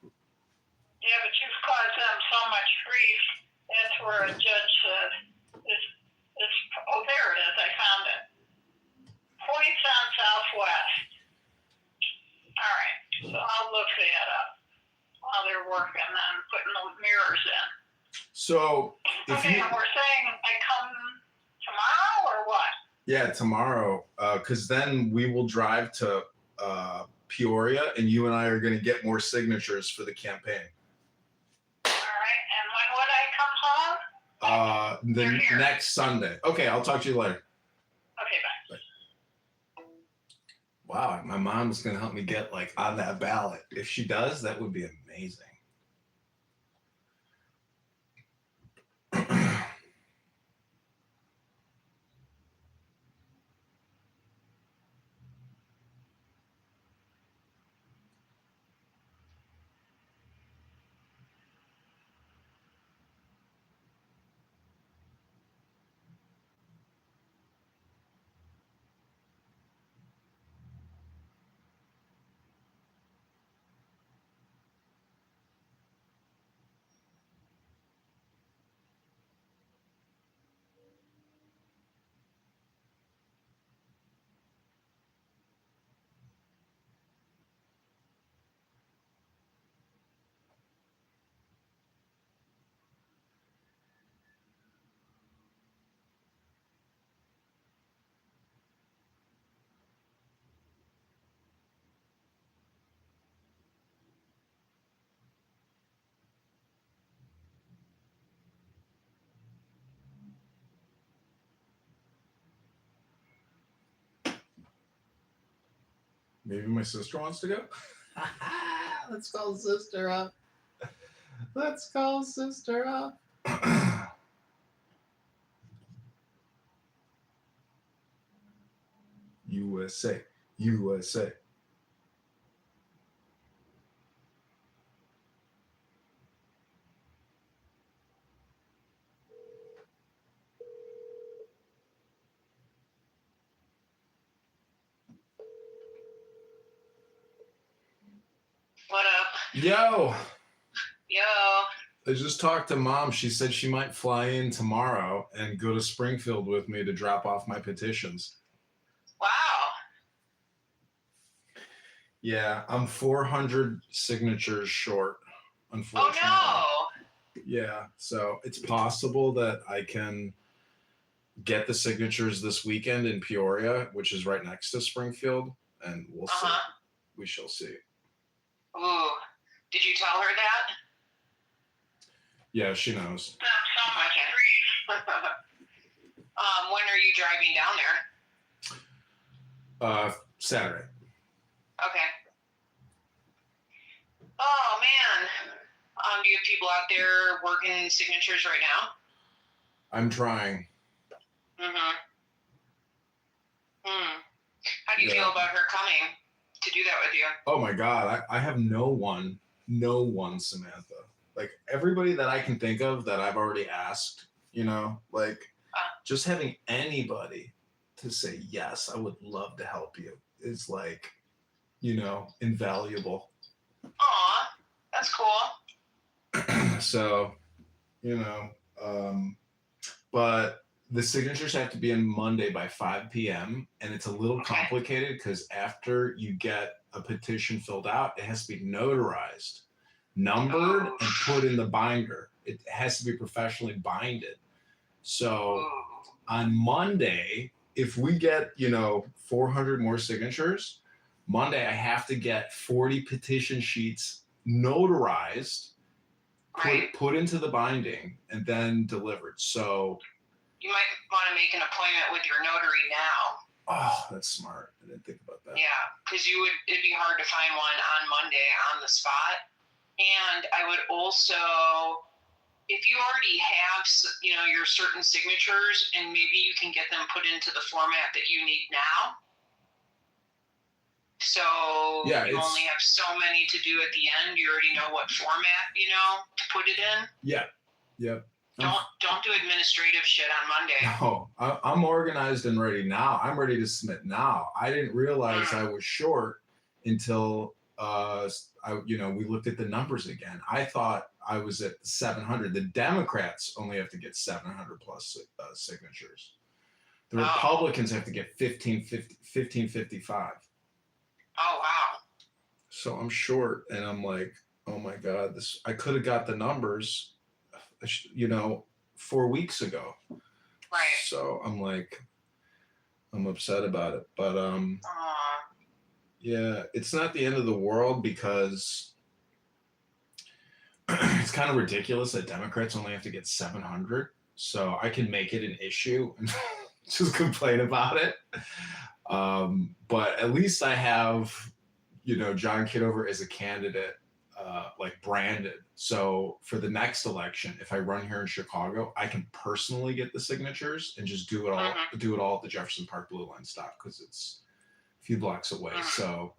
Yeah, but you've caused them so much grief. That's where a judge said, oh, there it is. I found it. Points on Southwest. All right, so I'll look that up while they're working on putting the mirrors in. So, okay, and we're saying I come tomorrow or what? Yeah, tomorrow, because then we will drive to Peoria, and you and I are going to get more signatures for the campaign. All right, and when would I come home? The next Sunday. Okay, I'll talk to you later. Okay, bye. Wow, my mom's going to help me get like on that ballot. If she does, that would be amazing. Maybe my sister wants to go? Let's call sister up. Let's call sister up. USA, USA. What up? Yo. Yo. I just talked to Mom. She said she might fly in tomorrow and go to Springfield with me to drop off my petitions. Wow. Yeah, I'm 400 signatures short, unfortunately. Oh, no. Yeah, so it's possible that I can get the signatures this weekend in Peoria, which is right next to Springfield, and we'll see. We shall see. Ooh. Did you tell her that? Yeah, she knows. So much grief. When are you driving down there? Saturday. Okay. Oh, man. Do you have people out there working signatures right now? I'm trying. Mm-hmm. How do you feel about her coming to do that with you? Oh my God, I have no one, Samantha. Like everybody that I can think of that I've already asked, you know, like just having anybody to say, yes, I would love to help you is like, you know, invaluable. Aw, that's cool. So, you know, but the signatures have to be in Monday by 5 p.m. And it's a little complicated because after you get a petition filled out, it has to be notarized, numbered, and put in the binder. It has to be professionally binded. So on Monday, if we get, 400 more signatures, Monday I have to get 40 petition sheets notarized, put into the binding, and then delivered. So you might want to make an appointment with your notary now. Oh, that's smart. I didn't think about that. Yeah, because it'd be hard to find one on Monday on the spot. And I would also, if you already have, your certain signatures, and maybe you can get them put into the format that you need now. So you only have so many to do at the end. You already know what format, to put it in. Yeah. Yep. Don't do administrative shit on Monday. No, I'm organized and ready now. I'm ready to submit now. I didn't realize I was short until we looked at the numbers again. I thought I was at 700. The Democrats only have to get 700 plus signatures. The Republicans have to get 1555. Oh wow! So I'm short, and I'm like, oh my god, I could have got the numbers, 4 weeks ago. Right. So I'm like, I'm upset about it, but yeah, it's not the end of the world because it's kind of ridiculous that Democrats only have to get 700. So I can make it an issue and just complain about it. But at least I have, John Kitover as a candidate, branded. So for the next election, if I run here in Chicago, I can personally get the signatures and just do it all at the Jefferson Park Blue Line stop because it's a few blocks away. So,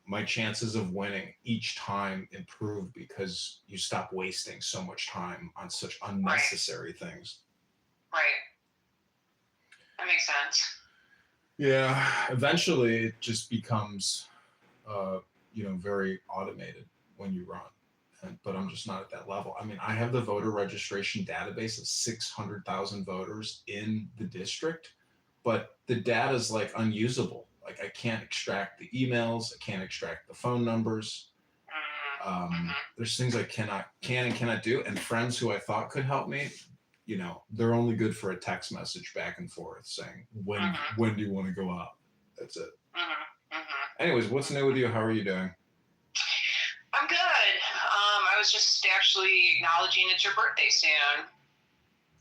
my chances of winning each time improve because you stop wasting so much time on such unnecessary things. Right. That makes sense. Yeah. Eventually it just becomes, very automated when you run. But I'm just not at that level. I mean, I have the voter registration database of 600,000 voters in the district, but the data is unusable. I can't extract the emails. I can't extract the phone numbers. There's things I can and cannot do. And friends who I thought could help me, they're only good for a text message back and forth saying, when do you want to go out? That's it. Anyways, what's new with you? How are you doing? I'm good. I was just actually acknowledging it's your birthday soon.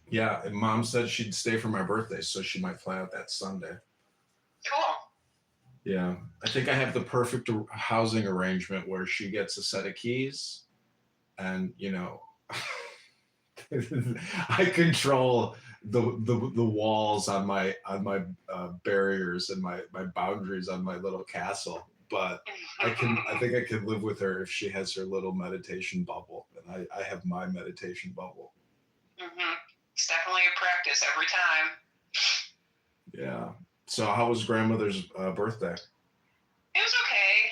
Yeah, and Mom said she'd stay for my birthday, so she might fly out that Sunday. Cool. Yeah, I think I have the perfect housing arrangement where she gets a set of keys, and I control the walls on my barriers and my boundaries on my little castle. But I think I can live with her if she has her little meditation bubble, and I have my meditation bubble. It's definitely a practice every time. Yeah. So how was grandmother's birthday? It was okay.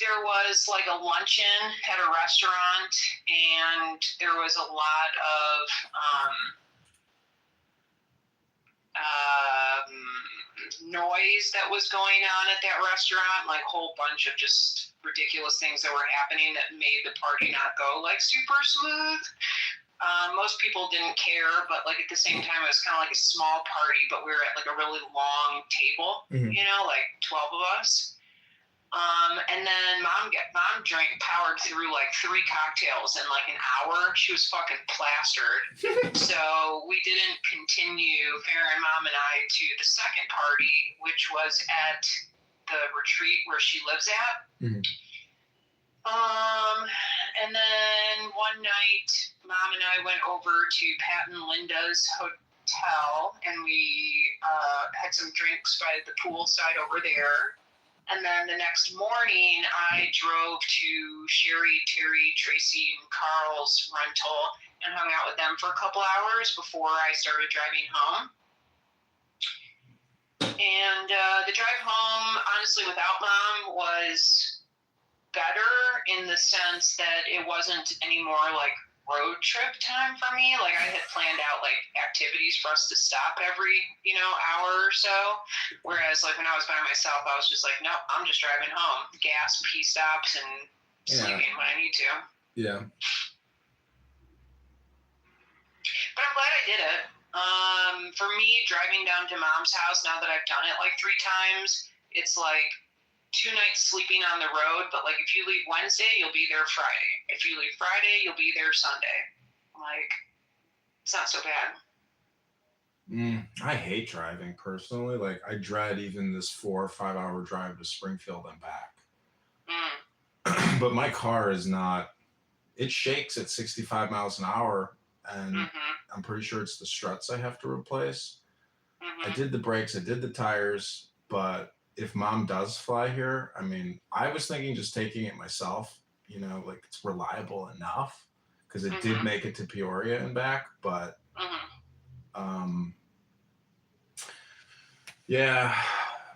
There was a luncheon at a restaurant, and there was a lot of noise that was going on at that restaurant, a whole bunch of just ridiculous things that were happening that made the party not go super smooth. Most people didn't care, but at the same time, it was kind of a small party, but we were at a really long table, 12 of us. And then mom powered through 3 cocktails in an hour. She was fucking plastered. So we didn't continue, Farrah and Mom and I, to the second party, which was at the retreat where she lives at. And then one night, Mom and I went over to Pat and Linda's hotel, and we had some drinks by the poolside over there. And then the next morning, I drove to Sherry, Terry, Tracy, and Carl's rental and hung out with them for a couple hours before I started driving home. And the drive home, honestly, without Mom was better in the sense that it wasn't any more road trip time for me. I had planned out activities for us to stop every hour or so, whereas when I was by myself, I was just nope, I'm just driving home, gas, pee stops, and sleeping when I need to. Yeah. But I'm glad I did it. For me, driving down to mom's house, now that I've done it like 3 times, it's like 2 nights sleeping on the road. But like if you leave Wednesday, you'll be there Friday. If you leave Friday, you'll be there Sunday. Like, it's not so bad. I hate driving personally. Like, I dread even this 4 or 5 hour drive to Springfield and back. But my car is not, it shakes at 65 miles an hour, and I'm pretty sure it's the struts I have to replace. I did the brakes, I did the tires, but if mom does fly here, I mean, I was thinking just taking it myself, you know, like it's reliable enough, because it did make it to Peoria and back, but yeah.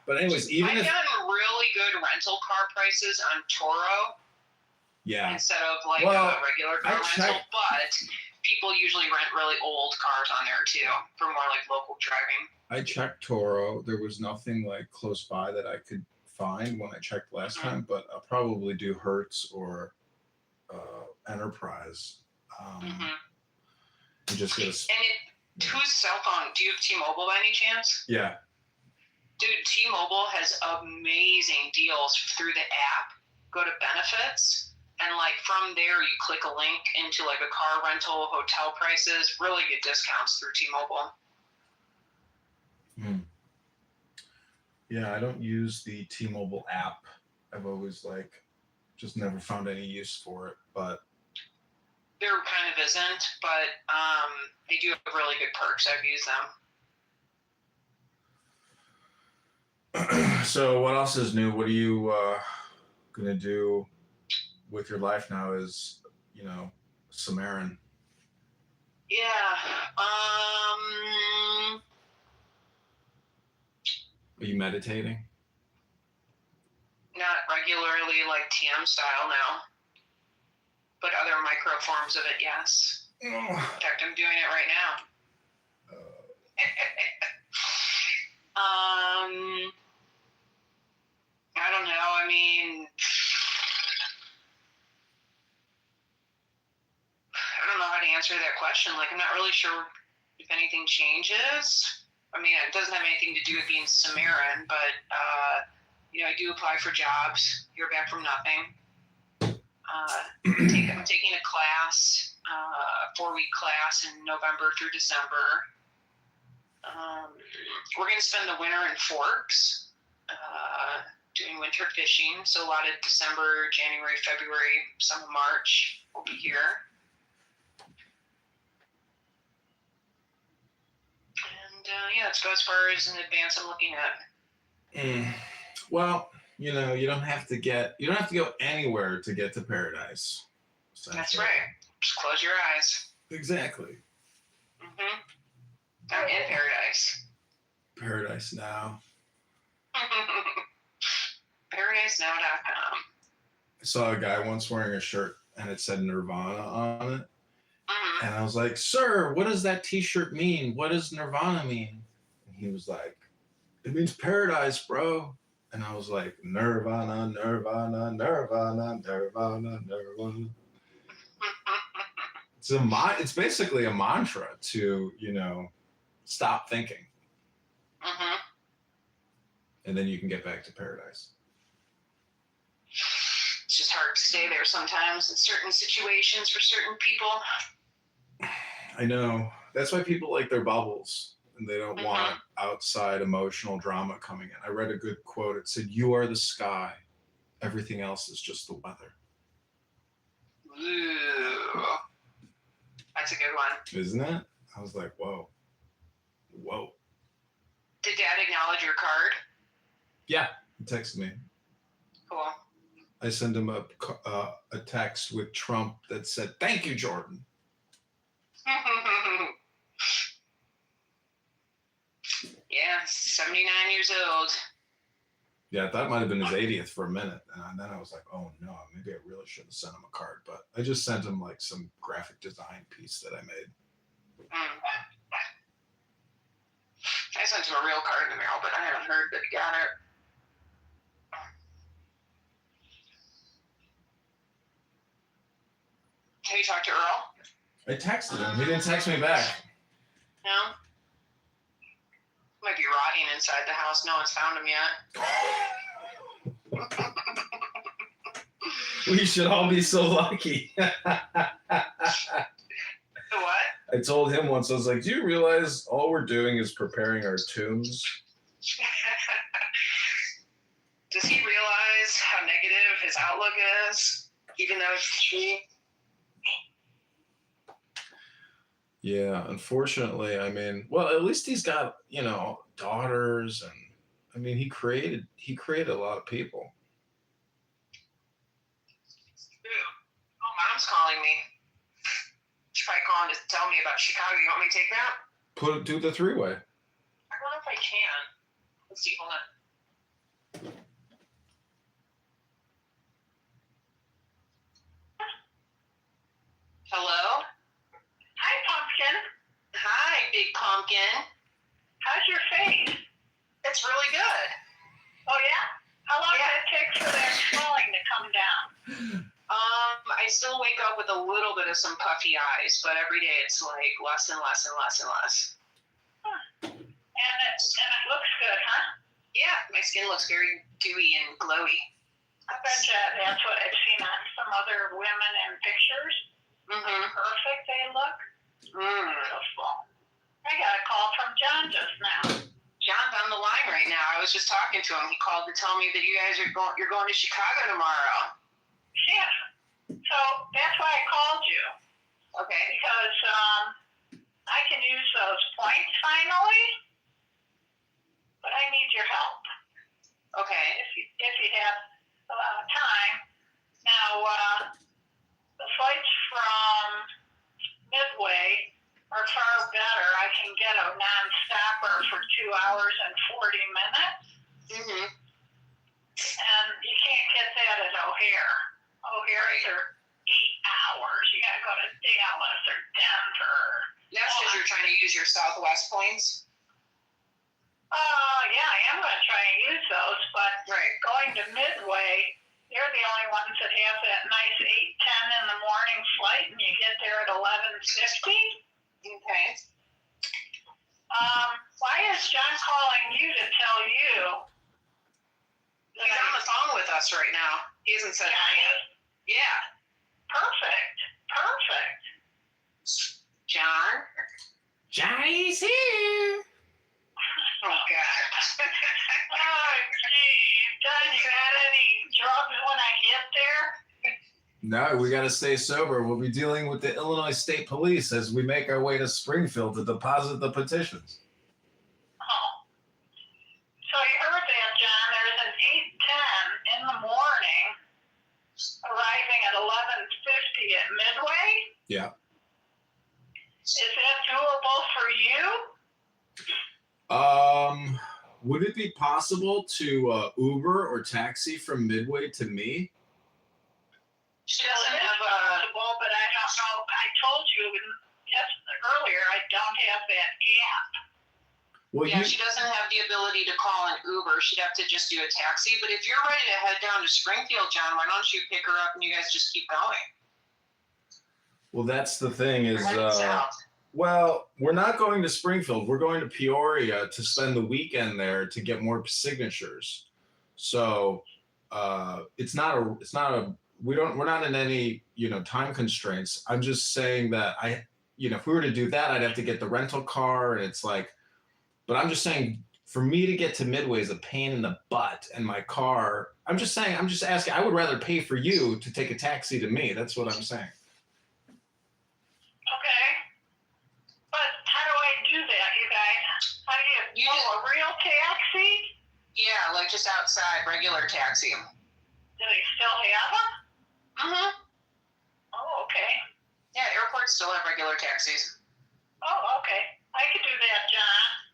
But anyways, even I've if gotten really good rental car prices on Toro instead of like a regular car rental, but people usually rent really old cars on there too for more like local driving. I checked Toro. There was nothing like close by that I could find when I checked last time, but I'll probably do Hertz or Enterprise. And just get a. Whose cell phone? Do you have T-Mobile by any chance? Yeah. Dude, T-Mobile has amazing deals through the app. Go to benefits, and like from there you click a link into like a car rental, hotel prices, really good discounts through T-Mobile. Yeah, I don't use the T-Mobile app. I've always like just never found any use for it, but there kind of isn't, but they do have really good perks. I've used them. So what else is new? What are you gonna do with your life now as, you know, Samaritan? Yeah. Are you meditating? Not regularly like TM style now, but other micro forms of it, yes. In fact, I'm doing it right now. I don't know. I mean, I don't know how to answer that question. Like, I'm not really sure if anything changes. I mean, it doesn't have anything to do with being Samaritan, but, you know, I do apply for jobs, hear back from nothing. I'm taking a class, a 4-week class in November through December. We're going to spend the winter in Forks, doing winter fishing. So a lot of December, January, February, some of March we'll be here. And yeah, that's about as far as in advance I'm looking at. Well, you know, you don't have to go anywhere to get to paradise. That's right. Just close your eyes. Exactly. I'm in paradise. Paradise Now. ParadiseNow.com. I saw a guy once wearing a shirt and it said Nirvana on it. And I was like, sir, what does that t-shirt mean? What does Nirvana mean? And he was like, it means paradise, bro. And I was like, Nirvana, Nirvana, Nirvana, Nirvana, Nirvana. It's basically a mantra to, you know, stop thinking. And then you can get back to paradise. It's just hard to stay there sometimes in certain situations for certain people. I know. That's why people like their bubbles and they don't want outside emotional drama coming in. I read a good quote. It said, you are the sky. Everything else is just the weather. Ooh. That's a good one. Isn't it? I was like, whoa. Whoa. Did Dad acknowledge your card? Yeah. He texted me. Cool. I sent him a text with Trump that said, thank you, Jordan. Yeah, 79 years old. Yeah, I thought it might have been his 80th for a minute. And then I was like, oh no, maybe I really should have sent him a card. But I just sent him like some graphic design piece that I made. I sent him a real card in the mail, but I haven't heard that he got it. Have you talked to Earl? I texted him. He didn't text me back. No? Might be rotting inside the house. No one's found him yet. We should all be so lucky. What? I told him once, I was like, do you realize all we're doing is preparing our tombs? Does he realize how negative his outlook is, even though it's true? Yeah, unfortunately, I mean, well, at least he's got, you know, daughters, and I mean, he created a lot of people. Oh, Mom's calling me. She's probably calling to tell me about Chicago. You want me to take that? Do the three-way. I don't know if I can. Let's see. Hold on. Hello? Hi, Pumpkin. Hi, Big Pumpkin. How's your face? It's really good. Oh, yeah? How long does it take for that swelling to come down? I still wake up with a little bit of some puffy eyes, but every day it's like less and less and less and less. Huh. And it looks good, huh? Yeah, my skin looks very dewy and glowy. I bet you that's what I've seen on some other women in pictures. Mm-hmm. Perfect they look. Beautiful. I got a call from John just now. John's on the line right now. I was just talking to him. He called to tell me that you guys are you're going to Chicago tomorrow. Yeah. So that's why I called you. Okay. Because I can use those points finally, but I need your help. Okay. If you have time. Now, the flights from Midway are far better. I can get a non-stopper for 2 hours and 40 minutes. Mm-hmm. And you can't get that at O'Hare. O'Hare's are 8 hours. You gotta go to Dallas or Denver. That's because you're trying to use your Southwest points? Yeah, I am gonna try and use those, but going to Midway, they're the only ones that have that nice 8:10 in the morning flight, and you get there at 11:50. Okay. Why is John calling you to tell you? He's on the phone with us right now. He hasn't said anything. Yeah. Perfect. John? Johnny's here. Oh, God. Oh, geez. John, you got any drugs when I get there? No, we got to stay sober. We'll be dealing with the Illinois State Police as we make our way to Springfield to deposit the petitions. Oh. So you heard that, John. There's an 8:10 in the morning arriving at 11:50 at Midway. Yeah. Is that doable for you? Would it be possible to Uber or taxi from Midway to me? She doesn't have possible, but I don't know. I told you earlier I don't have that app. Well, yeah, she doesn't have the ability to call an Uber. She'd have to just do a taxi. But if you're ready to head down to Springfield, John, why don't you pick her up and you guys just keep going? Well, that's the thing is, south. well, we're not going to Springfield. We're going to Peoria to spend the weekend there to get more signatures. So we're not in any, time constraints. I'm just saying that if we were to do that, I'd have to get the rental car, and it's like, but I'm just saying, for me to get to Midway is a pain in the butt, and my car, I'm just asking, I would rather pay for you to take a taxi to me. That's what I'm saying. Okay. But how do I do that, you guys? How do you a real taxi? Yeah, like just outside, regular taxi. Do they still have them? Mm-hmm. Oh, okay. Yeah, airports still have regular taxis. Oh, okay. I could do that, John.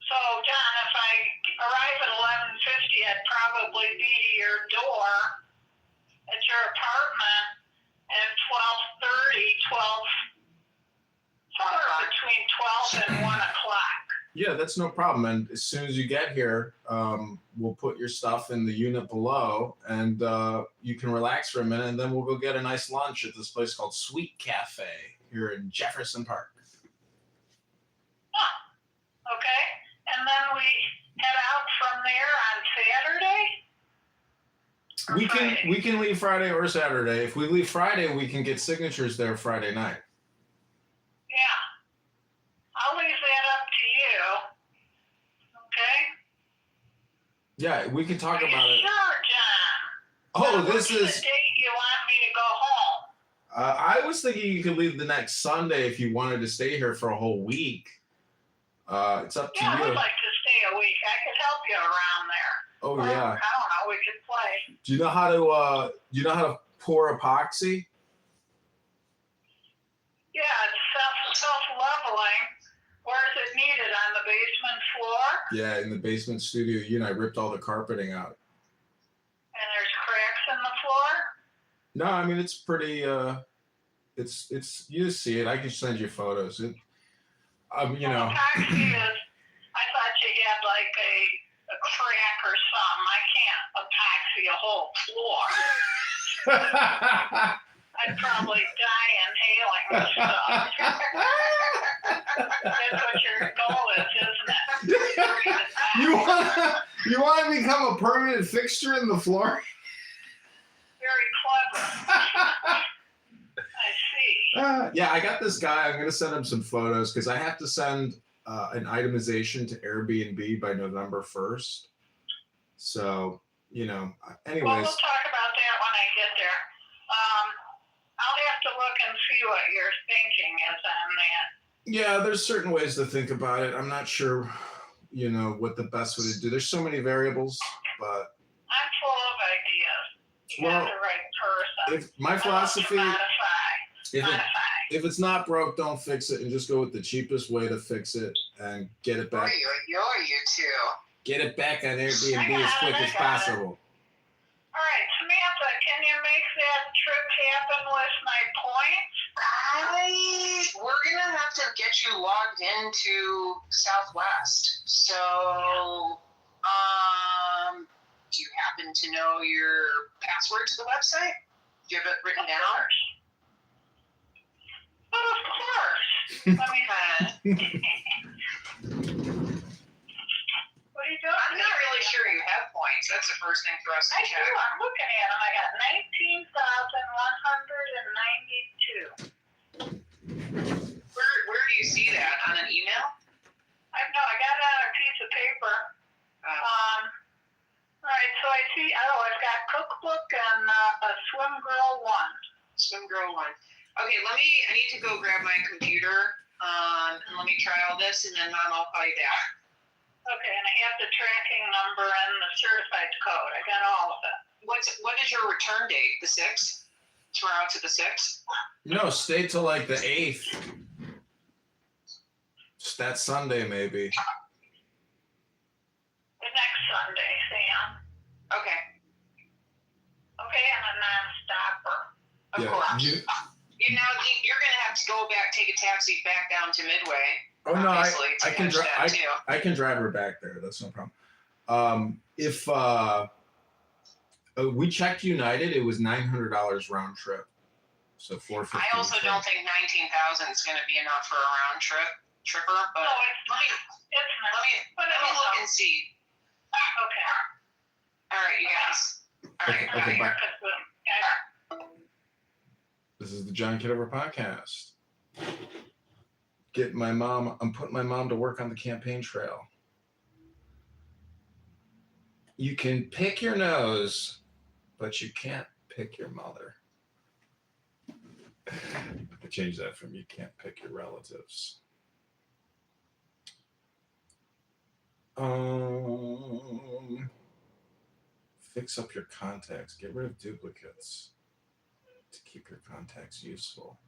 So, John, if I arrive at 11:50, I'd probably be to your door at your apartment at 12:30, between 12 and 1 o'clock. Yeah, that's no problem. And as soon as you get here, we'll put your stuff in the unit below, and you can relax for a minute, and then we'll go get a nice lunch at this place called Sweet Cafe here in Jefferson Park. Okay, and then we head out from there on Saturday. We can leave Friday or Saturday. If we leave Friday, we can get signatures there Friday night. Yeah, I'll leave that up to you. Okay. Yeah, we can talk Are you about it. sure, John? Oh, Now, this what's is. the date you want me to go home? I was thinking you could leave the next Sunday if you wanted to stay here for a whole week. It's up to Yeah, I you. would like to stay a week. I could help you around there. Oh Or, yeah. I don't know. We could play. Do you know how to pour epoxy? Yeah, it's self-leveling. Where is it needed? On the basement floor? Yeah, in the basement studio. You and I ripped all the carpeting out. And there's cracks in the floor? No, I mean it's pretty. It's you see it. I can send you photos. It. You know. Epoxy is. I thought you had like a crack or something. I can't epoxy a whole floor. I'd probably die inhaling the stuff. That's what your goal is, isn't it? You want to become a permanent fixture in the floor? Very clever. I see. Yeah, I got this guy. I'm going to send him some photos because I have to send an itemization to Airbnb by November 1st. So, anyways. Well, we'll talk about that when I get there. I'll have to look and see what your thinking is on that. Yeah, there's certain ways to think about it. I'm not sure, what the best way to do. There's so many variables, but. I'm full of ideas. You got the right person. My philosophy, modify. if it's not broke, don't fix it, and just go with the cheapest way to fix it and get it back. You two. Get it back on Airbnb as quick as possible. All right, Samantha, can you make that trip happen with my points? We're gonna have to get you logged into Southwest. So, do you happen to know your password to the website? Do you have it written down? But of course. Let me What are you doing? I'm not really sure you have points. That's the first thing for us to I check. do. I'm looking at them. I got 19,192. Where do you see that? On an email? I got it on a piece of paper. All right, so I see. I've got cookbook and a Swim Girl 1. Swim Girl 1. Okay, I need to go grab my computer. And let me try all this, and then Mom, I'll call you back. Okay, and I have the tracking number and the certified code. I got all of it. What is your return date? The 6th? Tomorrow to the 6th? No, stay till like the 8th. Just that Sunday, maybe. The next Sunday, Sam. Okay. Okay, and a non-stopper. Of course. You're gonna have to go back, take a taxi back down to Midway. Oh no, I can drive her back there. That's no problem. If we checked United, it was $900 round trip, so $450. I also don't think 19,000 is going to be enough for a round tripper. But No, let me look and see. Okay. All right, you guys. All right. Okay, bye. This is the John Kitover podcast. I'm putting my mom to work on the campaign trail. You can pick your nose, but you can't pick your mother. I changed that from you can't pick your relatives. Fix up your contacts. Get rid of duplicates to keep your contacts useful.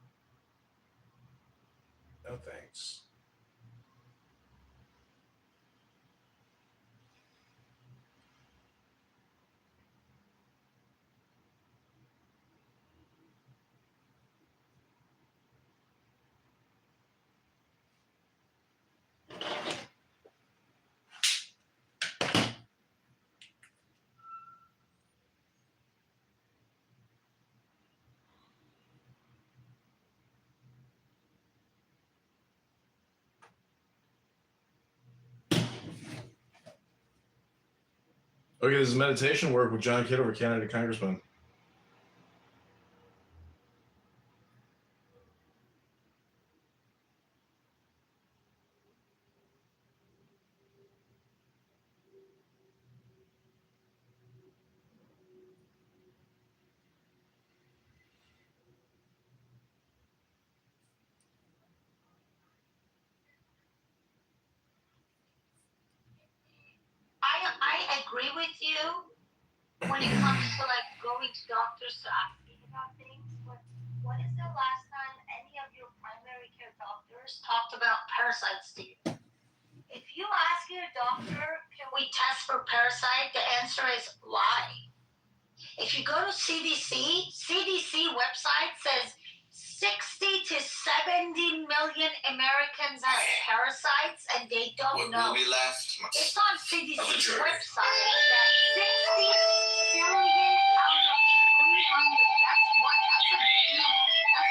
No thanks. Okay, this is meditation work with John Kitover, Canada Congressman. I agree with you when it comes to like going to doctors to ask me about things, but when is the last time any of your primary care doctors talked about parasites to you? If you ask your doctor, can we test for parasite? The answer is why? If you go to CDC website says 60 to 70 million Americans have parasites and they don't know. What will be left? It's on CDC's website that 60 billion out of 300. That's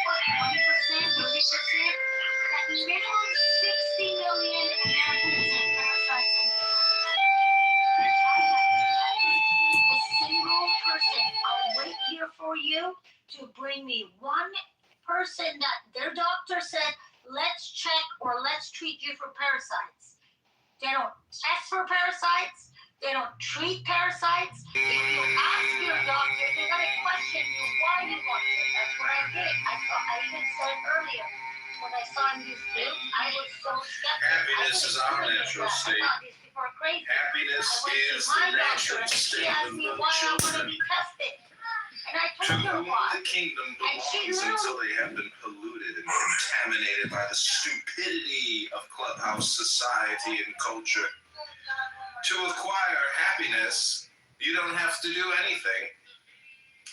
what 20%, 30%. That minimum 60 million Americans have parasites and a single person. I'll wait here for you to bring me one person that their doctor said, let's check or let's treat you for parasites. They don't test for parasites. They don't treat parasites. If you ask your doctor, they're going to question you why you want it. That's what I did. I even said earlier, when I saw him use boots, I was so skeptical. Happiness is our natural state. I thought these people are crazy. Happiness is the natural state of me why I want to children. be tested. And I To told her whom why. the kingdom And she belongs literally until they have been polluted and contaminated by the stupidity of clubhouse society and culture. To acquire happiness, you don't have to do anything,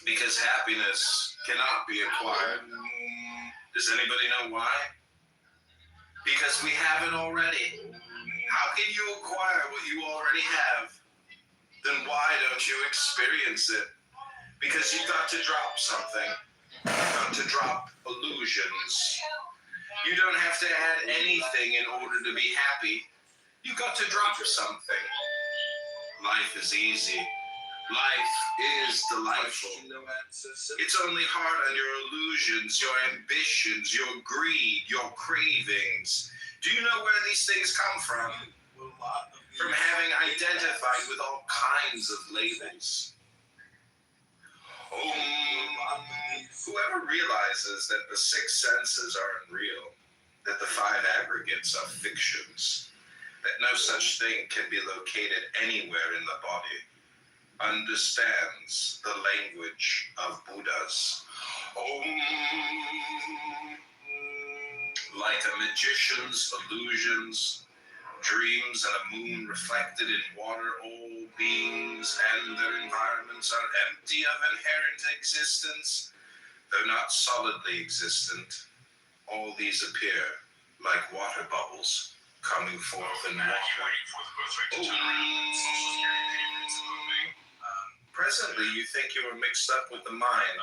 because happiness cannot be acquired. Does anybody know why? Because we have it already. How can you acquire what you already have? Then why don't you experience it? Because you've got to drop something. You've got to drop illusions. You don't have to add anything in order to be happy. You've got to drop something. Life is easy. Life is delightful. It's only hard on your illusions, your ambitions, your greed, your cravings. Do you know where these things come from? From having identified with all kinds of labels. Whoever realizes that the six senses aren't real, that the five aggregates are fictions, that no such thing can be located anywhere in the body, understands the language of Buddhas. Like a magician's illusions, dreams and a moon reflected in water, all beings and their environments are empty of inherent existence, though not solidly existent. All these appear like water bubbles coming forth in water. Presently, you think you are mixed up with the mind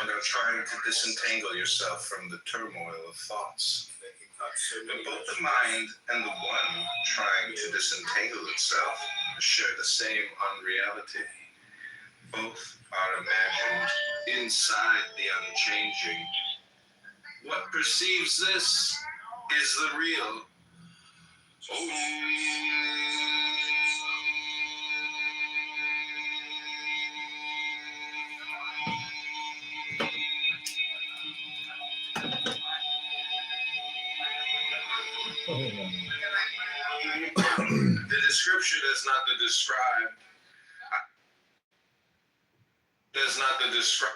and are trying to disentangle yourself from the turmoil of thoughts. But both the mind and the one trying to disentangle itself share the same unreality. Both are imagined inside the unchanging. What perceives this is the real. The description is not the described. Does not the describe.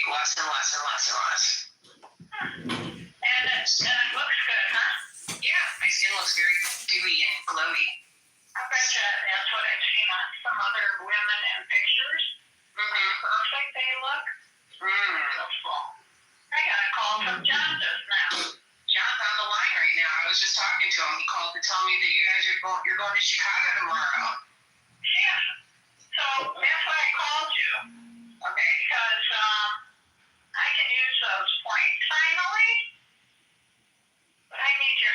Less and less and less and less. And it looks good, huh? Yeah, my skin looks very dewy and glowy. I bet you that's what I've seen on some other women in pictures. Perfect they look. Beautiful. I got a call from John just now. John's on the line right now. I was just talking to him. He called to tell me that you guys are you're going to Chicago tomorrow. Yeah. So that's why I called you. Okay. Because I can use those points finally. But I need your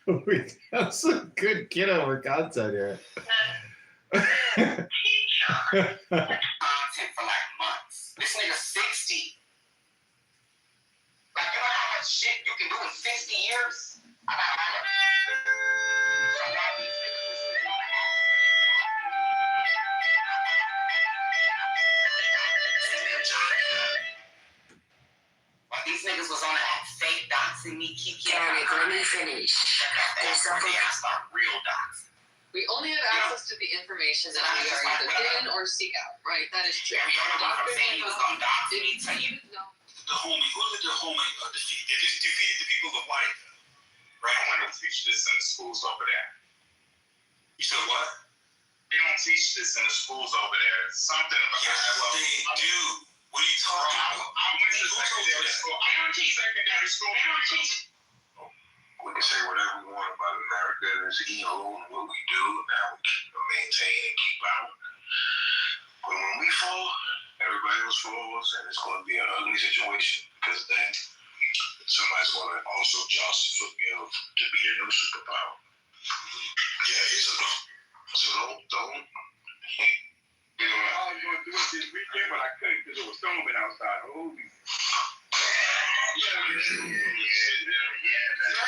We have some good Kitover content here. Teacher. Content for like months. This nigga 60. Like, you know how much shit you can do in 60 years? I got all of it. So now these niggas listening on the these niggas was on the app fake doxing me, Kiki. Let me finish. There's something I start real doxing. We only have access to the information that we are either given or seek out, right? That is true. Every other one from saying he was gonna dox me to you. No. The homie, who did the homie defeat? They just defeated the people of white. Right? I don't teach this in the schools over there. You said what? They don't teach this in the schools over there. Something about they do. What are you talking about? I went to secondary school. I went to secondary school. We can say whatever we want about America and its evil and what we do and how we maintain and keep out. But when we fall, everybody else falls, and it's going to be an ugly situation because then somebody's going to also jostle for to be the new superpower. Yeah, so don't. You know, I was going to do it this weekend, but I couldn't because it was storming outside. Holy. Yeah.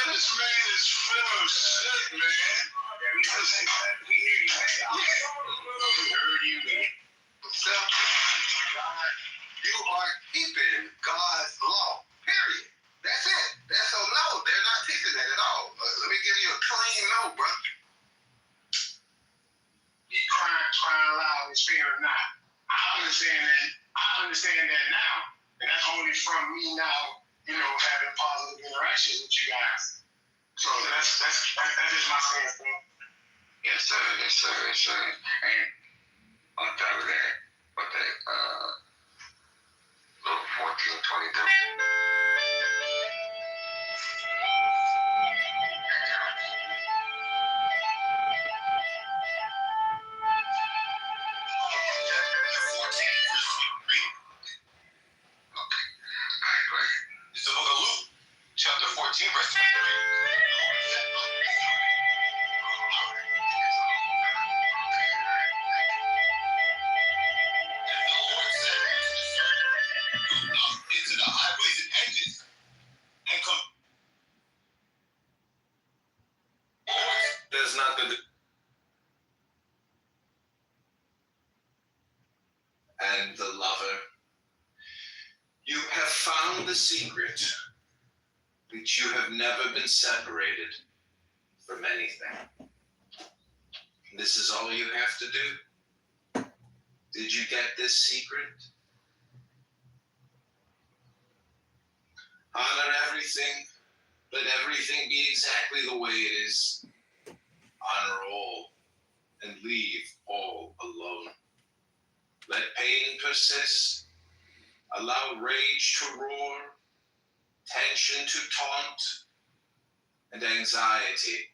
This man is full of shit, man. We hear you, man. We heard you, man. You are keeping God's law. Period. That's it. That's so no, they're not teaching that at all. Let me give you a clean no, bro. He's crying loud and sparing not. I understand that now. And that's only from me now, having positive interactions with you guys. So that's just my stance, bro. Yes, sir. And on top of that, little 14, 20, 30. It's the book of Luke, chapter 14, verse 23. Into the highways and hedges and come. There's not the. And the lover. You have found the secret that you have never been separated from anything. This is all you have to do. Did you get this secret? Honor everything, let everything be exactly the way it is. Honor all and leave all alone. Let pain persist. Allow rage to roar, tension to taunt, and anxiety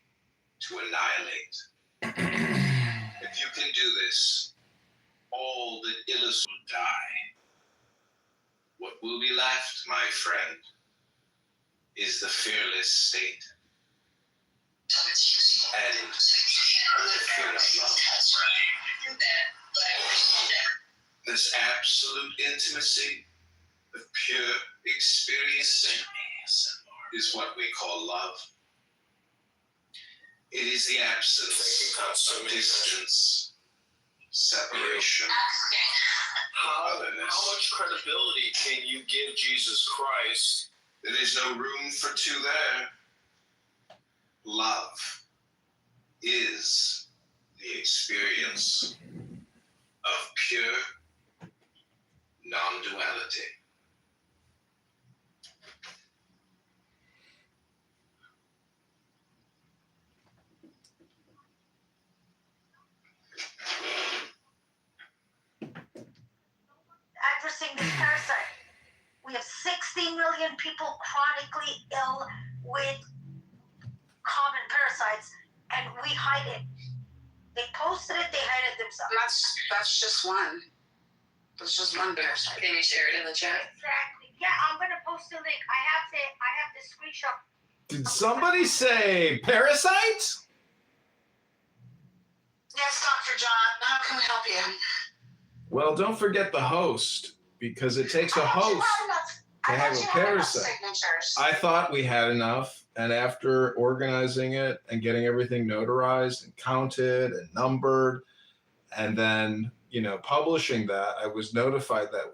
to annihilate. If you can do this, all the illness will die. What will be left, my friend, is the fearless state. And the fear of love. This absolute intimacy of pure experience is what we call love. It is the absence of distance, separation, How much credibility can you give Jesus Christ? There is no room for two there. Love is the experience of pure non-duality. Addressing this parasite. We have 60 million people chronically ill with common parasites, and we hide it. They posted it, they hide it themselves. That's just one. That's just one parasite. Can you share it in the chat? Exactly. Yeah, I'm gonna post the link. I have the screenshot Did somebody say parasite? Yes, Dr. John. How can we help you? Well, don't forget the host, because it takes a host to have a parasite. Signatures. I thought we had enough, and after organizing it and getting everything notarized and counted and numbered, and then, publishing that, I was notified that,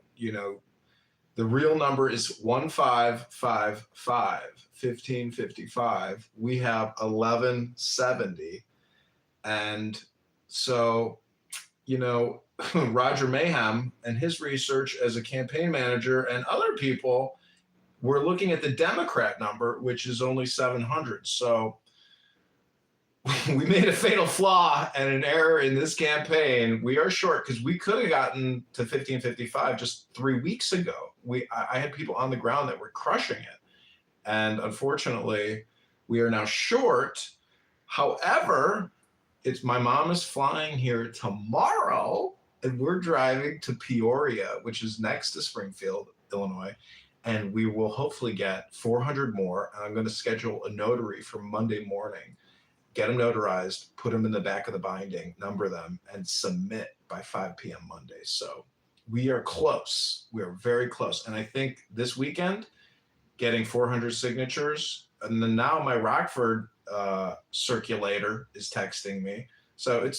the real number is 1555. We have 1170. And so, Roger Mayhem and his research as a campaign manager and other people were looking at the Democrat number, which is only 700. So we made a fatal flaw and an error in this campaign. We are short because we could have gotten to 1555 just 3 weeks ago. I had people on the ground that were crushing it. And unfortunately, we are now short. However, my mom is flying here tomorrow, and we're driving to Peoria, which is next to Springfield, Illinois, and we will hopefully get 400 more. And I'm going to schedule a notary for Monday morning, get them notarized, put them in the back of the binding, number them, and submit by 5 p.m. Monday. So we are close. We are very close. And I think this weekend, getting 400 signatures, and then now my Rockford circulator is texting me. So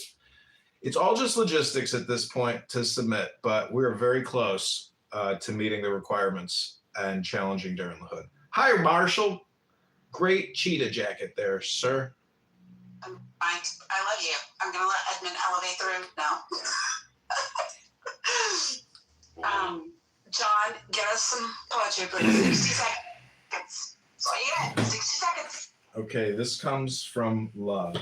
it's all just logistics at this point to submit, but we're very close to meeting the requirements and challenging Darren LaHood. Hi, Marshall. Great cheetah jacket there, sir. I love you. I'm going to let Edmund elevate the room now. John, get us some poetry, please. 60 seconds. That's all you get. 60 seconds. Okay, this comes from love.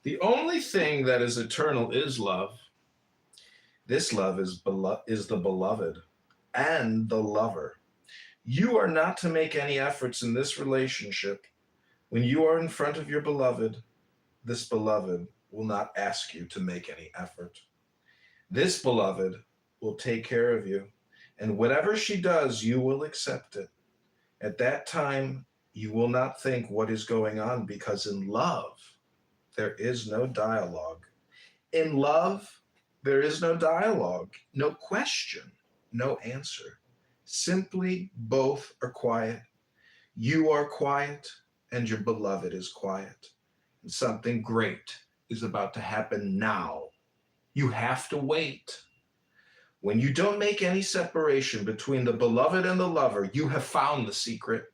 The only thing that is eternal is love. This love is the beloved and the lover. You are not to make any efforts in this relationship. When you are in front of your beloved, this beloved will not ask you to make any effort. This beloved will take care of you, and whatever she does, you will accept it. At that time, you will not think what is going on, because in love, there is no dialogue. In love, there is no dialogue, no question, no answer. Simply both are quiet. You are quiet, and your beloved is quiet. And something great is about to happen now. You have to wait. When you don't make any separation between the beloved and the lover, you have found the secret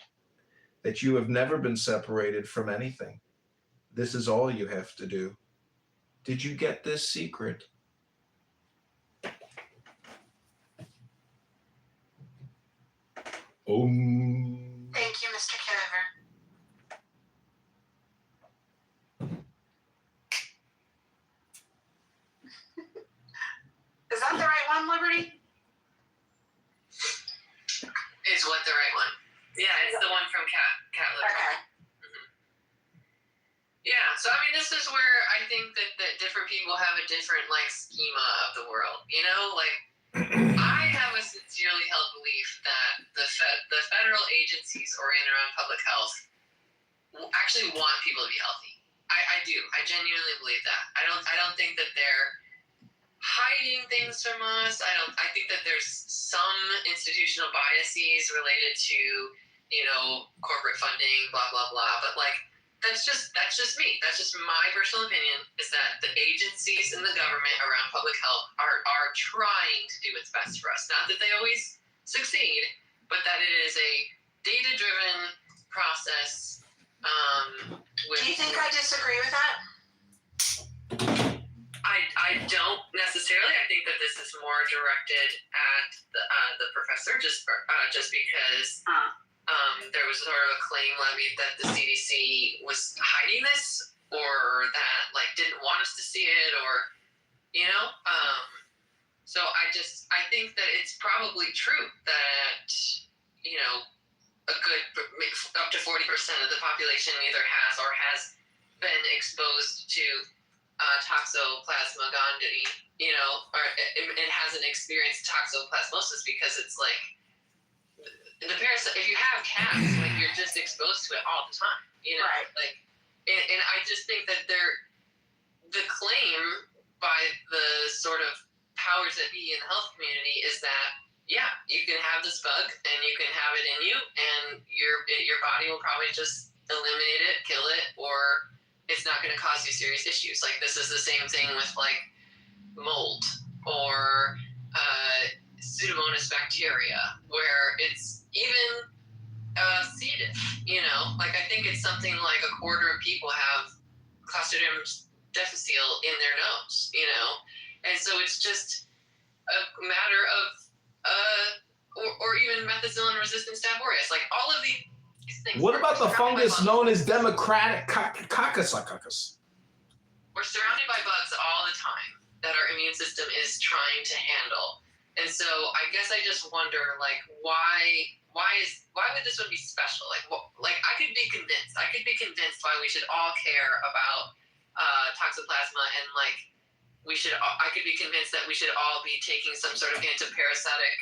that you have never been separated from anything. This is all you have to do. Did you get this secret? Thank you, Mr. Kitover. Is that the right one, Liberty? Is what the right one? Yeah, it's the one from Cat Litter. Okay. Yeah, so I mean, this is where I think that different people have a different schema of the world. I have a sincerely held belief that the federal agencies oriented around public health actually want people to be healthy. I do. I genuinely believe that. I don't think that they're hiding things from us. I think that there's some institutional biases related to, corporate funding, blah, blah, blah. But that's just me. That's just my personal opinion, is that the agencies in the government around public health are trying to do what's best for us. Not that they always succeed, but that it is a data-driven process. Do you think I disagree with that? I don't necessarily. I think that this is more directed at the professor, just because there was sort of a claim levied that the CDC was hiding this, or that didn't want us to see it, or So I think that it's probably true that a good up to 40% of the population either has or has been exposed to Toxoplasma gondii, or it hasn't experienced toxoplasmosis, because it's the if you have cats, like you're just exposed to it all the time, you know. Right. Like, and I just think that the claim by the sort of powers that be in the health community is that you can have this bug and you can have it in you, and your body will probably just eliminate it, kill it, or it's not going to cause you serious issues. Like this is the same thing with like mold or Pseudomonas bacteria, where it's even C. diff. You know, like I think it's something like a quarter of people have Clostridium difficile in their nose. You know, and so it's just a matter of or even methicillin-resistant Staph aureus. Like all of these things. What about the fungus known as Democratic coccus? We're surrounded by bugs all the time that our immune system is trying to handle. And so I guess I just wonder, like, why would this one be special? Like I could be convinced why we should all care about toxoplasma, and like I could be convinced that we should all be taking some sort of antiparasitic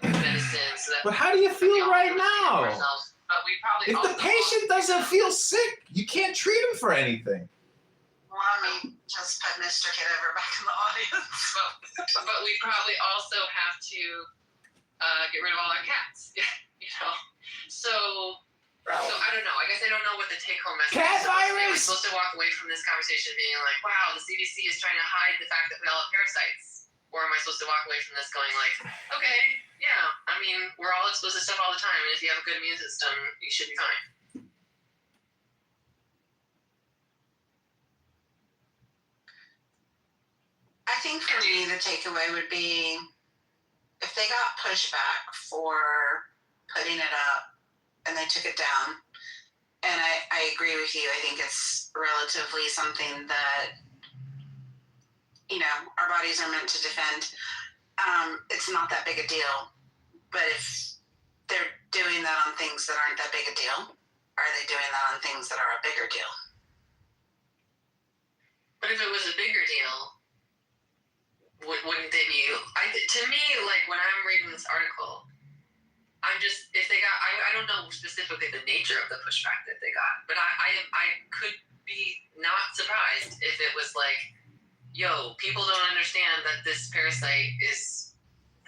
medicine. So that but how do you feel right now? But we probably if the patient doesn't feel sick, you can't treat him for anything. Well, I mean, just put Mr. Kitover back in the audience. But we probably also have to get rid of all our cats. You know? So I don't know. I guess I don't know what the take-home message Cat is. Am I virus! supposed to walk away from this conversation being like, wow, the CDC is trying to hide the fact that we all have parasites? Or am I supposed to walk away from this going like, okay, yeah, I mean, we're all exposed to stuff all the time, and if you have a good immune system, you should be fine. I think for me, the takeaway would be if they got pushback for putting it up and they took it down, and I agree with you, I think it's relatively something that, you know, our bodies are meant to defend. It's not that big a deal, but if they're doing that on things that aren't that big a deal, are they doing that on things that are a bigger deal? But if it was a bigger deal, wouldn't they be? To me, like when I'm reading this article, I'm just I don't know specifically the nature of the pushback that they got, but I could be not surprised if it was like, yo, people don't understand that this parasite is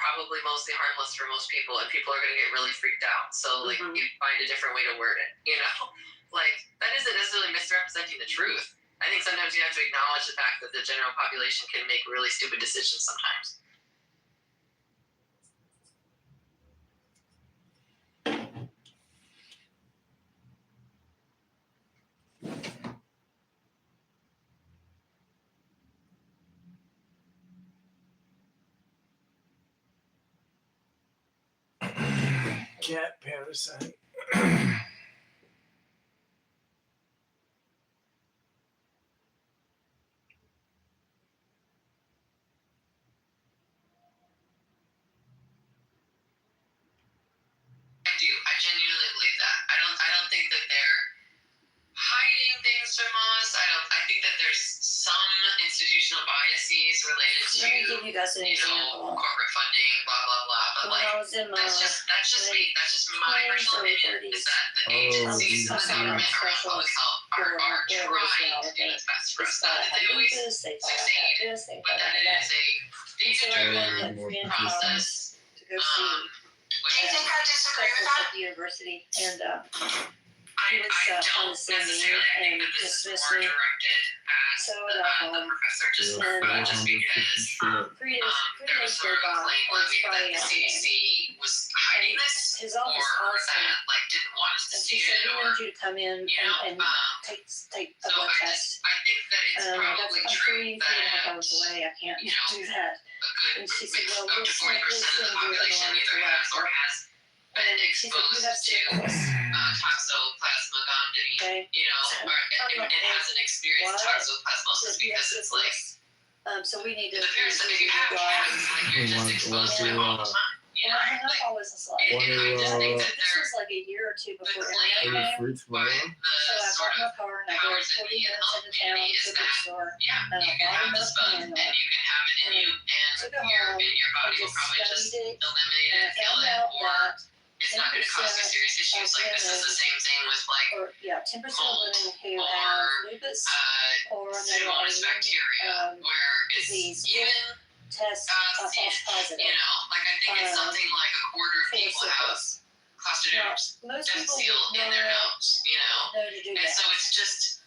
probably mostly harmless for most people, and people are going to get really freaked out. So like you find a different way to word it, you know? Like that isn't necessarily misrepresenting the truth. I think sometimes you have to acknowledge the fact that the general population can make really stupid decisions sometimes. Cat parasite. I genuinely believe that. I don't think that they're hiding things from us. I think that there's some institutional biases related to Let me give you guys an example. corporate funding, blah blah blah. But When like I was in my that's just me. That's just my personal opinion. Is that the agencies of the government around public health are trying to do what's best for us. Not that they always succeed, but that it is a data-driven process. To go see. Do you think I disagree with that? At the university, and I don't necessarily think that this is more directed at the professor, just because 3 days there was sort of a claim levied that the CDC was hiding this, his office or asked that him, like didn't want us to and see she said, it, "We or need you to come in and take a so blood I test." think that it's probably I'm true 3.5 hours away. I can't do that. And she said, "Well, we'll send you the an population alarm either to has or has been And she said, "You have exposed to syphilis." toxoplasma gondii, Okay. you know, or it hasn't experienced toxoplasmosis because it's like so we need to. the parasite. If you have cats, like you're just exposed to it all the time. You know, I hung up always this like. I just think that This was like a year or two before the internet claim came. by So the I sort got in of my car and I drove powers that 40 be in the minutes health into town community to is the that store. you can have this bug and you can have it in you, and your body will probably just eliminate it, kill it, or when it comes to serious issues like this is the same thing with like 10% of mold women who or have lupus or Pseudomonas bacteria, where it's disease even test a false positive. you know, like I think it's something like a quarter of for people have syphilis. Clostridioides Most people difficile would in their nose, you know, know to do and that. so it's just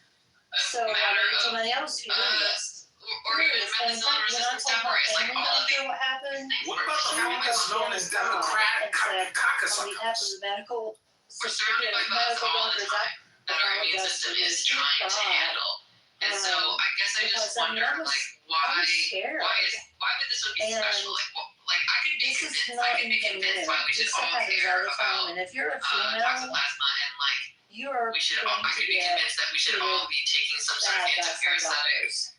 So a matter of somebody else who knew this. or even methicillin resistant stuff where it's like all of the what happened. What about the woman that's known as Democrat caucus? On behalf of the medical we're surrounded by bugs all the time that our immune system is trying to handle. And so I guess I just wonder, like, why would this one be special? Like I could be convinced why we should all care about and if you're a female, toxoplasma and like I could be convinced that we should all be taking some sort of antiparasitic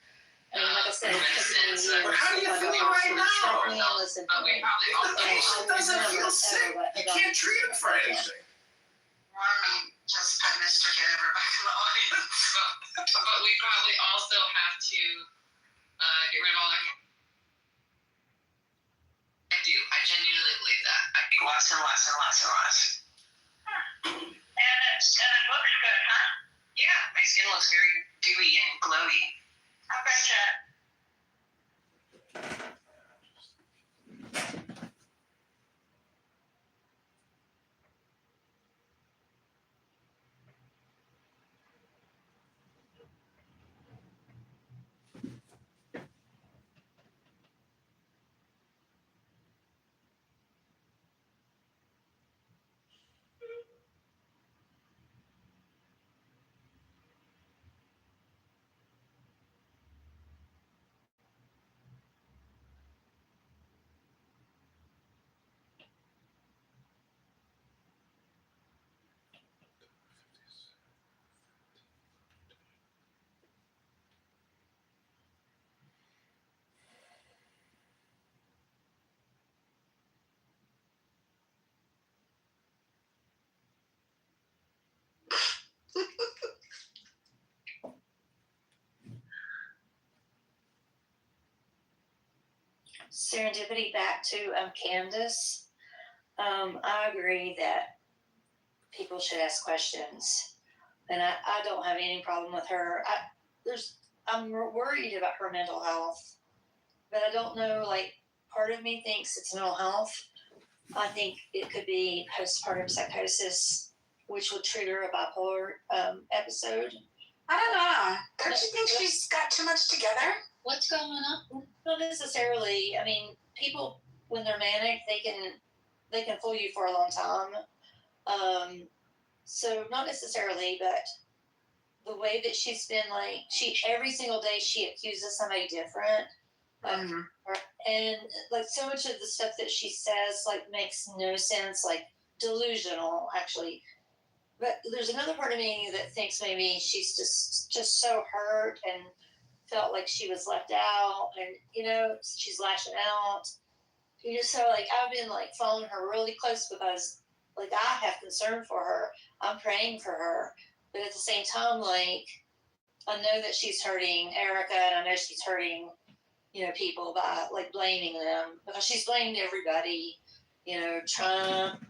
like I said, But how do you feel right now? But we probably If the patient doesn't feel sick, you can't treat him for anything. Just put Mr. Kitover back in the audience. but we probably also have to get rid of all that. I genuinely believe that. I think Less and less and less and less. And it looks good, huh? Yeah, my skin looks very dewy and glowy. I betcha. Serendipity back to Candace. I agree that people should ask questions, and I don't have any problem with her. I'm worried about her mental health, but I don't know. Like, part of me thinks it's mental health. I think it could be postpartum psychosis, which would trigger a bipolar episode. I don't know. Don't you think she's got too much together? What's going on? Not necessarily. I mean, people when they're manic, they can fool you for a long time. So not necessarily, but the way that she's been like, every single day she accuses somebody different. And like so much of the stuff that she says like makes no sense, like delusional actually. But there's another part of me that thinks maybe she's just so hurt and felt like she was left out, and she's lashing out. So like I've been like following her really close because like I have concern for her. I'm praying for her, but at the same time, like I know that she's hurting Erica, and I know she's hurting people by like blaming them, because she's blamed everybody. Trump,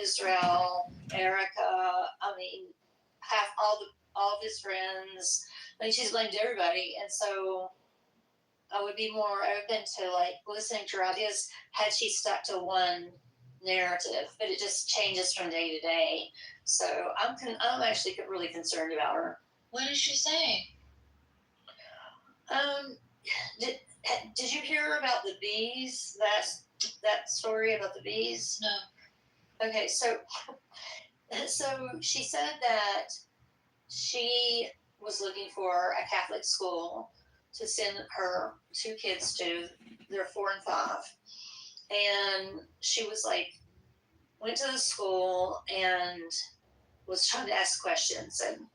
Israel, Erica. I mean, half all of his friends. I mean, she's blamed everybody, and so I would be more open to like listening to her ideas had she stuck to one narrative. But it just changes from day to day. So I'm actually really concerned about her. What is she saying? Did you hear about the bees? That story about the bees? No. Okay, so she said that she was looking for a Catholic school to send her two kids to. They're 4 and 5, and she was like, went to the school and was trying to ask questions, and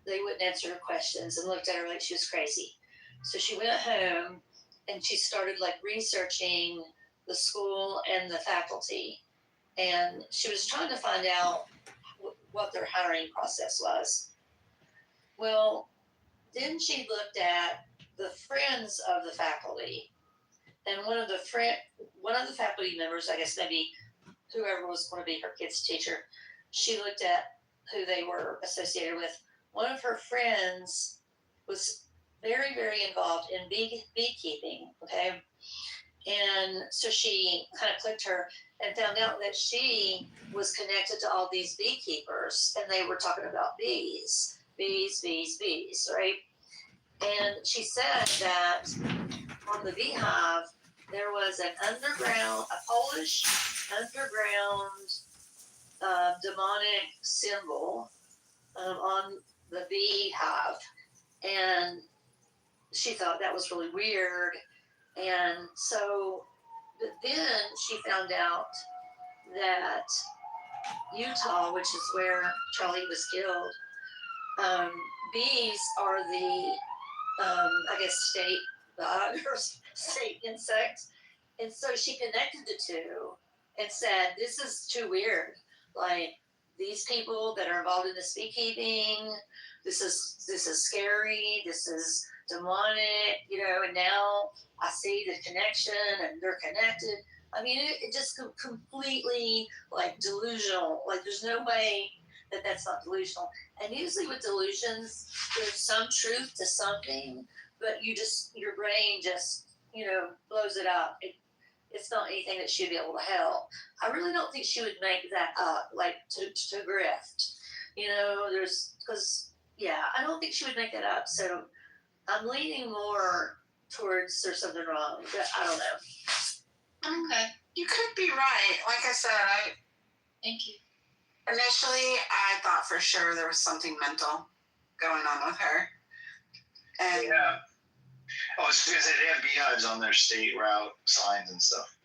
they wouldn't answer her questions and looked at her like she was crazy. So she went home and she started like researching the school and the faculty, and she was trying to find out what their hiring process was. Well, then she looked at the friends of the faculty, and one of the faculty members, I guess maybe whoever was going to be her kid's teacher, she looked at who they were associated with. One of her friends was very, very involved in beekeeping, okay? And so she kind of clicked her and found out that she was connected to all these beekeepers, and they were talking about bees, right? And she said that on the beehive, there was a Polish underground demonic symbol on the beehive. And she thought that was really weird. And so, but then she found out that Utah, which is where Charlie was killed, bees are the, I guess, state bug or state insect. And so she connected the two and said, this is too weird. Like, these people that are involved in this beekeeping, this is scary, this is demonic, and now I see the connection and they're connected. I mean, it just completely like delusional. Like, there's no way that that's not delusional. And usually with delusions, there's some truth to something, but your brain just, blows it up. It's not anything that she'd be able to help. I really don't think she would make that up, like to grift. I don't think she would make that up. So I'm leaning more towards there's something wrong, but I don't know. Okay. You could be right. Like I said, Thank you. Initially, I thought for sure there was something mental going on with her. And yeah. Oh, I was going to say they have beehives on their state route signs and stuff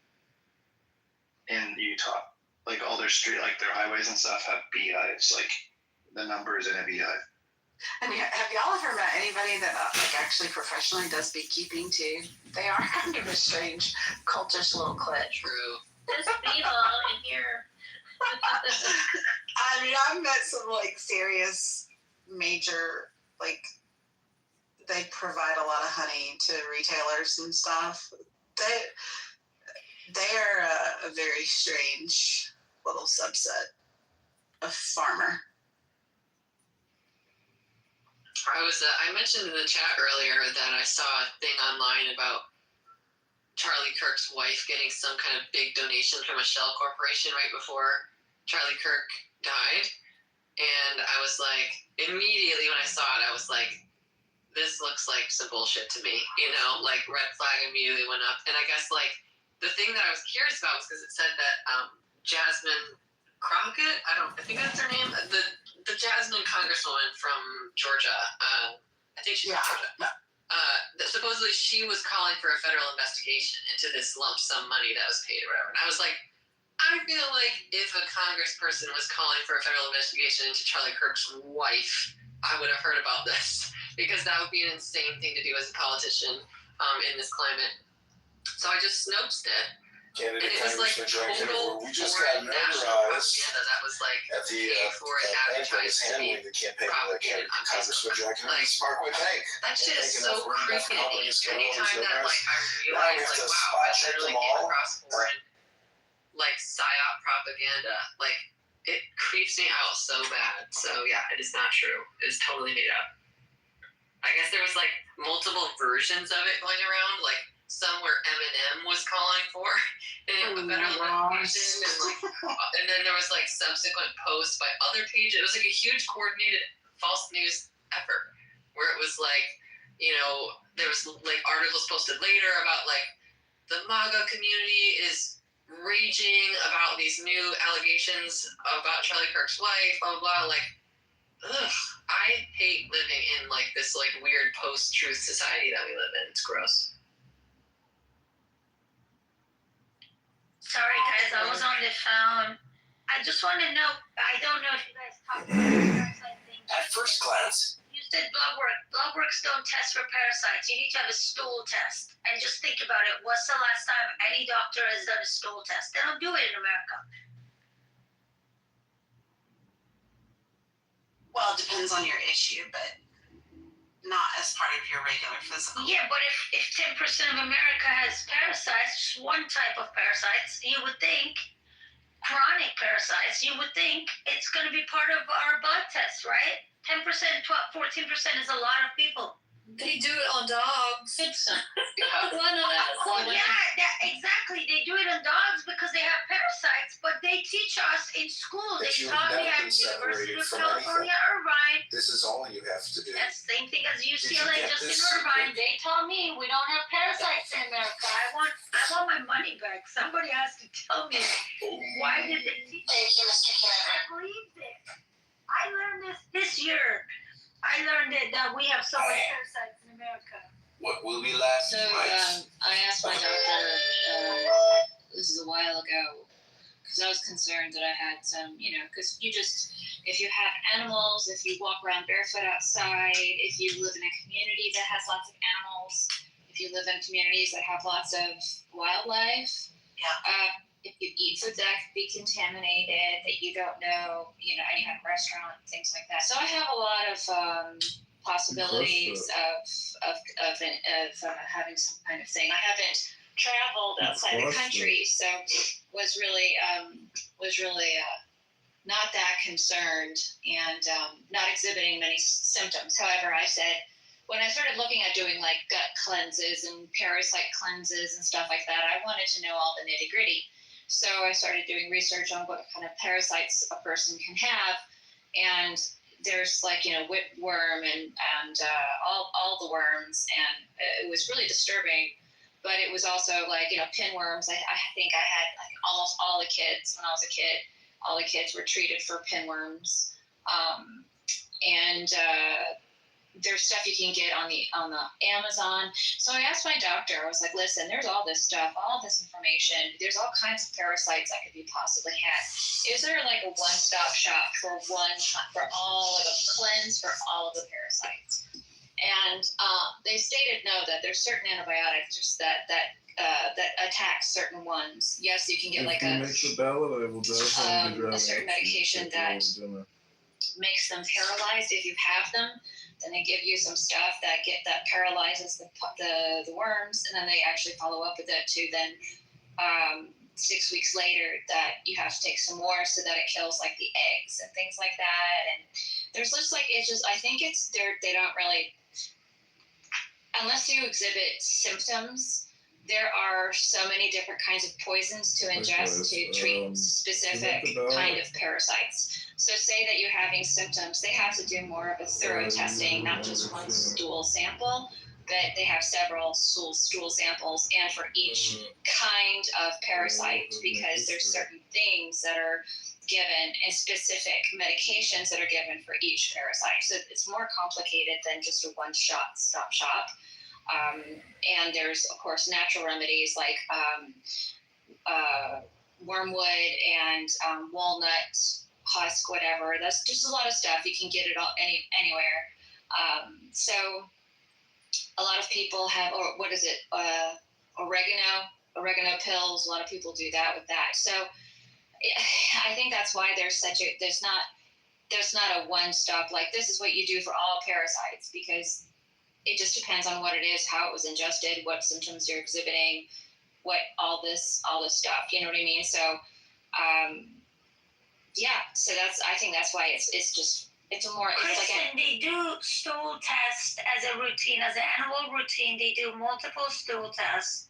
in Utah. Like all their street, like their highways and stuff have beehives, like the numbers in a beehive. And have y'all ever met anybody that actually professionally does beekeeping too? They are kind of a strange, cultish little clique. True. There's a bee ball in here. I mean, I've met some serious, major, they provide a lot of honey to retailers and stuff. They are a very strange little subset of farmer. I mentioned in the chat earlier that I saw a thing online about Charlie Kirk's wife getting some kind of big donation from a shell corporation right before Charlie Kirk died. And I was like, immediately when I saw it, I was like, this looks like some bullshit to me, red flag immediately went up. And I guess the thing that I was curious about was because it said that Jasmine Crockett, I think that's her name, the Jasmine Congresswoman from Georgia, I think she's from Georgia. Supposedly she was calling for a federal investigation into this lump sum money that was paid or whatever. And I was like, I feel like if a congressperson was calling for a federal investigation into Charlie Kirk's wife, I would have heard about this, because that would be an insane thing to do as a politician in this climate. So I just snopes it. Candidate and it was Congressman Jack total we just got notarized that was at the bank that was handling the campaign of Congressman Jack Parkway Bank. That shit is so creepy. Anytime that I realize wow, I literally came across foreign psyop propaganda, it creeps me out so bad. So yeah, it is not true. It is totally made up. I guess there was multiple versions of it going around, somewhere Eminem was calling for a federal investigation, and then there was subsequent posts by other pages. It was a huge coordinated false news effort where it was there was articles posted later about the MAGA community is raging about these new allegations about Charlie Kirk's wife, blah blah blah. Ugh, I hate living in this weird post-truth society that we live in. It's gross. Sorry guys, I was on the phone. I just want to know, I don't know if you guys talked about the parasite thing. At first glance. You said blood work. Blood works don't test for parasites. You need to have a stool test. And just think about it. What's the last time any doctor has done a stool test? They don't do it in America. Well, it depends on your issue, but not as part of your regular physical. Yeah, but if 10% of America has parasites, just one type of parasites, you would think chronic parasites, you would think it's going to be part of our blood test, right? 10%, 14% is a lot of people. They do it on dogs. It's One of that. well, yeah, exactly. They do it on dogs because they have parasites, but they teach us in school. That They you taught have me never at been University separated of from California, Irvine. This is all you have to do. That's the same thing as you UCLA, get just in this Irvine. secret? They taught me we don't have parasites in America. I want my money back. Somebody has to tell me why did they teach me? Thank you, Mr. I Kitover. believe it. I learned this year. I learned that we have so many parasites in America. What will be left? So I asked my doctor, this is a while ago, because I was concerned that I had some, because if you have animals, if you walk around barefoot outside, if you live in a community that has lots of animals, if you live in communities that have lots of wildlife, if you eat food that could be contaminated, that you don't know, and you have a restaurant, things like that. So I have a lot of possibilities of having some kind of thing. I haven't traveled outside the country, so was really not that concerned and not exhibiting many symptoms. However, I said when I started looking at doing like gut cleanses and parasite cleanses and stuff like that, I wanted to know all the nitty gritty. So I started doing research on what kind of parasites a person can have, and there's like whipworm and all the worms, and it was really disturbing. But it was also like pinworms. I think I had like almost all the kids when I was a kid. All the kids were treated for pinworms, and there's stuff you can get on the Amazon. So I asked my doctor. I was like, listen, there's all this stuff, all this information. There's all kinds of parasites that could be possibly had. Is there like a one-stop shop for all of the cleanse for all of the parasites? And they stated no, that there's certain antibiotics just that attack certain ones. Yes, you can get like a certain medication that makes them paralyzed if you have them. Then they give you some stuff that paralyzes the worms, and then they actually follow up with it too. Then 6 weeks later, that you have to take some more so that it kills like the eggs and things like that. And there's just like I think they don't really, unless you exhibit symptoms. There are so many different kinds of poisons to ingest to treat specific kind of parasites. So say that you're having symptoms, they have to do more of a thorough testing, not just one stool sample, but they have several stool samples, and for each kind of parasite, because there's certain things that are given and specific medications that are given for each parasite. So it's more complicated than just a one-stop shop. And there's, of course, natural remedies like wormwood and walnut husk, whatever. That's just a lot of stuff. You can get it all anywhere. So a lot of people have, or what is it, oregano pills. A lot of people do that with that. So I think that's why there's not a one-stop, like this is what you do for all parasites, because it just depends on what it is, how it was ingested, what symptoms you're exhibiting, what all this stuff. You know what I mean? So, So I think that's why it's more. Kristen, they do stool tests as a routine, as an annual routine. They do multiple stool tests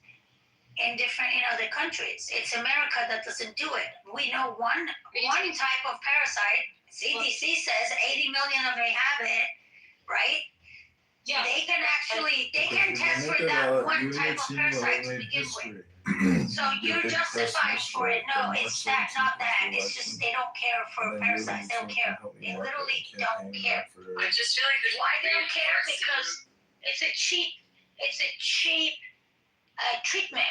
in different, the countries. It's America that doesn't do it. We know one type of parasite. CDC says 80 million of them have it, right? Yeah. They can test for that one type of parasite to begin with. So you're justified for it. No, it's that, not that. It's just they don't care for parasites. They don't care. They literally don't care. I just feel like why they don't care? Because it's a cheap treatment.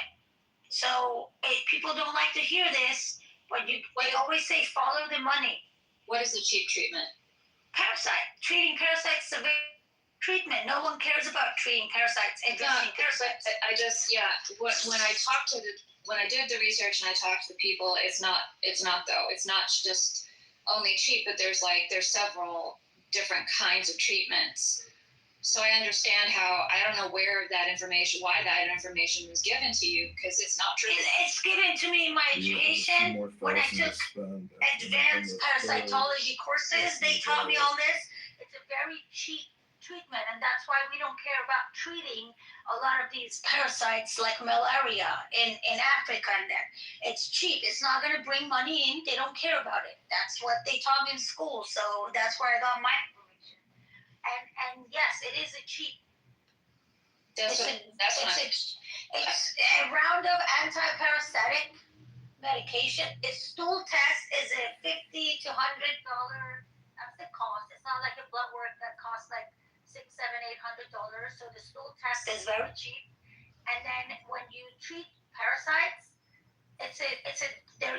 So people don't like to hear this, but they always say follow the money. What is the cheap treatment? Treating parasites is a very treatment. No one cares about treating parasites. Parasites. When I did the research and I talked to the people, it's not though. It's not just only cheap, but there's several different kinds of treatments So I understand how, I don't know where that information, why that information was given to you, because it's not true. It's given to me in my education. When I took advanced parasitology courses, they taught me all this. It's a very cheap treatment, and that's why we don't care about treating a lot of these parasites like malaria in Africa. And that it's cheap. It's not going to bring money in. They don't care about it. That's what they taught me in school. So that's where I got my information. And yes, it is a cheap. It's a round of anti-parasitic medication. Its stool test is a $50 to $100. That's the cost. It's not like a blood work that costs like $600, $700, $800. So the stool test is very cheap. And then when you treat parasites,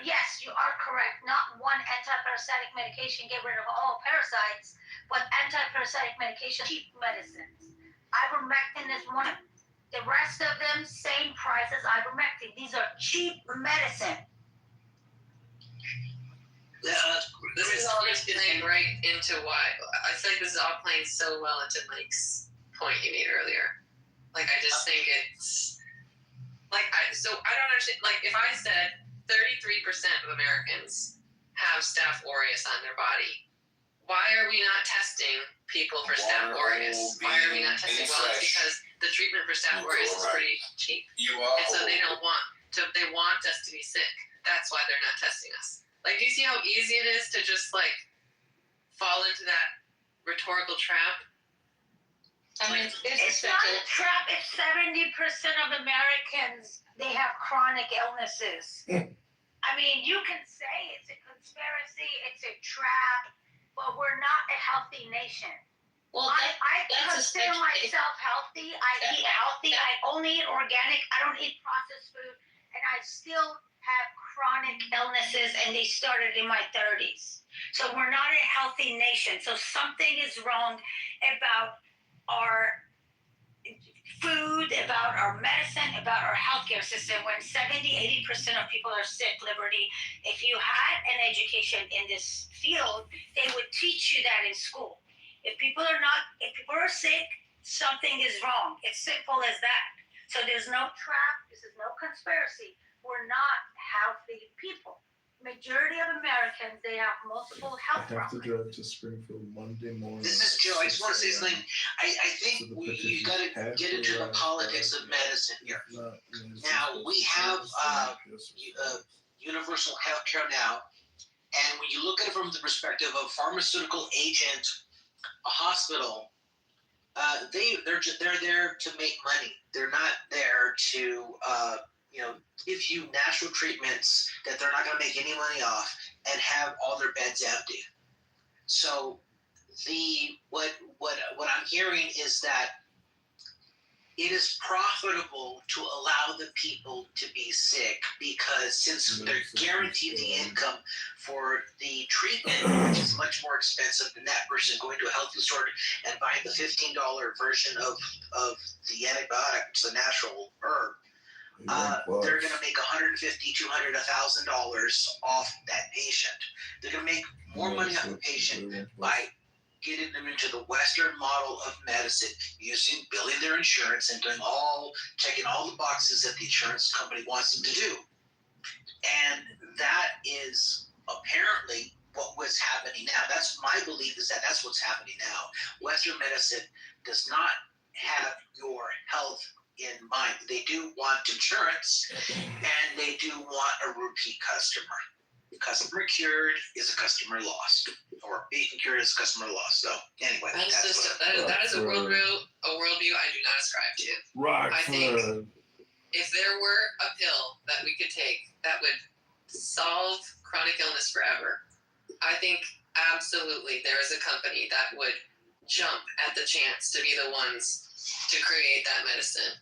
yes, you are correct. Not one anti-parasitic medication get rid of all parasites, but anti-parasitic medication, cheap medicines. Ivermectin is one of them. The rest of them, same price as ivermectin. These are cheap medicine. This is all just playing right into why. I feel like this is all playing so well into Mike's point he made earlier. Like, I just think it's like, so I don't understand. Like, if I said 33% of Americans have Staph aureus on their body, why are we not testing people for Staph aureus? Why are we not testing? Well, it's because the treatment for Staph aureus is pretty cheap. And so they don't want to, they want us to be sick. That's why they're not testing us. Like, do you see how easy it is to just, like, fall into that rhetorical trap? I mean, it's not a trap if 70% of Americans, they have chronic illnesses. I mean, you can say it's a conspiracy, it's a trap, but we're not a healthy nation. Well, I consider myself healthy. I eat healthy. I only eat organic. I don't eat processed food. And I still have chronic illnesses, and they started in my 30s. So we're not a healthy nation. So something is wrong about our food, about our medicine, about our healthcare system. When 70-80% of people are sick, Liberty, if you had an education in this field, they would teach you that in school. If people are sick, something is wrong. It's simple as that. So there's no trap. This is no conspiracy. We're not healthy people. Majority of Americans, they have multiple health I have problems. to drive to Springfield Monday morning. This is Joe. I just want to say something. I think you got to get into the politics of medicine here. Now, we have universal health care now. And when you look at it from the perspective of pharmaceutical agent, a hospital, they're there to make money. They're not there to give you natural treatments that they're not going to make any money off and have all their beds empty. So what I'm hearing is that it is profitable to allow the people to be sick because since they're guaranteed the income for the treatment, which is much more expensive than that person going to a health food store and buying the $15 version of the antibiotic, which is a natural herb, they're going to make $150, $200, $1,000 off that patient. They're going to make more money off the patient by getting them into the Western model of medicine, billing their insurance and checking all the boxes that the insurance company wants them to do. And that is apparently what was happening now. That's my belief, is that that's what's happening now. Western medicine does not have your health in mind. They do want insurance and they do want a repeat customer. Customer cured is a customer lost, or being cured is a customer lost. So anyway, that is a worldview I do not ascribe to. I think if there were a pill that we could take that would solve chronic illness forever, I think absolutely there is a company that would jump at the chance to be the ones to create that medicine,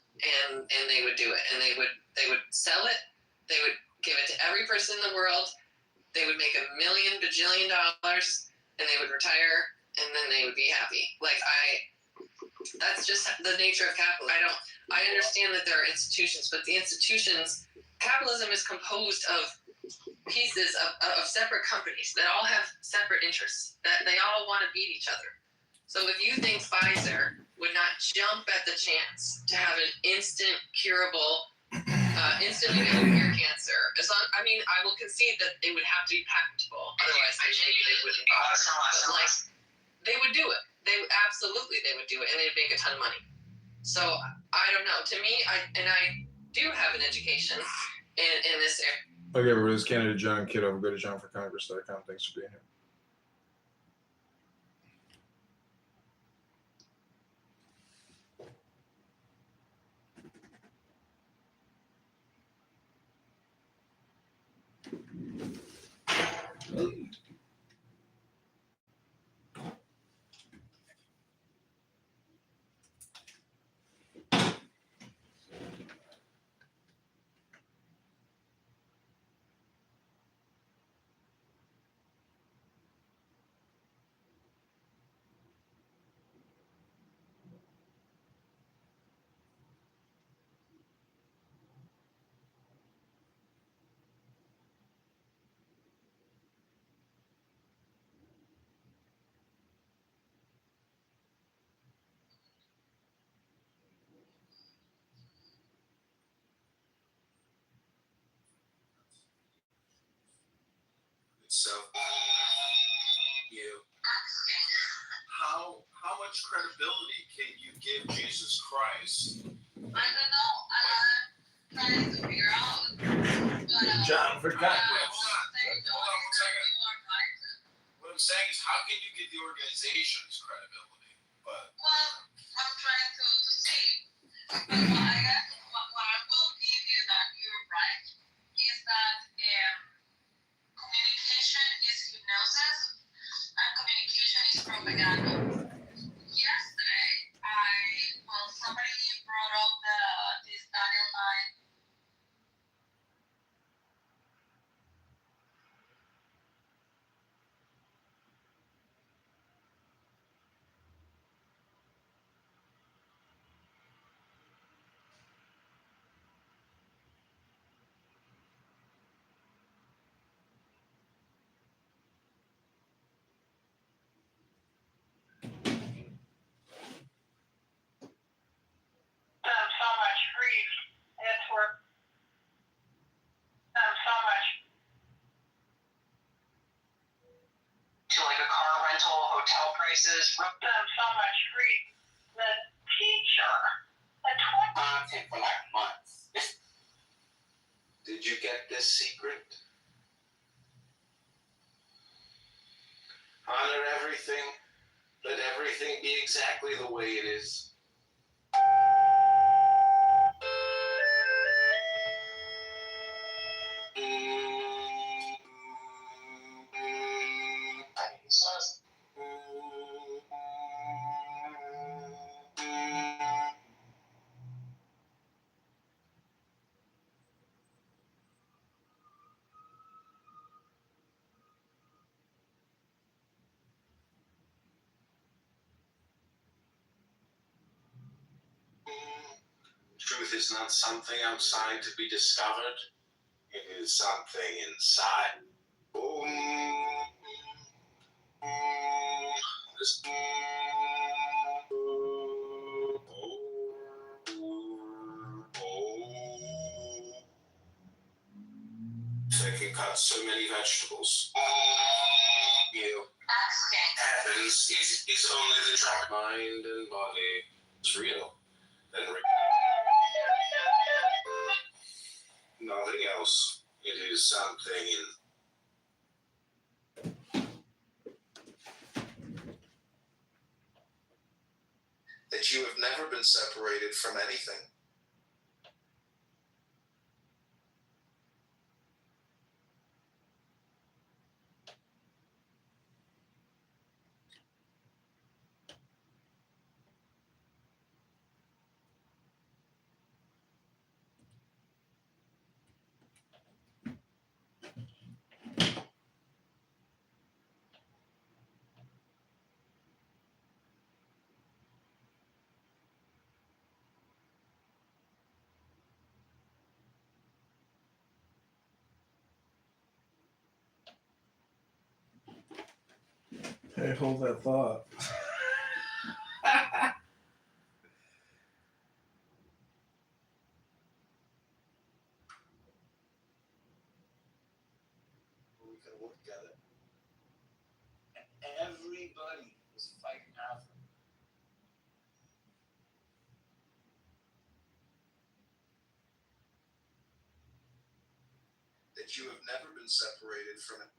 and they would do it, and they would sell it, they would give it to every person in the world. They would make $1 million bajillion and they would retire and then they would be happy. That's just the nature of capitalism. I understand that there are institutions, but the institutions, capitalism is composed of pieces of separate companies that all have separate interests, that they all want to beat each other. So if you think Pfizer would not jump at the chance to have an instant curable, instantly get cure cancer. As long, I mean, I will concede that it would have to be patentable. Otherwise, they wouldn't bother. But like, they would do it. They would do it, and they'd make a ton of money. So I don't know. To me, I do have an education in this area. Okay, everybody, this is Canada John Kitover. Go to johnforcongress.com. Thanks for being here. So, how much credibility can you give Jesus Christ? I don't know. I'm trying to figure out. John for Congress. Hold on 1 second. What I'm saying is, how can you give the organization's credibility? But I'm trying to see. But what I will give you that you're right is that communication is hypnosis and communication is propaganda. Yesterday, somebody brought up this Daniel 9. So much grief. It's worth so much. To like a car rental, hotel prices. So much grief. The teacher, content for like months. Did you get this secret? Honor everything. Let everything be exactly the way it is. Truth is not something outside to be discovered. It is something inside. Taking cut so many vegetables. You. Happens is only the drop. Mind and body. It's real. And nothing else. It is something in. That you have never been separated from anything. Hey, hold that thought. we could have worked together. And everybody was fighting after him. That you have never been separated from it.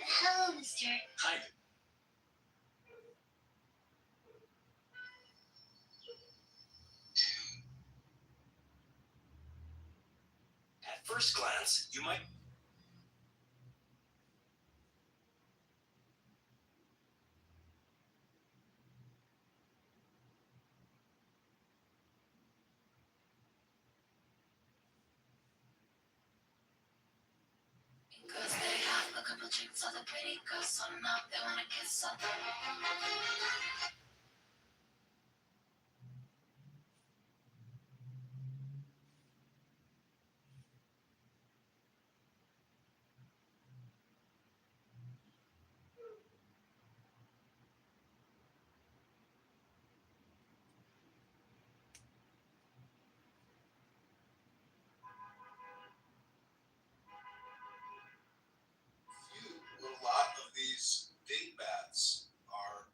Hello, mister. Hi. At first glance, you might. Because they have a couple drinks of the pretty girls, so now they wanna kiss up. A lot of these dingbats are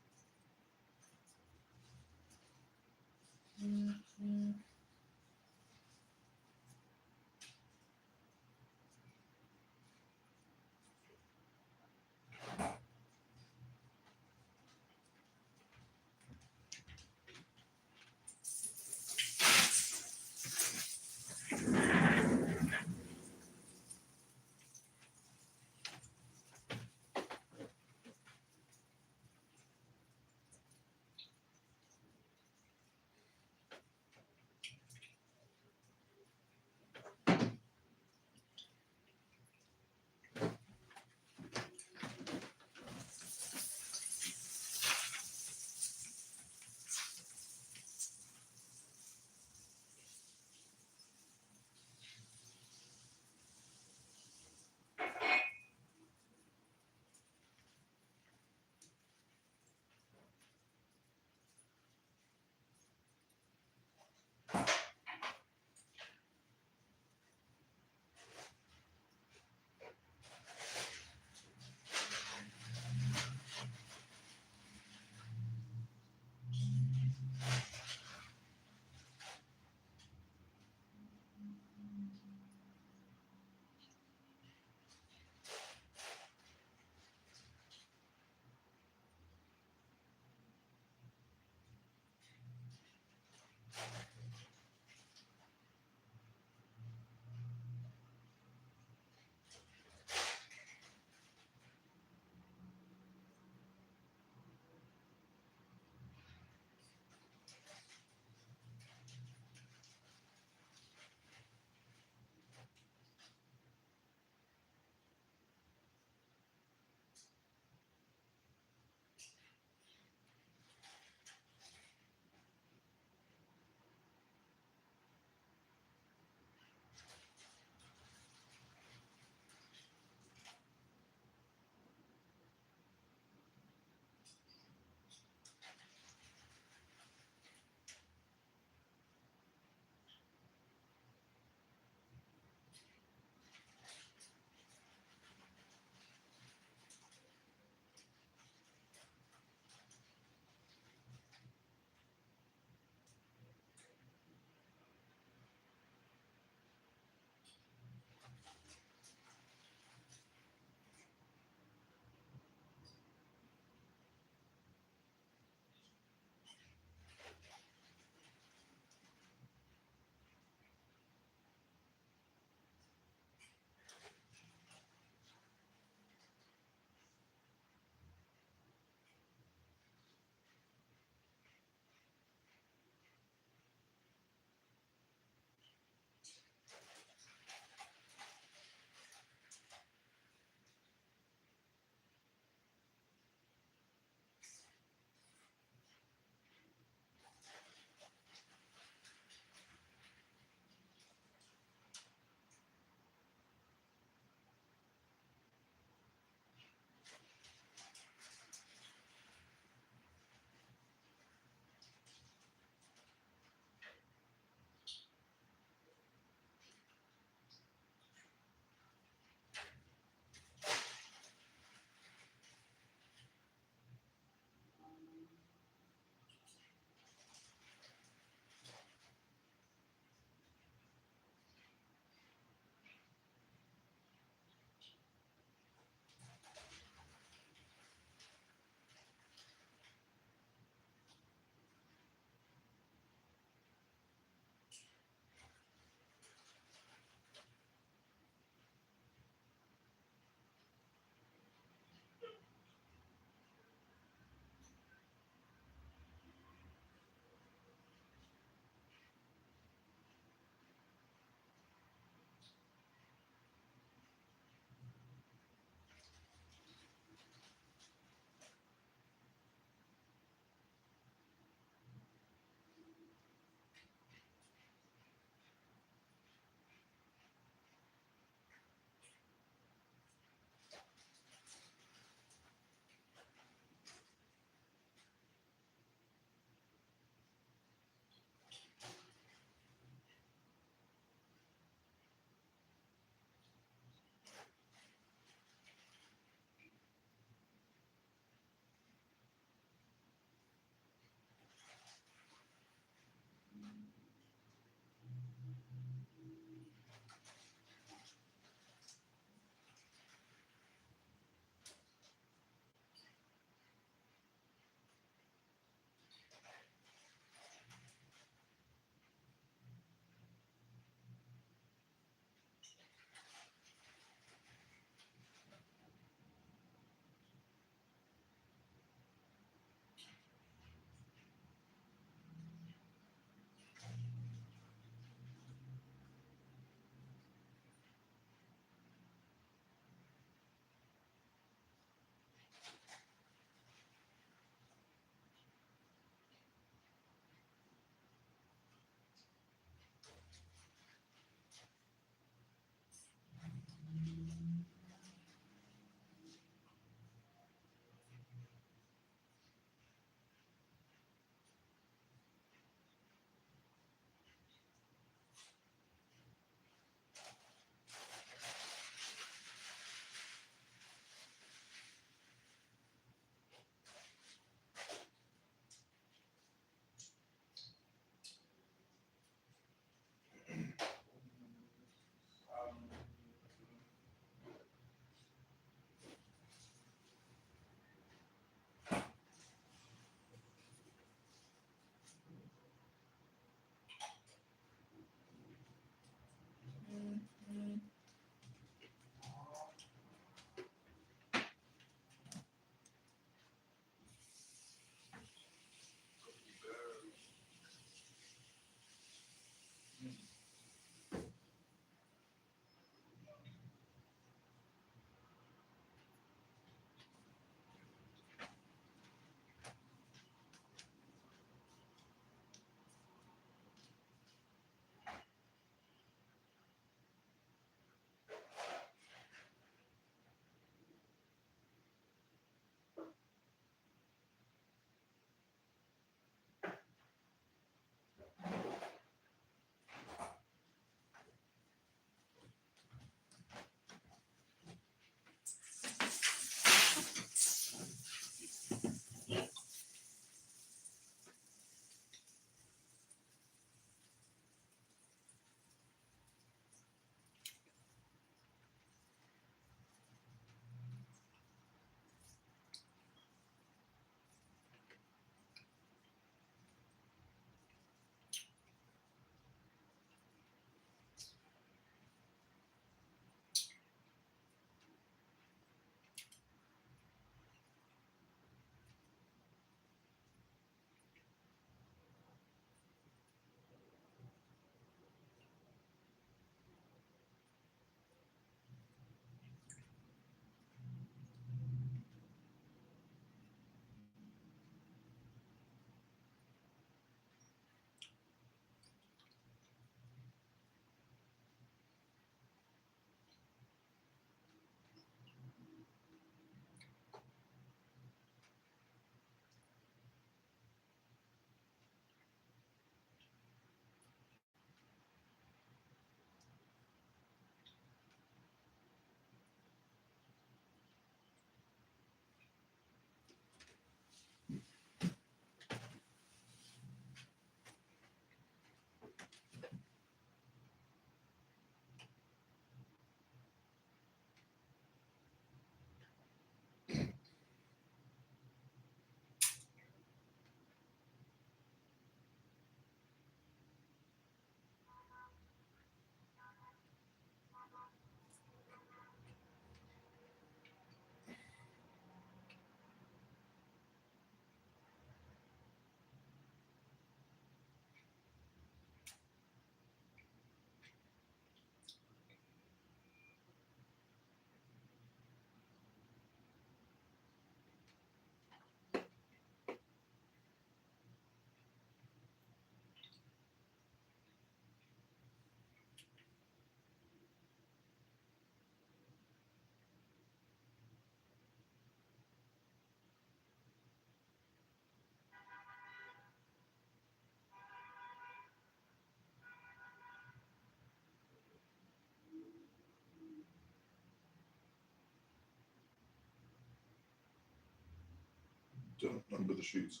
under the sheets.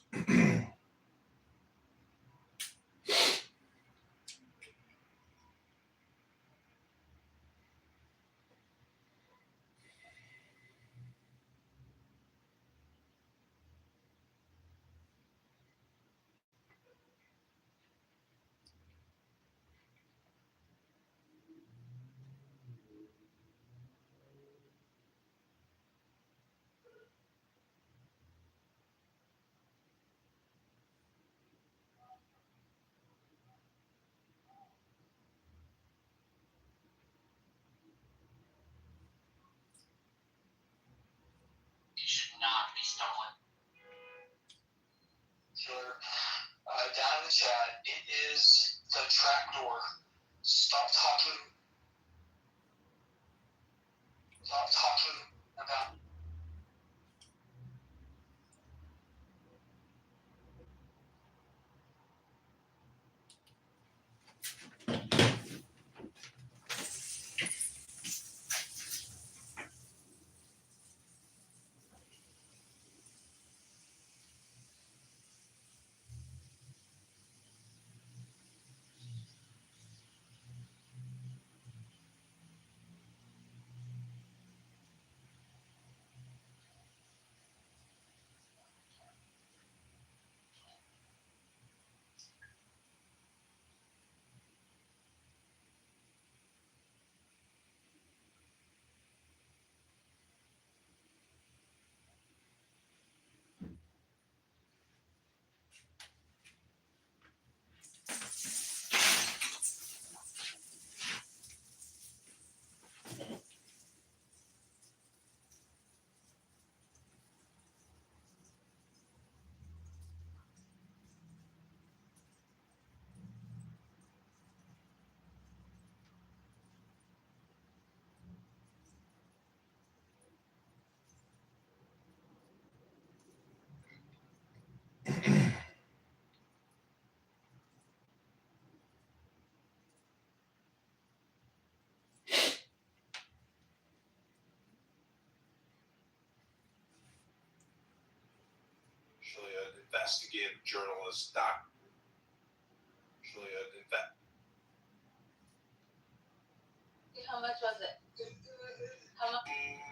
It should not be stolen. Sure. Down in the chat, it is the trapdoor. Stop talking. Stop talking about. Actually, an investigative journalist, doc. Actually, How much was it? How much?